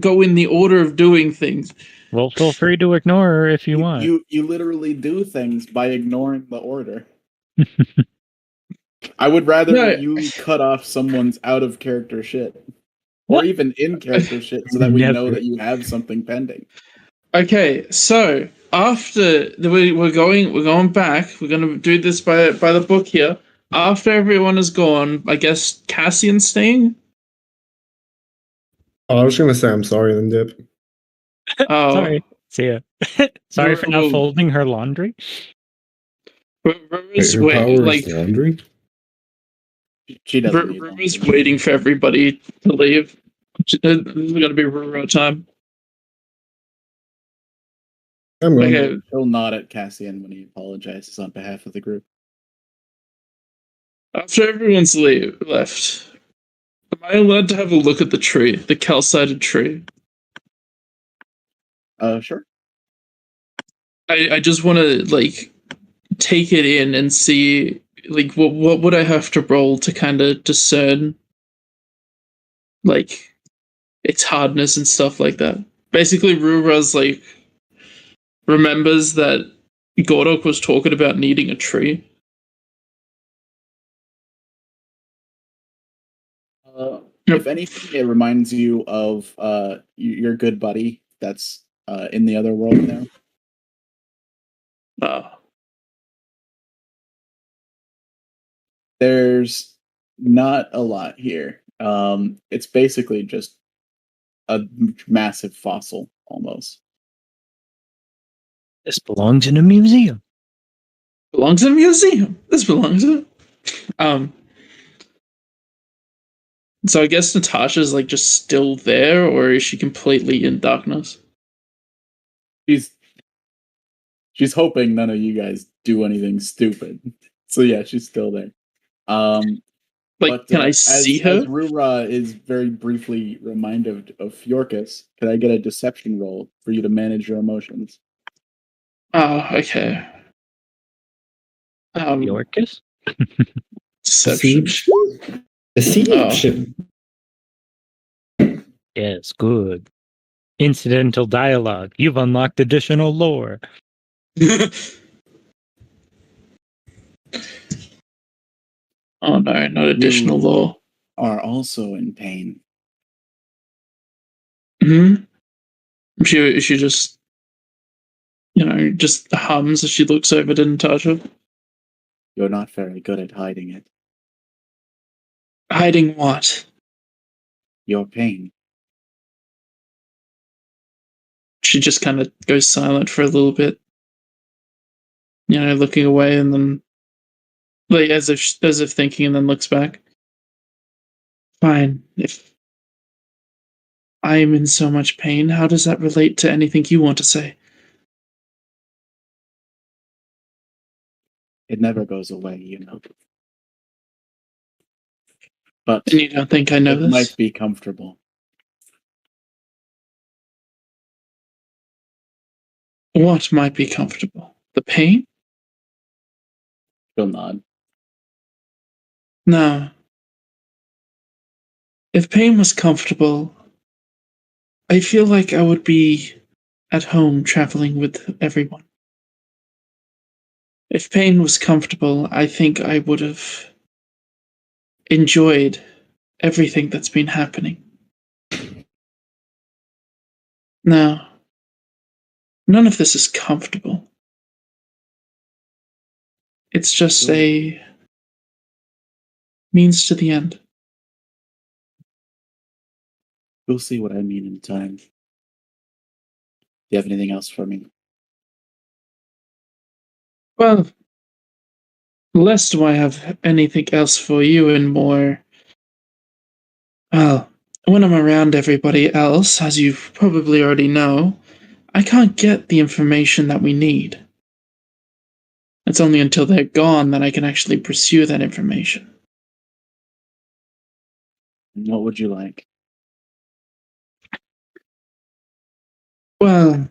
[SPEAKER 5] go in the order of doing things.
[SPEAKER 3] Well, feel free to ignore her if you want.
[SPEAKER 4] You literally do things by ignoring the order. I would rather
[SPEAKER 5] No.
[SPEAKER 4] you cut off someone's out of character shit.
[SPEAKER 3] What?
[SPEAKER 4] Or even in character shit so that we know
[SPEAKER 3] Never.
[SPEAKER 4] that you have something pending.
[SPEAKER 5] Okay, so after we're going back, we're gonna do this by the book here. After everyone is gone, I guess Cassian's staying.
[SPEAKER 1] Oh, I was going to say I'm sorry, then dip.
[SPEAKER 5] Oh,
[SPEAKER 3] Sorry. See ya. Sorry for not
[SPEAKER 5] Well-
[SPEAKER 3] folding her laundry.
[SPEAKER 5] Rura's
[SPEAKER 6] Her power is
[SPEAKER 5] like
[SPEAKER 6] laundry?
[SPEAKER 4] She doesn't need
[SPEAKER 5] Rura's
[SPEAKER 4] laundry.
[SPEAKER 5] waiting for everybody to leave. This is gonna be Rura time.
[SPEAKER 1] I'm going.
[SPEAKER 5] Okay,
[SPEAKER 4] He'll nod at Cassian when he apologizes on behalf of the group.
[SPEAKER 5] after everyone's left, am I allowed to have a look at the tree, the calcited tree?
[SPEAKER 4] Sure.
[SPEAKER 5] I just want to take it in and see what would I have to roll to kind of discern its hardness and stuff like that. Basically, Rura's remembers that Gordok was talking about needing a tree.
[SPEAKER 4] If anything, it reminds you of your good buddy that's in the other world now. There's not a lot here. It's basically just a massive fossil, almost.
[SPEAKER 3] This belongs in a museum.
[SPEAKER 5] Belongs in a museum. This belongs in. So I guess Natasha's like just still there, or is she completely in darkness?
[SPEAKER 4] She's hoping none of you guys do anything stupid. So yeah, she's still there.
[SPEAKER 5] Can I see her?
[SPEAKER 4] As Rura is very briefly reminded of Fjorkus, can I get a deception roll for you to manage your emotions?
[SPEAKER 5] Oh, okay.
[SPEAKER 3] Yorkus?
[SPEAKER 5] Deception.
[SPEAKER 1] Deception.
[SPEAKER 3] Yes, good. Incidental dialogue. You've unlocked additional lore.
[SPEAKER 5] Oh no, not additional
[SPEAKER 4] You
[SPEAKER 5] lore.
[SPEAKER 4] are also in pain.
[SPEAKER 5] Hmm. She just, just hums as she looks over to Natasha.
[SPEAKER 4] You're not very good at hiding it.
[SPEAKER 5] Hiding what?
[SPEAKER 4] Your pain.
[SPEAKER 5] She just kind of goes silent for a little bit, looking away, and then, like as if thinking, and then looks back. Fine. If I am in so much pain, how does that relate to anything you want to say?
[SPEAKER 4] It never goes away, you know. But
[SPEAKER 5] And you don't think I know
[SPEAKER 4] it
[SPEAKER 5] this?
[SPEAKER 4] might be comfortable.
[SPEAKER 5] What might be comfortable? The pain?
[SPEAKER 4] She'll nod.
[SPEAKER 5] No. If pain was comfortable, I feel like I would be at home traveling with everyone. If pain was comfortable, I think I would have enjoyed everything that's been happening. No. None of this is comfortable. It's just a means to the end.
[SPEAKER 4] You'll see what I mean in time. Do you have anything else for me?
[SPEAKER 5] Well, less do I have anything else for you, and more. Well, when I'm around everybody else, as you probably already know, I can't get the information that we need. It's only until they're gone that I can actually pursue that information.
[SPEAKER 4] What would you like?
[SPEAKER 5] Well,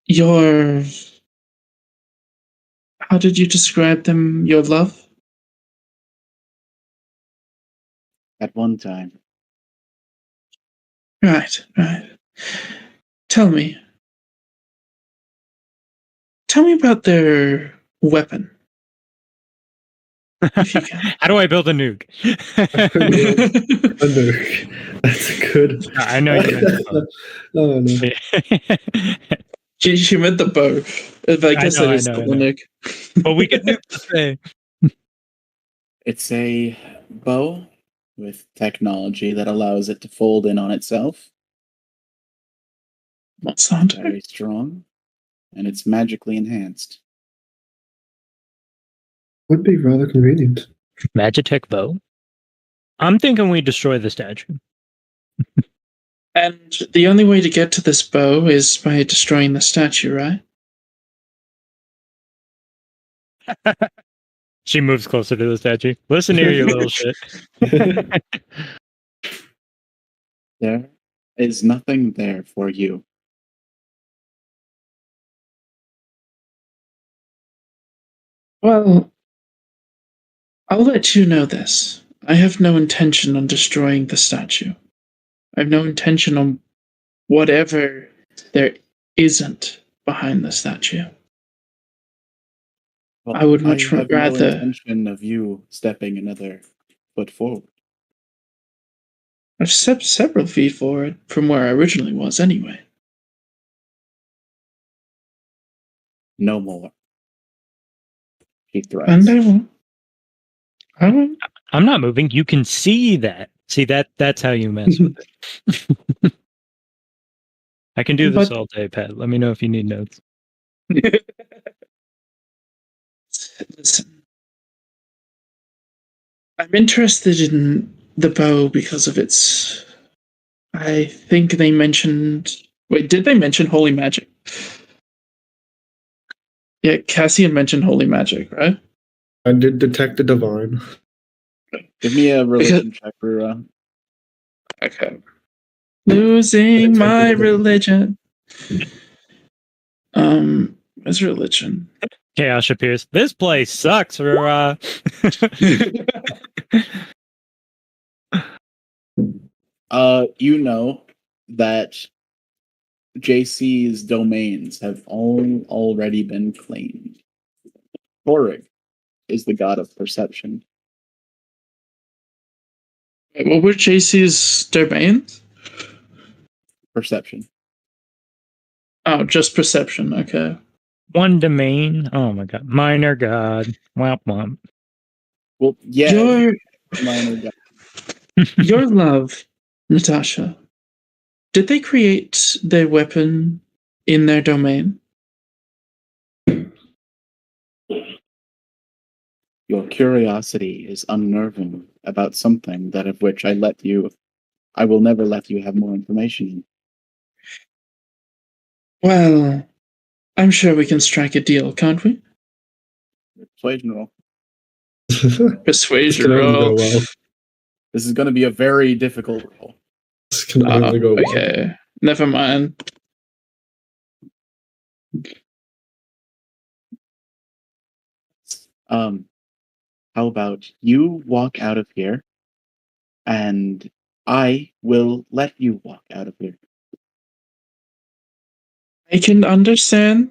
[SPEAKER 5] your. How did you describe them? Your love?
[SPEAKER 4] At one time.
[SPEAKER 5] Right. Tell me. Tell me about their weapon. If you can.
[SPEAKER 3] How do I build a nuke?
[SPEAKER 1] A nuke. That's a good.
[SPEAKER 3] I know you meant the
[SPEAKER 1] Oh no.
[SPEAKER 5] She meant the bow. But I guess
[SPEAKER 3] know,
[SPEAKER 5] that is
[SPEAKER 3] I know.
[SPEAKER 5] the nuke.
[SPEAKER 3] But we could nuke the thing.
[SPEAKER 4] It's a bow with technology that allows it to fold in on itself.
[SPEAKER 5] What's that?
[SPEAKER 4] Very strong. And it's magically enhanced.
[SPEAKER 1] Would be rather convenient.
[SPEAKER 3] Magitech bow? I'm thinking we destroy the statue.
[SPEAKER 5] And the only way to get to this bow is by destroying the statue, right?
[SPEAKER 3] She moves closer to the statue. Listen here, you little shit.
[SPEAKER 4] There is nothing there for you.
[SPEAKER 5] Well, I'll let you know this. I have no intention on destroying the statue. I have no intention on whatever there isn't behind the statue.
[SPEAKER 4] Well,
[SPEAKER 5] I would much
[SPEAKER 4] have
[SPEAKER 5] rather.
[SPEAKER 4] no intention of you stepping another foot forward.
[SPEAKER 5] I've stepped several feet forward from where I originally was, anyway.
[SPEAKER 4] No more. He threats.
[SPEAKER 5] And I won't. I won't.
[SPEAKER 3] I'm not moving. You can see that. See that's how you mess with it. I can do this
[SPEAKER 5] But-
[SPEAKER 3] all day, Pat. Let me know if you need notes.
[SPEAKER 5] Listen. I'm interested in the bow because of its... I think they mentioned... Wait, did they mention holy magic? Yeah, Cassian mentioned holy magic, right?
[SPEAKER 1] I did detect a divine.
[SPEAKER 4] Give me a religion check for
[SPEAKER 5] Okay. Losing my religion. What's religion?
[SPEAKER 3] Chaos appears. This place sucks.
[SPEAKER 4] you know that JC's domains have all already been claimed. Torig is the god of perception.
[SPEAKER 5] Wait, what were JC's domains?
[SPEAKER 4] Perception.
[SPEAKER 5] Oh, just perception. Okay.
[SPEAKER 3] One domain. Oh my god. Minor god. Womp womp.
[SPEAKER 4] Well, yeah,
[SPEAKER 5] Your
[SPEAKER 4] minor god.
[SPEAKER 5] your love, Natasha. Did they create their weapon in their domain?
[SPEAKER 4] Your curiosity is unnerving about something that of which I will never let you have more information.
[SPEAKER 5] Well, I'm sure we can strike a deal, can't we?
[SPEAKER 4] Persuasion roll.
[SPEAKER 1] This
[SPEAKER 5] Persuasion
[SPEAKER 1] can only
[SPEAKER 5] roll.
[SPEAKER 1] go well.
[SPEAKER 4] This is going to be a very difficult roll.
[SPEAKER 1] This can only go well.
[SPEAKER 5] Okay. Never mind.
[SPEAKER 4] How about you walk out of here, and I will let you walk out of here.
[SPEAKER 5] I can understand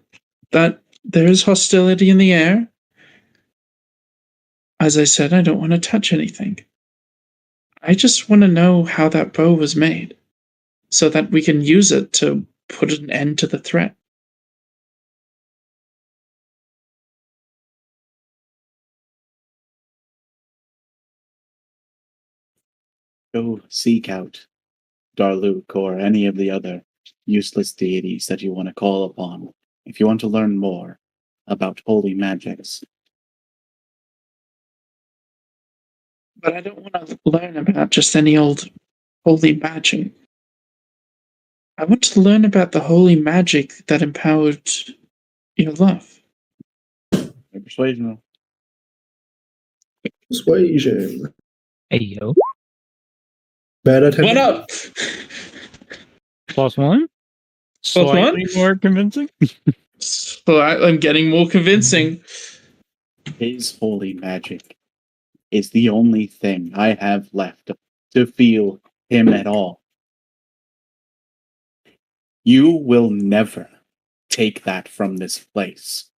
[SPEAKER 5] that there is hostility in the air. As I said, I don't want to touch anything. I just want to know how that bow was made, so that we can use it to put an end to the threat.
[SPEAKER 4] Go seek out Darluk or any of the other useless deities that you want to call upon if you want to learn more about holy magics.
[SPEAKER 5] But I don't want to learn about just any old holy magic. I want to learn about the holy magic that empowered your love.
[SPEAKER 4] Persuasion roll.
[SPEAKER 1] Persuasion.
[SPEAKER 3] Hey yo.
[SPEAKER 1] Bad attention.
[SPEAKER 5] What up?
[SPEAKER 3] +1.
[SPEAKER 5] one?
[SPEAKER 3] Slightly more convincing.
[SPEAKER 5] So I'm getting more convincing.
[SPEAKER 4] His holy magic is the only thing I have left to feel him at all. You will never take that from this place.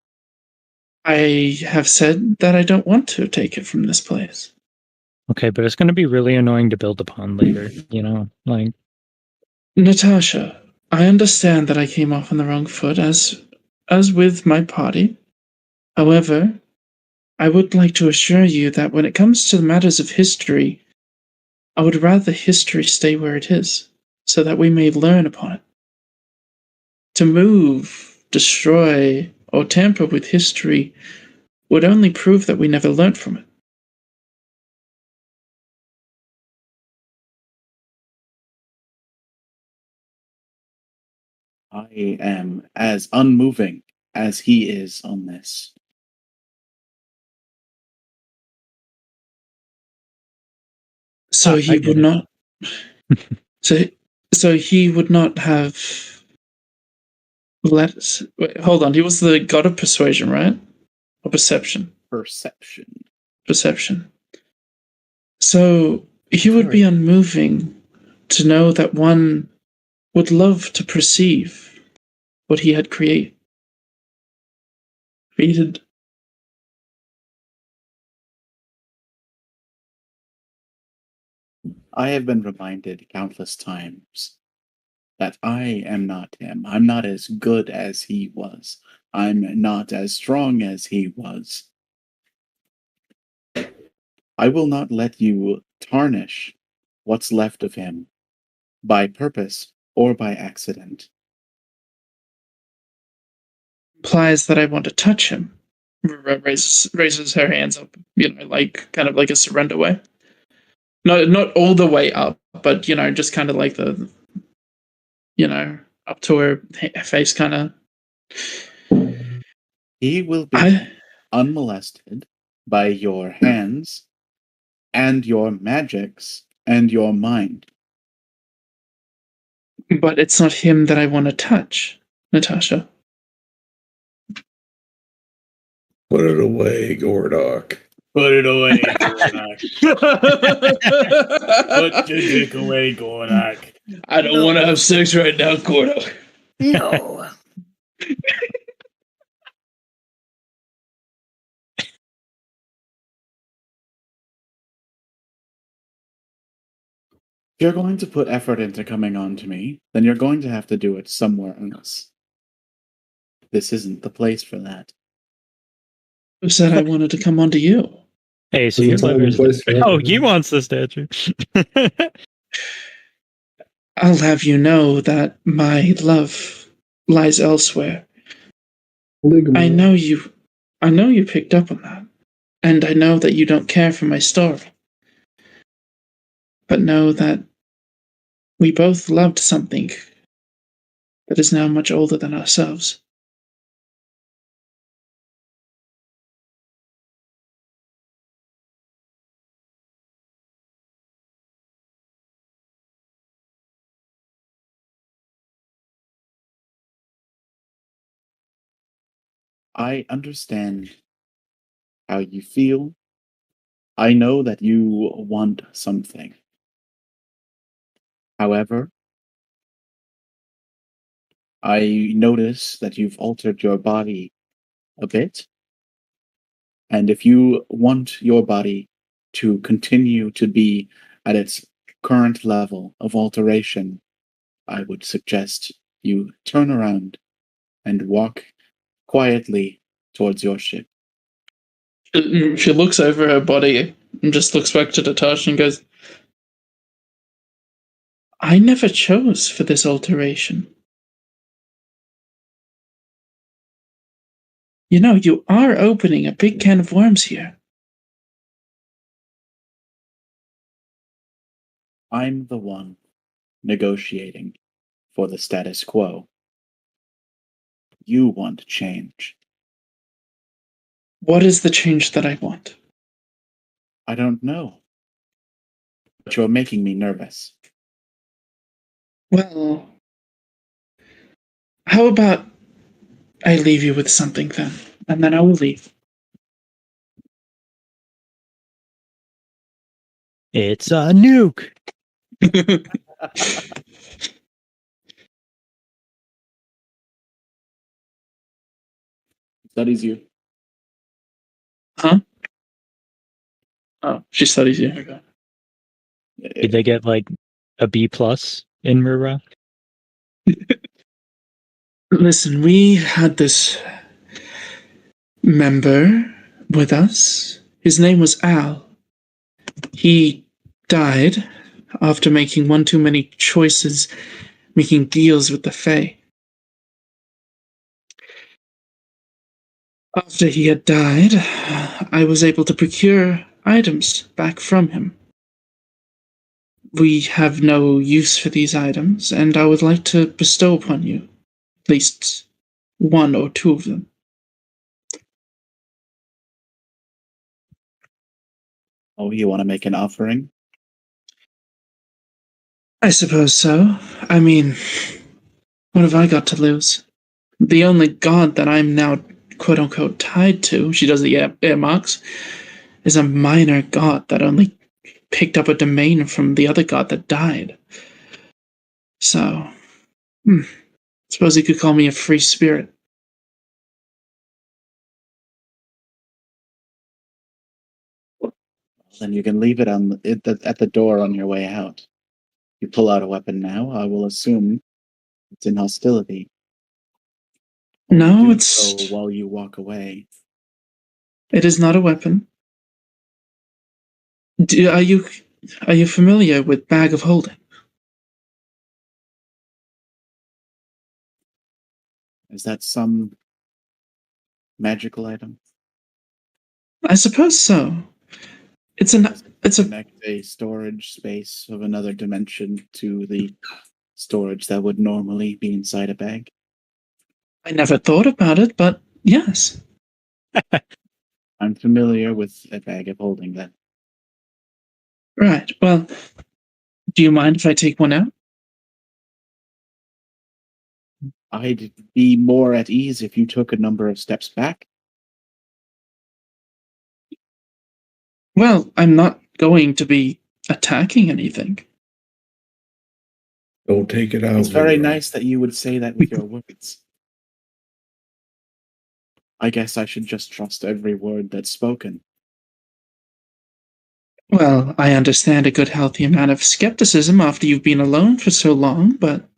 [SPEAKER 5] I have said that I don't want to take it from this place.
[SPEAKER 3] Okay, but it's going to be really annoying to build upon later. You know, like
[SPEAKER 5] Natasha, I understand that I came off on the wrong foot as with my party. However, I would like to assure you that when it comes to the matters of history, I would rather history stay where it is, so that we may learn upon it. To move, destroy, or tamper with history would only prove that we never learnt from it.
[SPEAKER 4] I am as unmoving as he is on this.
[SPEAKER 5] So he
[SPEAKER 3] get
[SPEAKER 5] would
[SPEAKER 3] it.
[SPEAKER 5] not. So he would not have let us. Wait, hold on. He was the god of persuasion, right? Or perception?
[SPEAKER 4] Perception.
[SPEAKER 5] Perception. So he would be unmoving to know that one would love to perceive what he had created.
[SPEAKER 4] I have been reminded countless times that I am not him. I'm not as good as he was. I'm not as strong as he was. I will not let you tarnish what's left of him by purpose or by accident.
[SPEAKER 5] Implies that I want to touch him. Raises her hands up, like kind of like a surrender way. Not all the way up, but just kind of like the, up to her face, kind of.
[SPEAKER 4] He will be unmolested by your hands and your magics and your mind.
[SPEAKER 5] But it's not him that I want to touch, Natasha.
[SPEAKER 6] Put it away, Gordok.
[SPEAKER 4] Put it away, Gordak. Put your dick away, Gordak.
[SPEAKER 5] I don't want to have sex right now, Gordo.
[SPEAKER 7] No.
[SPEAKER 4] If you're going to put effort into coming on to me, then you're going to have to do it somewhere else. This isn't the place for that.
[SPEAKER 5] Who said I wanted to come onto you?
[SPEAKER 3] Hey, so
[SPEAKER 1] There's
[SPEAKER 3] your
[SPEAKER 1] a time and
[SPEAKER 3] lover's...
[SPEAKER 1] place for
[SPEAKER 3] Oh,
[SPEAKER 1] everything.
[SPEAKER 3] he wants the statue.
[SPEAKER 5] I'll have you know that my love lies elsewhere. I know you picked up on that. And I know that you don't care for my story. But know that we both loved something that is now much older than ourselves.
[SPEAKER 4] I understand how you feel. I know that you want something. However, I notice that you've altered your body a bit. And if you want your body to continue to be at its current level of alteration, I would suggest you turn around and walk quietly towards your ship.
[SPEAKER 5] She looks over her body and just looks back to Natasha and goes, I never chose for this alteration. You are opening a big can of worms here.
[SPEAKER 4] I'm the one negotiating for the status quo. You want change.
[SPEAKER 5] What is the change that I want?
[SPEAKER 4] I don't know. But you're making me nervous.
[SPEAKER 5] Well, how about I leave you with something then, and then I will leave.
[SPEAKER 3] It's a nuke.
[SPEAKER 4] Studies you.
[SPEAKER 5] Huh? Oh, she studies you. Okay.
[SPEAKER 3] Did they get like a B plus in Mura?
[SPEAKER 5] Listen, we had this member with us. His name was Al. He died after making one too many choices, making deals with the Fae. After he had died, I was able to procure items back from him. We have no use for these items, and I would like to bestow upon you at least one or two of them.
[SPEAKER 4] Oh, you want to make an offering?
[SPEAKER 5] I suppose so. I mean, what have I got to lose? The only god that I'm now quote-unquote tied to, she does the air marks, is a minor god that only picked up a domain from the other god that died. So, suppose you could call me a free spirit.
[SPEAKER 4] Then you can leave it at the door on your way out. You pull out a weapon now, I will assume it's in hostility.
[SPEAKER 5] No,
[SPEAKER 4] Do
[SPEAKER 5] it's
[SPEAKER 4] so while you walk away.
[SPEAKER 5] it is not a weapon. Are you familiar with Bag of Holding?
[SPEAKER 4] Is that some magical item?
[SPEAKER 5] I suppose so. It's a
[SPEAKER 4] Connect a storage space of another dimension to the storage that would normally be inside a bag.
[SPEAKER 5] I never thought about it, but yes.
[SPEAKER 4] I'm familiar with a bag of holding that.
[SPEAKER 5] Right. Well, do you mind if I take one out?
[SPEAKER 4] I'd be more at ease if you took a number of steps back.
[SPEAKER 5] Well, I'm not going to be attacking anything.
[SPEAKER 6] Don't take it out.
[SPEAKER 4] It's very
[SPEAKER 6] Leroy.
[SPEAKER 4] nice that you would say that with your words. I guess I should just trust every word that's spoken.
[SPEAKER 5] Well, I understand a good healthy amount of skepticism after you've been alone for so long, but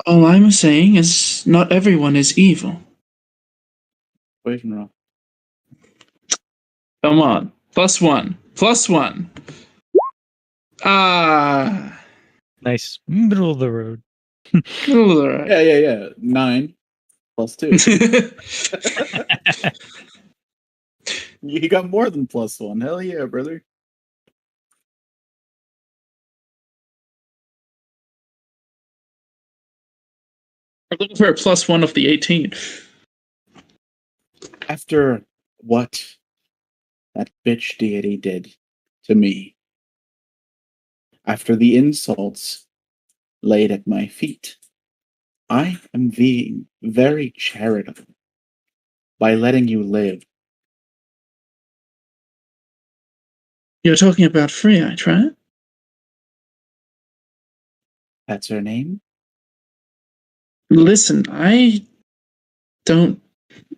[SPEAKER 5] all I'm saying is not everyone is evil.
[SPEAKER 4] Wait and roll.
[SPEAKER 5] Come on. +1. +1. Ah.
[SPEAKER 3] Nice middle of the road.
[SPEAKER 5] Alright.
[SPEAKER 4] Yeah. 9 plus 2. You got more than +1. Hell yeah, brother.
[SPEAKER 5] I'm looking for a +1 of the 18.
[SPEAKER 4] After what that bitch deity did to me, after the insults laid at my feet, I am being very charitable by letting you live.
[SPEAKER 5] You're talking about Freya, right?
[SPEAKER 4] That's her name?
[SPEAKER 5] Listen, I don't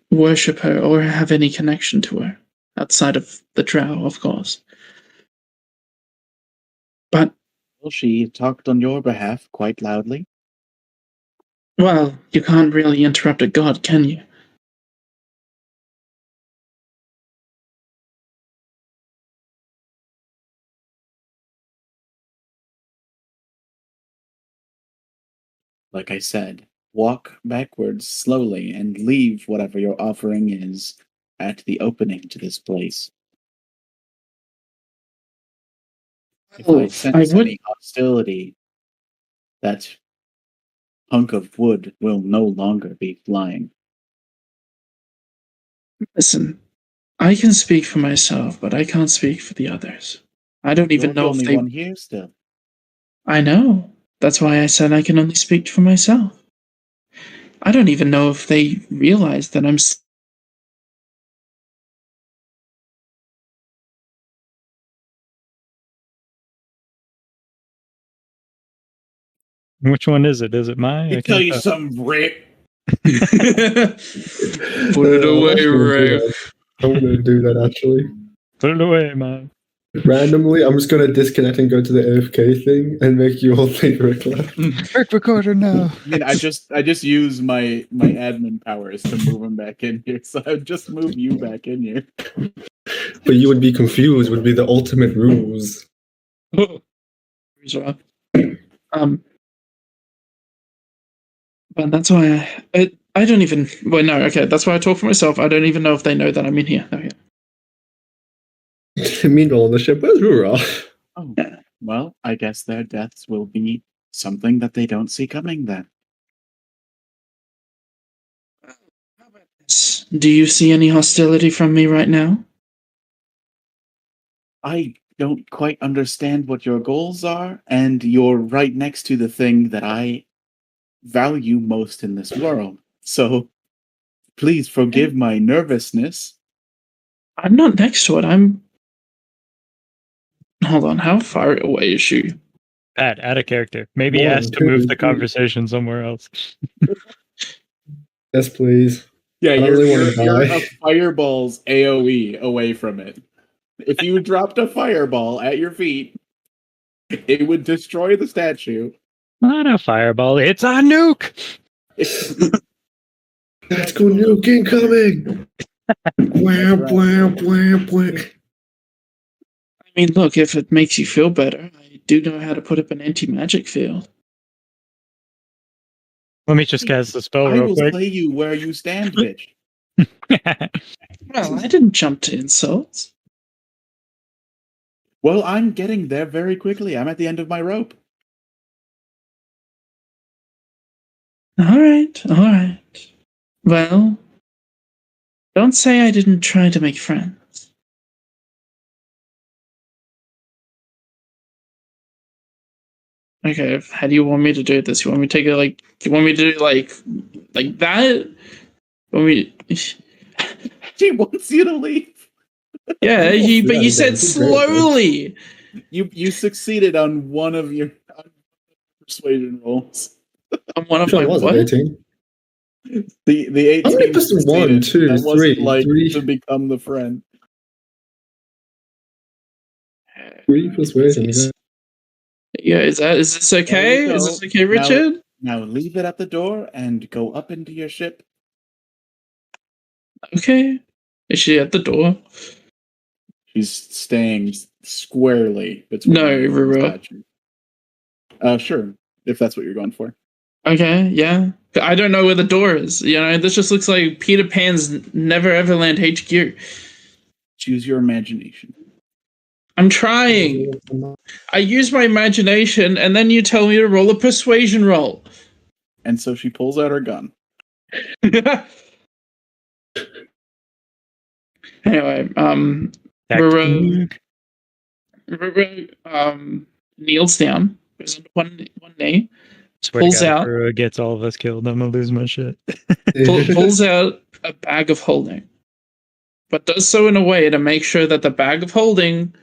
[SPEAKER 5] worship her or have any connection to her, outside of the drow, of course. But,
[SPEAKER 4] Well, she talked on your behalf quite loudly.
[SPEAKER 5] well, you can't really interrupt a god, can you?
[SPEAKER 4] Like I said, walk backwards slowly and leave whatever your offering is at the opening to this place. If I sense any hostility, that hunk of wood will no longer be flying.
[SPEAKER 5] Listen, I can speak for myself, but I can't speak for the others. I don't even
[SPEAKER 4] You're
[SPEAKER 5] know
[SPEAKER 4] the
[SPEAKER 5] if
[SPEAKER 4] only
[SPEAKER 5] they...
[SPEAKER 4] one here still.
[SPEAKER 5] I know. That's why I said I can only speak for myself. I don't even know if they realize that I'm...
[SPEAKER 3] Which one is it? Is it mine? I can't tell.
[SPEAKER 4] something, Rick.
[SPEAKER 5] Put it away, Ray.
[SPEAKER 1] I'm gonna do that actually.
[SPEAKER 3] Put it away, man.
[SPEAKER 1] Randomly, I'm just gonna disconnect and go to the AFK thing and make you all think Rick left.
[SPEAKER 3] Rick recorder now.
[SPEAKER 4] I mean, I just use my admin powers to move him back in here, so I would just move you back in here.
[SPEAKER 1] But you would be confused, would be the ultimate rules.
[SPEAKER 5] But that's why I don't even... Well, no, okay, that's why I talk for myself. I don't even know if they know that I'm in here. Okay.
[SPEAKER 1] Meanwhile, on the ship, where's Rura?
[SPEAKER 4] Oh, well, I guess their deaths will be something that they don't see coming then.
[SPEAKER 5] Do you see any hostility from me right now?
[SPEAKER 4] I don't quite understand what your goals are, and you're right next to the thing that I value most in this world. So please forgive my nervousness.
[SPEAKER 5] I'm not next to it. I'm... Hold on, how far away is she?
[SPEAKER 3] Pat, out of character. Maybe
[SPEAKER 1] More
[SPEAKER 3] ask
[SPEAKER 1] than
[SPEAKER 3] to move
[SPEAKER 1] 2
[SPEAKER 3] the
[SPEAKER 1] feet.
[SPEAKER 3] conversation somewhere else.
[SPEAKER 1] Yes, please.
[SPEAKER 4] Yeah,
[SPEAKER 1] I don't
[SPEAKER 4] you're,
[SPEAKER 1] really
[SPEAKER 4] you're,
[SPEAKER 1] want to
[SPEAKER 4] you're
[SPEAKER 1] die.
[SPEAKER 4] a fireball's AoE away from it. If you dropped a fireball at your feet, it would destroy the statue.
[SPEAKER 3] Not a fireball. It's a nuke.
[SPEAKER 1] Let's go, nuke incoming! Wah, wah, wah, wah.
[SPEAKER 5] I mean, look, if it makes you feel better, I do know how to put up an anti-magic field.
[SPEAKER 3] Let me just cast the spell
[SPEAKER 4] I
[SPEAKER 3] real
[SPEAKER 4] will
[SPEAKER 3] quick.
[SPEAKER 4] slay you where you stand, bitch.
[SPEAKER 5] Well, I didn't jump to insults.
[SPEAKER 4] Well, I'm getting there very quickly. I'm at the end of my rope.
[SPEAKER 5] All right. Well, don't say I didn't try to make friends. Okay, how do you want me to do this? You want me to take it like? You want me to do like that? Want me?
[SPEAKER 4] She wants you to leave.
[SPEAKER 5] Yeah,
[SPEAKER 1] But
[SPEAKER 5] you said slowly.
[SPEAKER 4] You succeeded on one of your persuasion rolls.
[SPEAKER 5] On one of
[SPEAKER 1] Which
[SPEAKER 5] my
[SPEAKER 1] one was
[SPEAKER 5] what?
[SPEAKER 1] it? 18?
[SPEAKER 4] The 18
[SPEAKER 1] How many plus one,
[SPEAKER 4] succeeded.
[SPEAKER 1] two,
[SPEAKER 4] That wasn't
[SPEAKER 1] three,
[SPEAKER 4] like
[SPEAKER 1] three?
[SPEAKER 4] to become the friend.
[SPEAKER 1] 3 persuasion. Okay.
[SPEAKER 5] Yeah, is this okay?
[SPEAKER 4] There you
[SPEAKER 5] Is
[SPEAKER 4] go.
[SPEAKER 5] this okay, Richard?
[SPEAKER 4] Now leave it at the door and go up into your ship.
[SPEAKER 5] Okay. Is she at the door?
[SPEAKER 4] She's staying squarely between
[SPEAKER 5] No,
[SPEAKER 4] you and the
[SPEAKER 5] Rura.
[SPEAKER 4] statue. Sure, if that's what you're going for.
[SPEAKER 5] Okay, yeah. I don't know where the door is. You know, this just looks like Peter Pan's Never Everland HQ.
[SPEAKER 4] Choose your imagination.
[SPEAKER 5] I'm trying. I use my imagination, and then you tell me to roll a persuasion roll.
[SPEAKER 4] And so she pulls out her gun.
[SPEAKER 5] Anyway, Rura kneels down, goes on one knee,
[SPEAKER 3] Swear
[SPEAKER 5] pulls
[SPEAKER 3] to God,
[SPEAKER 5] out-
[SPEAKER 3] if Rua gets all of us killed, I'm gonna lose my shit.
[SPEAKER 5] pulls out a bag of holding, but does so in a way to make sure that the bag of holding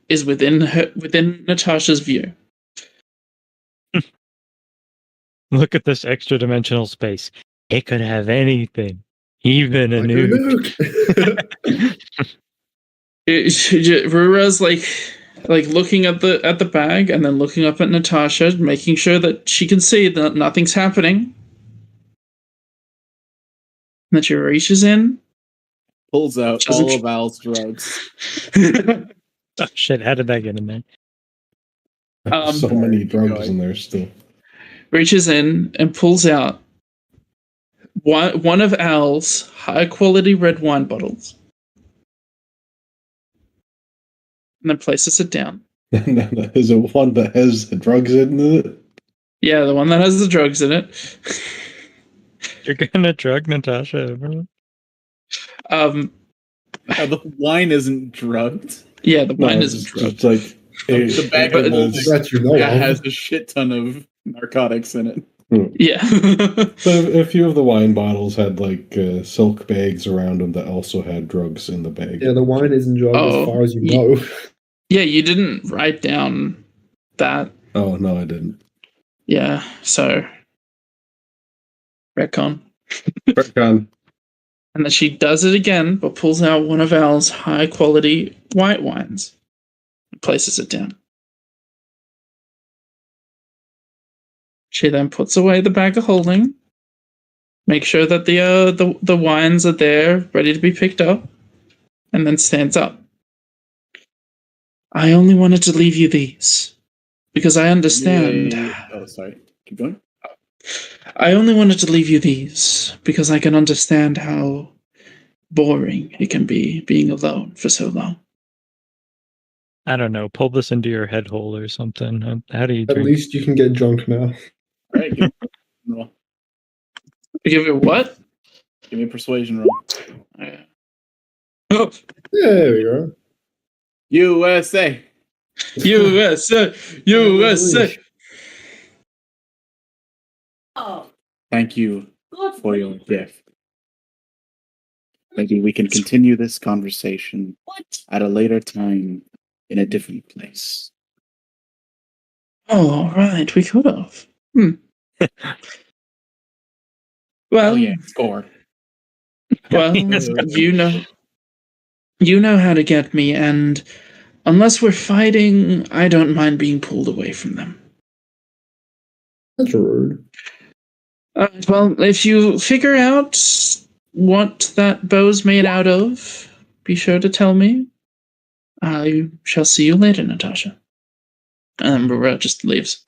[SPEAKER 5] is within Natasha's view.
[SPEAKER 3] Look at this extra dimensional space. It could have anything, even a
[SPEAKER 1] Like a
[SPEAKER 3] nuke.
[SPEAKER 5] Rura's like looking at the bag and then looking up at Natasha, making sure that she can see that nothing's happening. And then she reaches in,
[SPEAKER 4] Pulls out
[SPEAKER 5] Doesn't
[SPEAKER 4] all
[SPEAKER 5] she-
[SPEAKER 4] of Al's drugs.
[SPEAKER 3] Oh shit! How did that get in there?
[SPEAKER 6] So many drugs
[SPEAKER 4] going.
[SPEAKER 6] in there still.
[SPEAKER 5] reaches in and pulls out one of Al's high quality red wine bottles, and then places it down.
[SPEAKER 6] Is it one that has the drugs in it?
[SPEAKER 5] Yeah, the one that has the drugs in it.
[SPEAKER 3] You're gonna drug Natasha, everyone?
[SPEAKER 4] The wine isn't drugged.
[SPEAKER 5] Yeah, the wine
[SPEAKER 6] No,
[SPEAKER 5] isn't
[SPEAKER 6] it's
[SPEAKER 5] drugged.
[SPEAKER 6] just like
[SPEAKER 4] The bag of holding
[SPEAKER 1] That you know
[SPEAKER 4] has
[SPEAKER 1] of.
[SPEAKER 4] a shit ton of narcotics in it.
[SPEAKER 5] Yeah.
[SPEAKER 6] But a few of the wine bottles had like silk bags around them that also had drugs in the bag.
[SPEAKER 1] Yeah, the wine isn't drugged
[SPEAKER 5] Oh,
[SPEAKER 1] as far as you know.
[SPEAKER 5] Yeah, you didn't write down that.
[SPEAKER 6] Oh no, I didn't.
[SPEAKER 5] Yeah, so retcon.
[SPEAKER 6] Retcon.
[SPEAKER 5] And then she does it again, but pulls out one of Al's high quality white wines and places it down. She then puts away the bag of holding, makes sure that the wines are there, ready to be picked up, and then stands up. I only wanted to leave you these because I understand.
[SPEAKER 4] Yay. Oh, sorry. Keep going.
[SPEAKER 5] I only wanted to leave you these because I can understand how boring it can be being alone for so long.
[SPEAKER 3] I don't know. Pull this into your head hole or something. How do you
[SPEAKER 1] At
[SPEAKER 3] drink?
[SPEAKER 1] least you can get drunk now.
[SPEAKER 4] All right, give me a roll.
[SPEAKER 5] Give it what?
[SPEAKER 4] Give me a persuasion roll.
[SPEAKER 5] Oh,
[SPEAKER 1] There we go.
[SPEAKER 4] USA.
[SPEAKER 5] USA! USA!
[SPEAKER 4] Thank you for your gift. Maybe we can continue this conversation at a later time in a different place.
[SPEAKER 5] Oh, right, we could have. Well,
[SPEAKER 4] Oh yeah, score.
[SPEAKER 5] well,
[SPEAKER 3] Yes.
[SPEAKER 5] you know how to get me, and unless we're fighting, I don't mind being pulled away from them.
[SPEAKER 6] That's rude.
[SPEAKER 5] Well, if you figure out what that bow's made out of, be sure to tell me. I shall see you later, Natasha. And Rora just leaves.